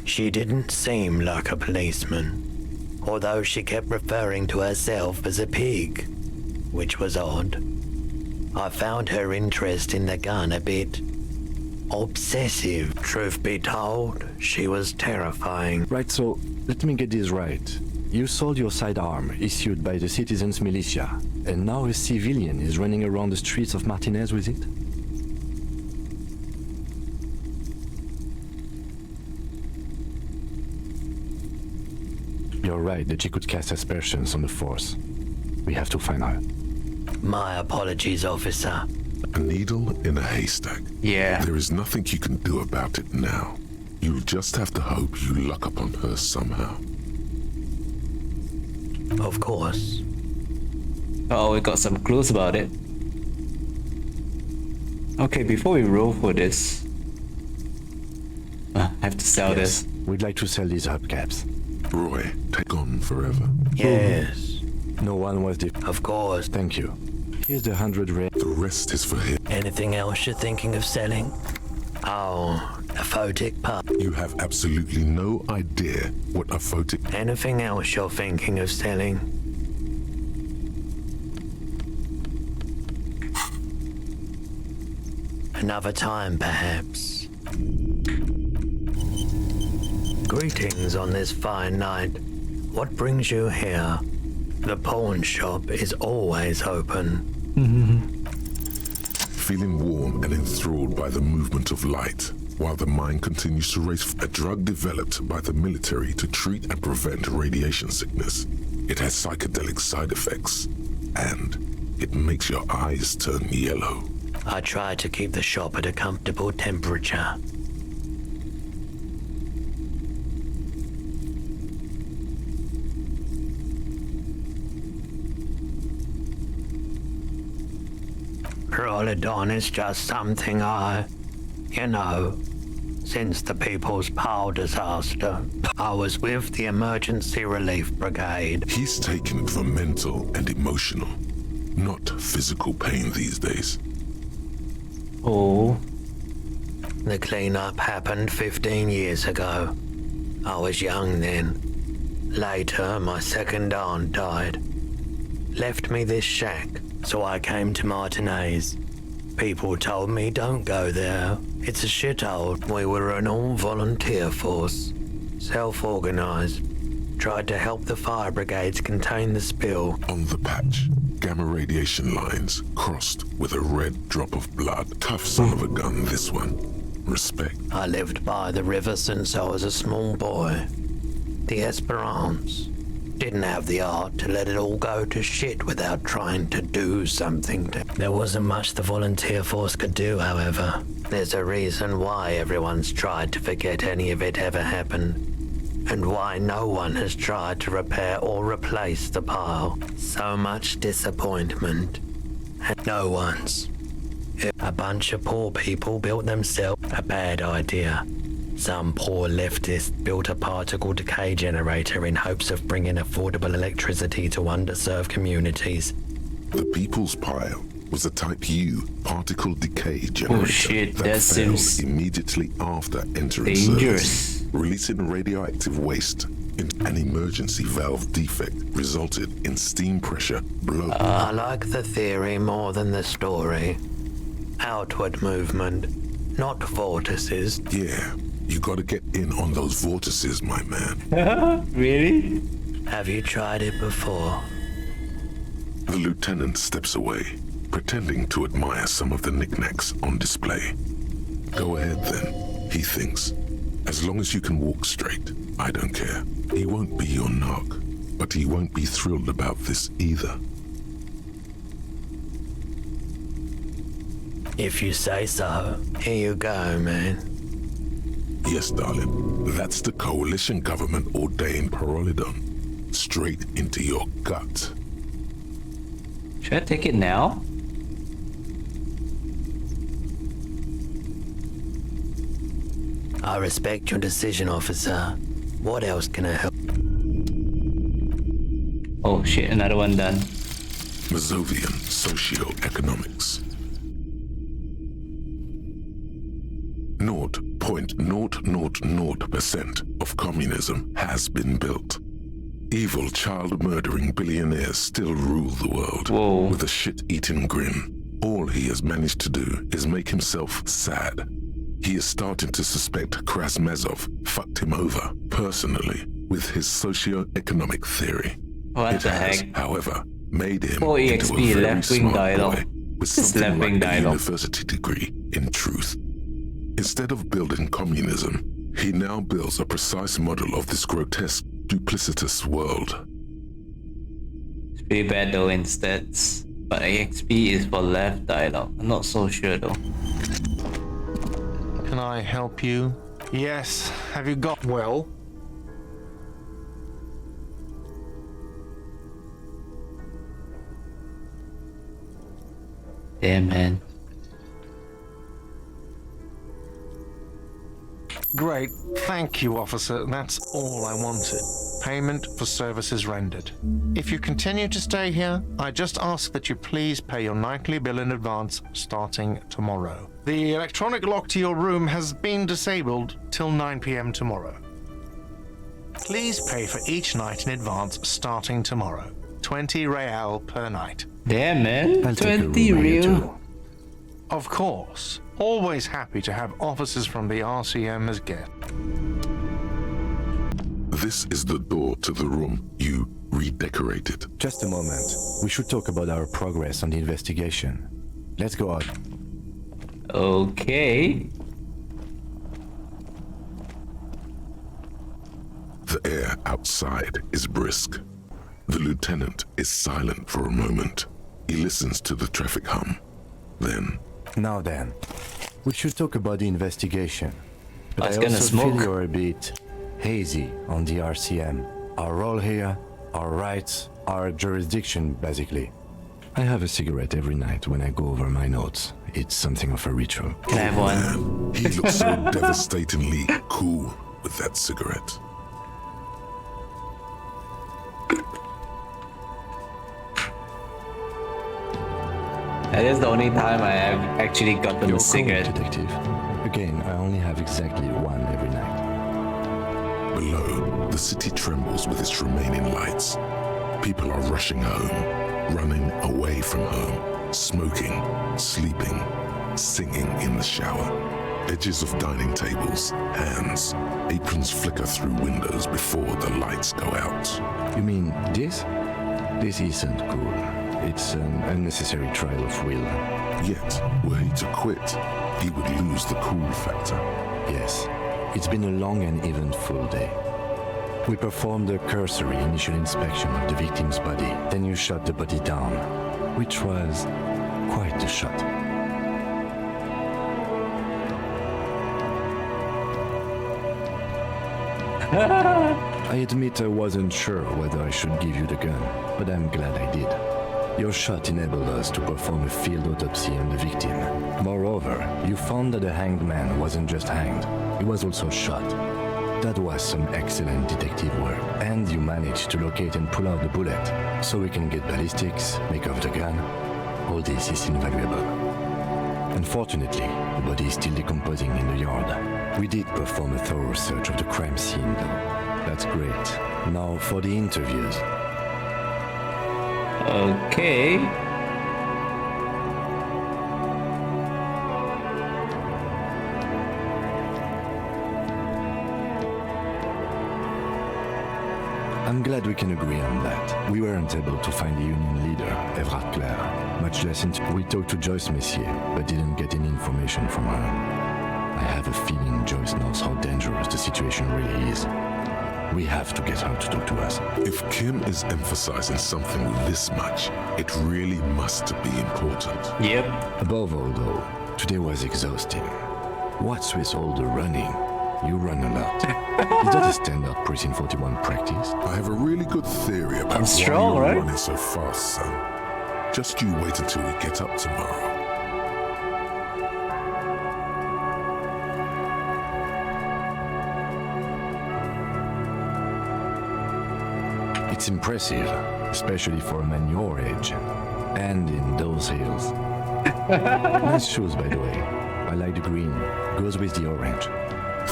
She didn't seem like a policeman, although she kept referring to herself as a pig, which was odd. I found her interest in the gun a bit obsessive. Truth be told, she was terrifying. Right, so let me get this right. You sold your sidearm, issued by the citizens' militia, and now a civilian is running around the streets of Martinez with it? You're right that she could cast aspersions on the force. We have to find her. My apologies, officer. A needle in a haystack. Yeah. There is nothing you can do about it now. You'll just have to hope you luck upon her somehow. Of course. Oh, we got some clues about it. Okay, before we roll for this, I have to sell this. We'd like to sell these hubcaps. Roy, take on forever. Yes. No one was Of course. Thank you. Here's the 100 rare. The rest is for him. Anything else you're thinking of selling? Oh, a photic pup. You have absolutely no idea what a photic... Anything else you're thinking of selling? Another time, perhaps. Greetings on this fine night. What brings you here? The pawn shop is always open. Feeling warm and enthralled by the movement of light, while the mind continues to race a drug developed by the military to treat and prevent radiation sickness. It has psychedelic side effects, and it makes your eyes turn yellow. I try to keep the shop at a comfortable temperature. Prologue is just something since the People's Power disaster, I was with the Emergency Relief Brigade. He's taken it for mental and emotional, not physical pain these days. Oh. The cleanup happened 15 years ago. I was young then. Later, my second aunt died. Left me this shack, so I came to Martinez. People told me don't go there. It's a shithole. We were an all-volunteer force. Self-organized. Tried to help the fire brigades contain the spill. On the patch, gamma radiation lines crossed with a red drop of blood. Tough son of a gun, this one. Respect. I lived by the river since I was a small boy. The Esperance. Didn't have the art to let it all go to shit without trying to do something. There wasn't much the volunteer force could do, however. There's a reason why everyone's tried to forget any of it ever happened, and why no one has tried to repair or replace the pile. So much disappointment, and no one's. A bunch of poor people built themselves a bad idea. Some poor leftist built a particle decay generator in hopes of bringing affordable electricity to underserved communities. The People's Pile was a Type U particle decay generator that failed seems immediately after entering dangerous. service, releasing radioactive waste. An emergency valve defect resulted in steam pressure blow. I like the theory more than the story. Outward movement, not vortices. Yeah. You gotta get in on those vortices, my man. Really? Have you tried it before? The lieutenant steps away, pretending to admire some of the knickknacks on display. Go ahead then, he thinks, As long as you can walk straight, I don't care. He won't be your narc, but he won't be thrilled about this either. If you say so, here you go, man. Yes, darling. That's the coalition government ordained Prologue. Straight into your gut. Should I take it now? I respect your decision, officer. What else can I help? Oh shit, another one done. Mazovian socioeconomics. 0.000% of communism has been built. Evil child-murdering billionaires still rule the world. Whoa. With a shit-eating grin. All he has managed to do is make himself sad. He is starting to suspect Krasmezov fucked him over, personally, with his socio-economic theory. What it the has, heck? however, made him Oh, into EXP, a very left-wing smart dialogue. boy with This is something left-wing like a dialogue. university degree in truth. Instead of building communism, he now builds a precise model of this grotesque, duplicitous world. It's pretty bad though in stats. But EXP is for left dialogue. I'm not so sure though. Can I help you? Yes. Have you got... Well? Damn, man. Great. Thank you, officer. That's all I wanted. Payment for services rendered. If you continue to stay here, I just ask that you please pay your nightly bill in advance starting tomorrow. The electronic lock to your room has been disabled till 9 p.m. tomorrow. Please pay for each night in advance starting tomorrow. 20 real per night. Damn, man. I'll take a 20 room here real. too. Of course. Always happy to have officers from the RCM as guests. This is the door to the room you redecorated. Just a moment. We should talk about our progress on the investigation. Let's go out. Okay. The air outside is brisk. The lieutenant is silent for a moment. He listens to the traffic hum. Then... Now then, we should talk about the investigation. But I was I gonna also smoke. feel you're a bit hazy on the RCM. Our role here, our rights, our jurisdiction, basically. I have a cigarette every night when I go over my notes. It's something of a ritual. Can I have one? Man, he looks so devastatingly cool with that cigarette. That is the only time I have actually gotten You're a cigarette. cool, detective. Again, I only have exactly one every night. Below, the city trembles with its remaining lights. People are rushing home, running away from home, smoking, sleeping, singing in the shower. Edges of dining tables, hands, aprons flicker through windows before the lights go out. You mean this? This isn't cool. It's an unnecessary trial of will. Yet, were he to quit, he would lose the cool factor. Yes, it's been a long and eventful day. We performed a cursory initial inspection of the victim's body, then you shot the body down, which was quite the shot. I admit I wasn't sure whether I should give you the gun, but I'm glad I did. Your shot enabled us to perform a field autopsy on the victim. Moreover, you found that the hanged man wasn't just hanged, he was also shot. That was some excellent detective work. And you managed to locate and pull out the bullet, so we can get ballistics, make off the gun. All this is invaluable. Unfortunately, the body is still decomposing in the yard. We did perform a thorough search of the crime scene, though. That's great. Now for the interviews. Okay. I'm glad we can agree on that. We weren't able to find the union leader, Evrard Claire, much less we talked to Joyce Messier, but didn't get any information from her. I have a feeling Joyce knows how dangerous the situation really is. We have to get her to talk to us. If Kim is emphasizing something this much, it really must be important. Yep. Above all, though, today was exhausting. What's with all the running? You run a lot. Is that a standard Precinct 41 practice? I have a really good theory about I'm strong, why you're right? running so fast, son. Just you wait until we get up tomorrow. It's impressive, especially for a man your age. And in those heels. Nice shoes, by the way. I like the green. Goes with the orange.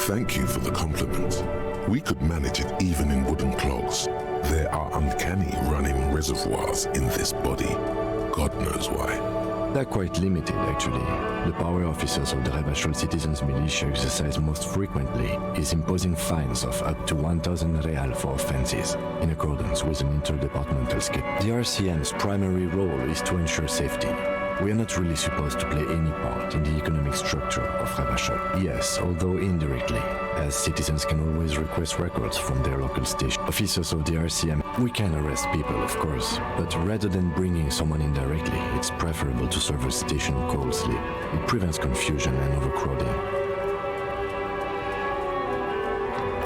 Thank you for the compliment. We could manage it even in wooden clogs. There are uncanny running reservoirs in this body. God knows why. They're quite limited, actually. The power officers of the Revachol Citizens Militia exercise most frequently is imposing fines of up to 1,000 real for offenses, in accordance with an interdepartmental schedule. The RCM's primary role is to ensure safety. We are not really supposed to play any part in the economic structure of Revachol. Yes, although indirectly, as citizens can always request records from their local station. Officers of the RCM, we can arrest people, of course, but rather than bringing someone in directly, it's preferable to serve a station call slip. It prevents confusion and overcrowding.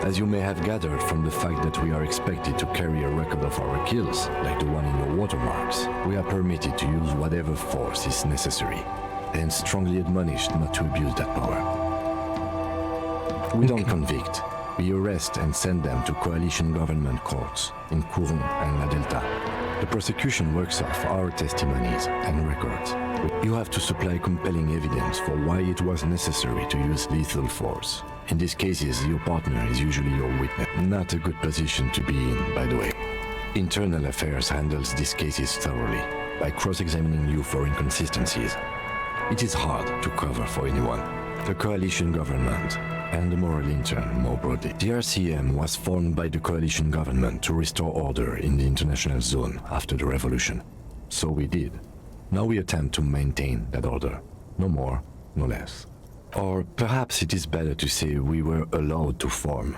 As you may have gathered from the fact that we are expected to carry a record of our kills, like the one in your watermarks, we are permitted to use whatever force is necessary, and strongly admonished not to abuse that power. We don't convict. We arrest and send them to coalition government courts in Courron and La Delta. The prosecution works off our testimonies and records. You have to supply compelling evidence for why it was necessary to use lethal force. In these cases, your partner is usually your witness. Not a good position to be in, by the way. Internal Affairs handles these cases thoroughly, by cross-examining you for inconsistencies. It is hard to cover for anyone. The coalition government, and the moral intern more broadly. The RCM was formed by the coalition government to restore order in the international zone after the revolution. So we did. Now we attempt to maintain that order. No more, no less. Or perhaps it is better to say we were allowed to form.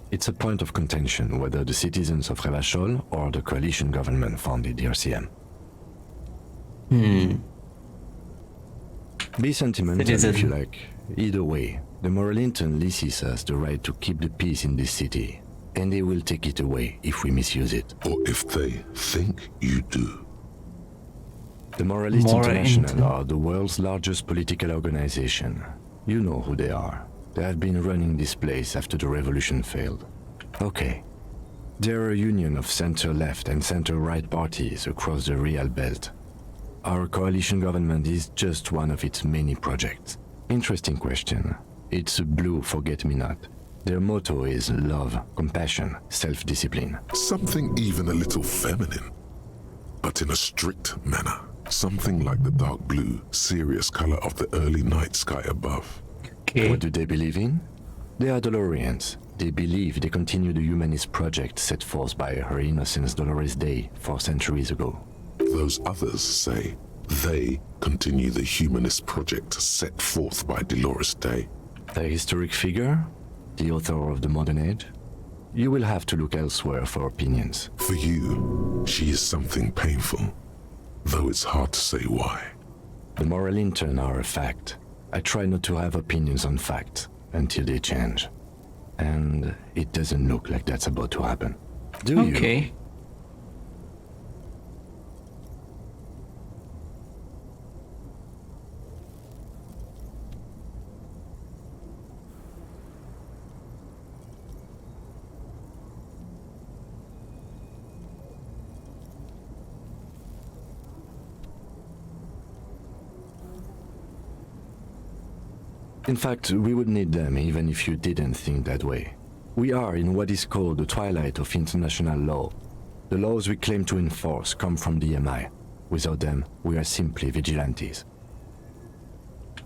It's a point of contention whether the citizens of Revachol or the coalition government founded the RCM. Be sentimental if you like. Either way, the moral intern leases us the right to keep the peace in this city, and they will take it away if we misuse it. Or if they think you do. The Moralists International are the world's largest political organization. You know who they are. They have been running this place after the revolution failed. Okay. They're a union of center-left and center-right parties across the Real Belt. Our coalition government is just one of its many projects. Interesting question. It's a blue forget-me-not. Their motto is love, compassion, self-discipline. Something even a little feminine, but in a strict manner. Something like the dark blue, serious color of the early night sky above. Okay. What do they believe in? They are Dolorians. They believe they continue the humanist project set forth by Her Innocence Dolores Day 4 centuries ago. Those others say they continue the humanist project set forth by Dolores Day. A historic figure? The author of the modern age? You will have to look elsewhere for opinions. For you, she is something painful, though it's hard to say why. The moral intern are a fact. I try not to have opinions on facts until they change. And it doesn't look like that's about to happen. Do you? Okay. In fact, we would need them even if you didn't think that way. We are in what is called the twilight of international law. The laws we claim to enforce come from the MI. Without them, we are simply vigilantes.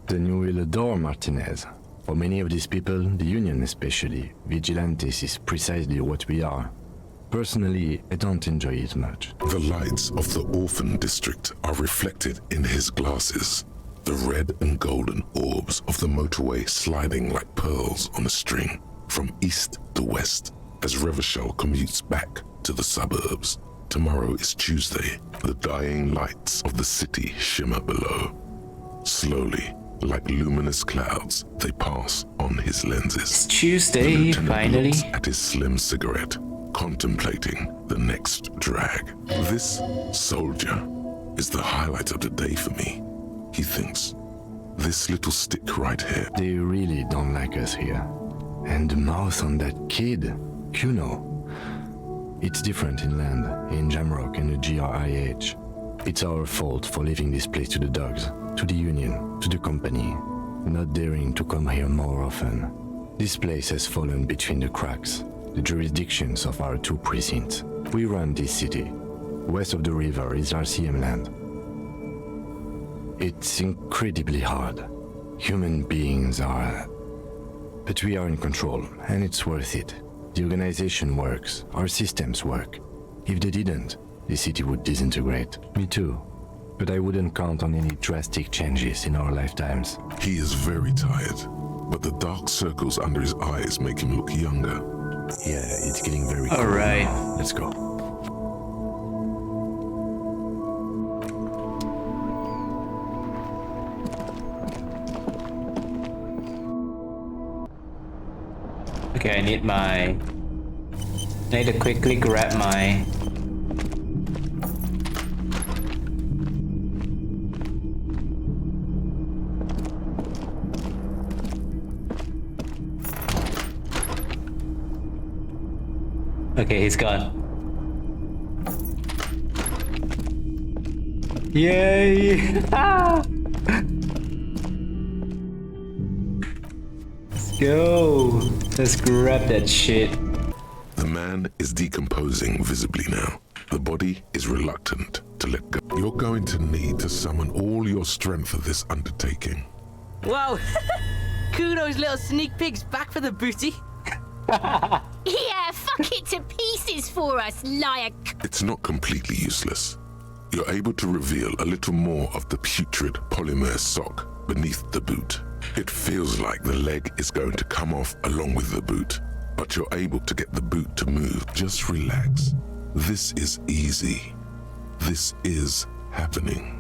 Then you will adore Martinez. For many of these people, the Union especially, vigilantes is precisely what we are. Personally, I don't enjoy it much. The lights of the orphan district are reflected in his glasses. The red and golden orbs of the motorway sliding like pearls on a string from east to west as Revachol commutes back to the suburbs. Tomorrow is Tuesday. The dying lights of the city shimmer below. Slowly, like luminous clouds, they pass on his lenses. It's Tuesday, finally. Looks at his slim cigarette, contemplating the next drag. This soldier is the highlight of the day for me, he thinks. This little stick right here. They really don't like us here. And the mouth on that kid, Kuno. It's different inland, in Jamrock and the GRIH. It's our fault for leaving this place to the dogs, to the Union, to the company, not daring to come here more often. This place has fallen between the cracks, the jurisdictions of our two precincts. We run this city. West of the river is RCM land. It's incredibly hard. Human beings are... But we are in control, and it's worth it. The organization works, our systems work. If they didn't, the city would disintegrate. Me too. But I wouldn't count on any drastic changes in our lifetimes. He is very tired, but the dark circles under his eyes make him look younger. Yeah, it's getting very cold. Alright. Now. Let's go. Okay, I need to quickly grab my... Okay, he's gone. Yay! Let's go! Let's grab that shit. The man is decomposing visibly now. The body is reluctant to let go. You're going to need to summon all your strength for this undertaking. Wow! Kuno's little sneak pig's back for the booty. Yeah, fuck it to pieces for us, liar. It's not completely useless. You're able to reveal a little more of the putrid polymer sock beneath the boot. It feels like the leg is going to come off along with the boot, but you're able to get the boot to move. Just relax. This is easy. This is happening.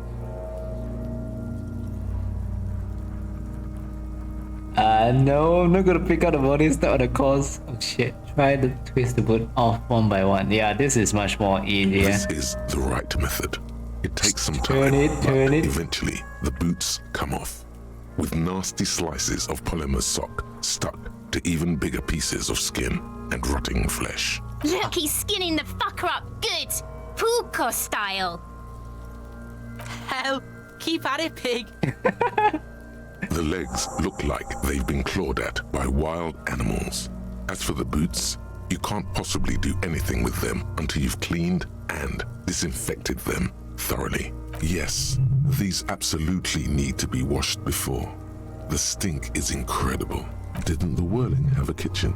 No, I'm not gonna pick out the body, it's not gonna cause... Oh shit, try to twist the boot off one by one. Yeah, this is much more easier. This is the right method. It takes some time, Turn it. Eventually, the boots come off, with nasty slices of polymer sock stuck to even bigger pieces of skin and rotting flesh. Look, he's skinning the fucker up good. Pulko style. Hell, keep at it, pig. The legs look like they've been clawed at by wild animals. As for the boots, you can't possibly do anything with them until you've cleaned and disinfected them thoroughly. Yes, these absolutely need to be washed before. The stink is incredible. Didn't the Whirling have a kitchen?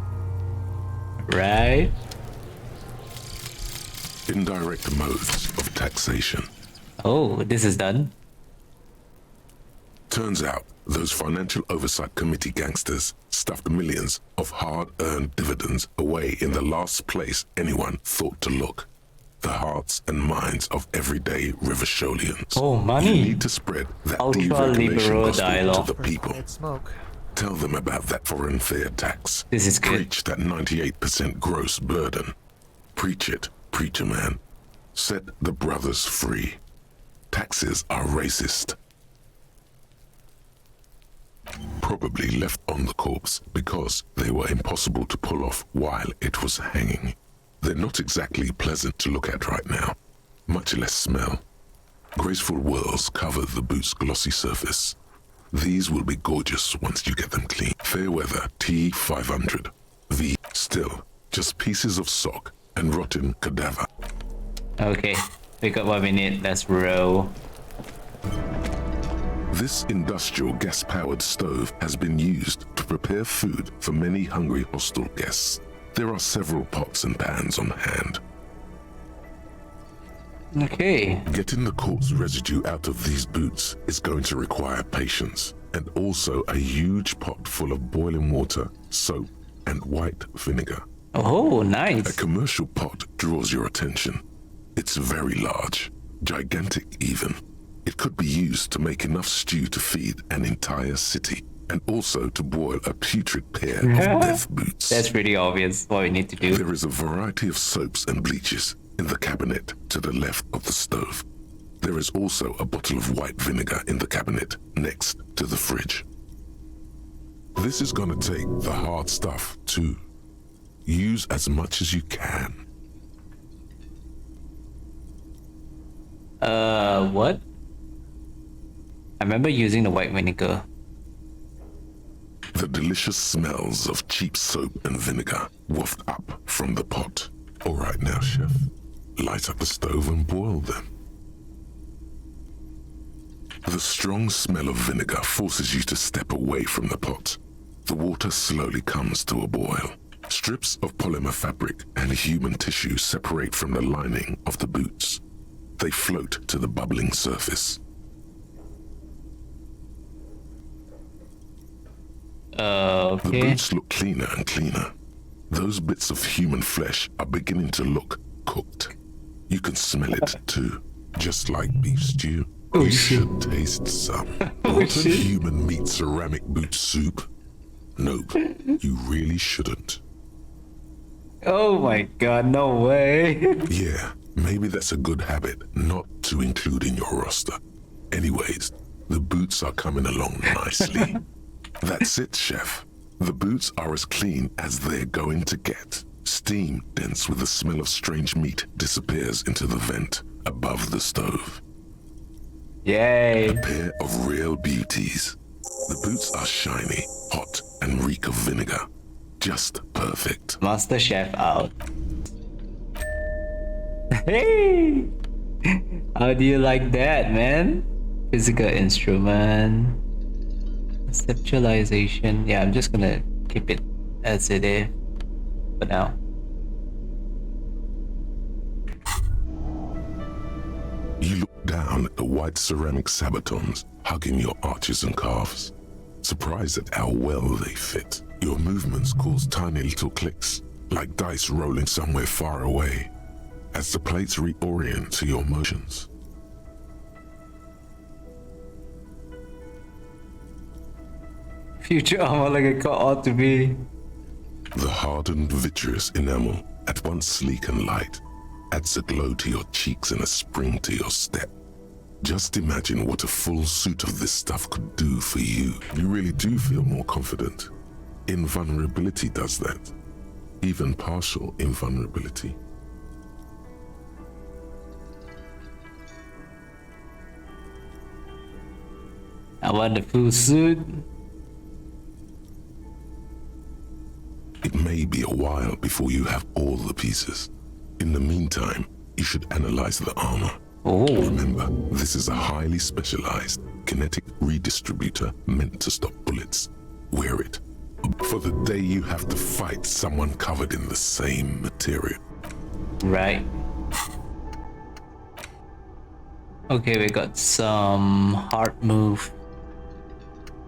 Right? Indirect modes of taxation. Oh, this is done. Turns out, those Financial Oversight Committee gangsters stuffed millions of hard-earned dividends away in the last place anyone thought to look. The hearts and minds of everyday Revacholians. Oh, money. You need to spread that Ultra-liberal deregulation dialogue. gospel to the people. Tell them about that foreign fare tax. This is good. Preach that 98% gross burden. Preach it, preacher man. Set the brothers free. Taxes are racist. Probably left on the corpse because they were impossible to pull off while it was hanging. They're not exactly pleasant to look at right now, much less smell. Graceful whirls cover the boot's glossy surface. These will be gorgeous once you get them clean. Fairweather T500. V. Still, just pieces of sock and rotten cadaver. Okay, we got what we need. Let's roll. This industrial gas-powered stove has been used to prepare food for many hungry hostel guests. There are several pots and pans on hand. Okay. Getting the corpse residue out of these boots is going to require patience, and also a huge pot full of boiling water, soap, and white vinegar. Oh, nice. A commercial pot draws your attention. It's very large, gigantic even. It could be used to make enough stew to feed an entire city, and also to boil a putrid pair of death boots. That's pretty obvious what we need to do. There is a variety of soaps and bleaches in the cabinet to the left of the stove. There is also a bottle of white vinegar in the cabinet next to the fridge. This is going to take the hard stuff too. Use as much as you can. What? I remember using the white vinegar. The delicious smells of cheap soap and vinegar waft up from the pot. All right now, chef. Light up the stove and boil them. The strong smell of vinegar forces you to step away from the pot. The water slowly comes to a boil. Strips of polymer fabric and human tissue separate from the lining of the boots. They float to the bubbling surface. Okay. The boots look cleaner and cleaner. Those bits of human flesh are beginning to look cooked. You can smell it too, just like beef stew. You should taste some. Rotten human meat ceramic boot soup. Nope, you really shouldn't. Oh my god, no way. Yeah, maybe that's a good habit not to include in your roster. Anyways, the boots are coming along nicely. That's it, chef. The boots are as clean as they're going to get. Steam, dense with the smell of strange meat, disappears into the vent above the stove. Yay. A pair of real beauties. The boots are shiny, hot, and reek of vinegar. Just perfect. Master Chef out. Hey! How do you like that, man? Physical instrument. Conceptualization. Yeah, I'm just gonna keep it as it is for now. You look down at the white ceramic sabatons hugging your arches and calves, surprised at how well they fit. Your movements cause tiny little clicks, like dice rolling somewhere far away, as the plates reorient to your motions. Future armor like it ought to be. The hardened vitreous enamel, at once sleek and light, adds a glow to your cheeks and a spring to your step. Just imagine what a full suit of this stuff could do for you. You really do feel more confident. Invulnerability does that. Even partial invulnerability. I want the full suit. It may be a while before you have all the pieces. In the meantime, you should analyze the armor. Oh. Remember, this is a highly specialized kinetic redistributor meant to stop bullets. Wear it for the day you have to fight someone covered in the same material. Right. Okay, we got some hard move.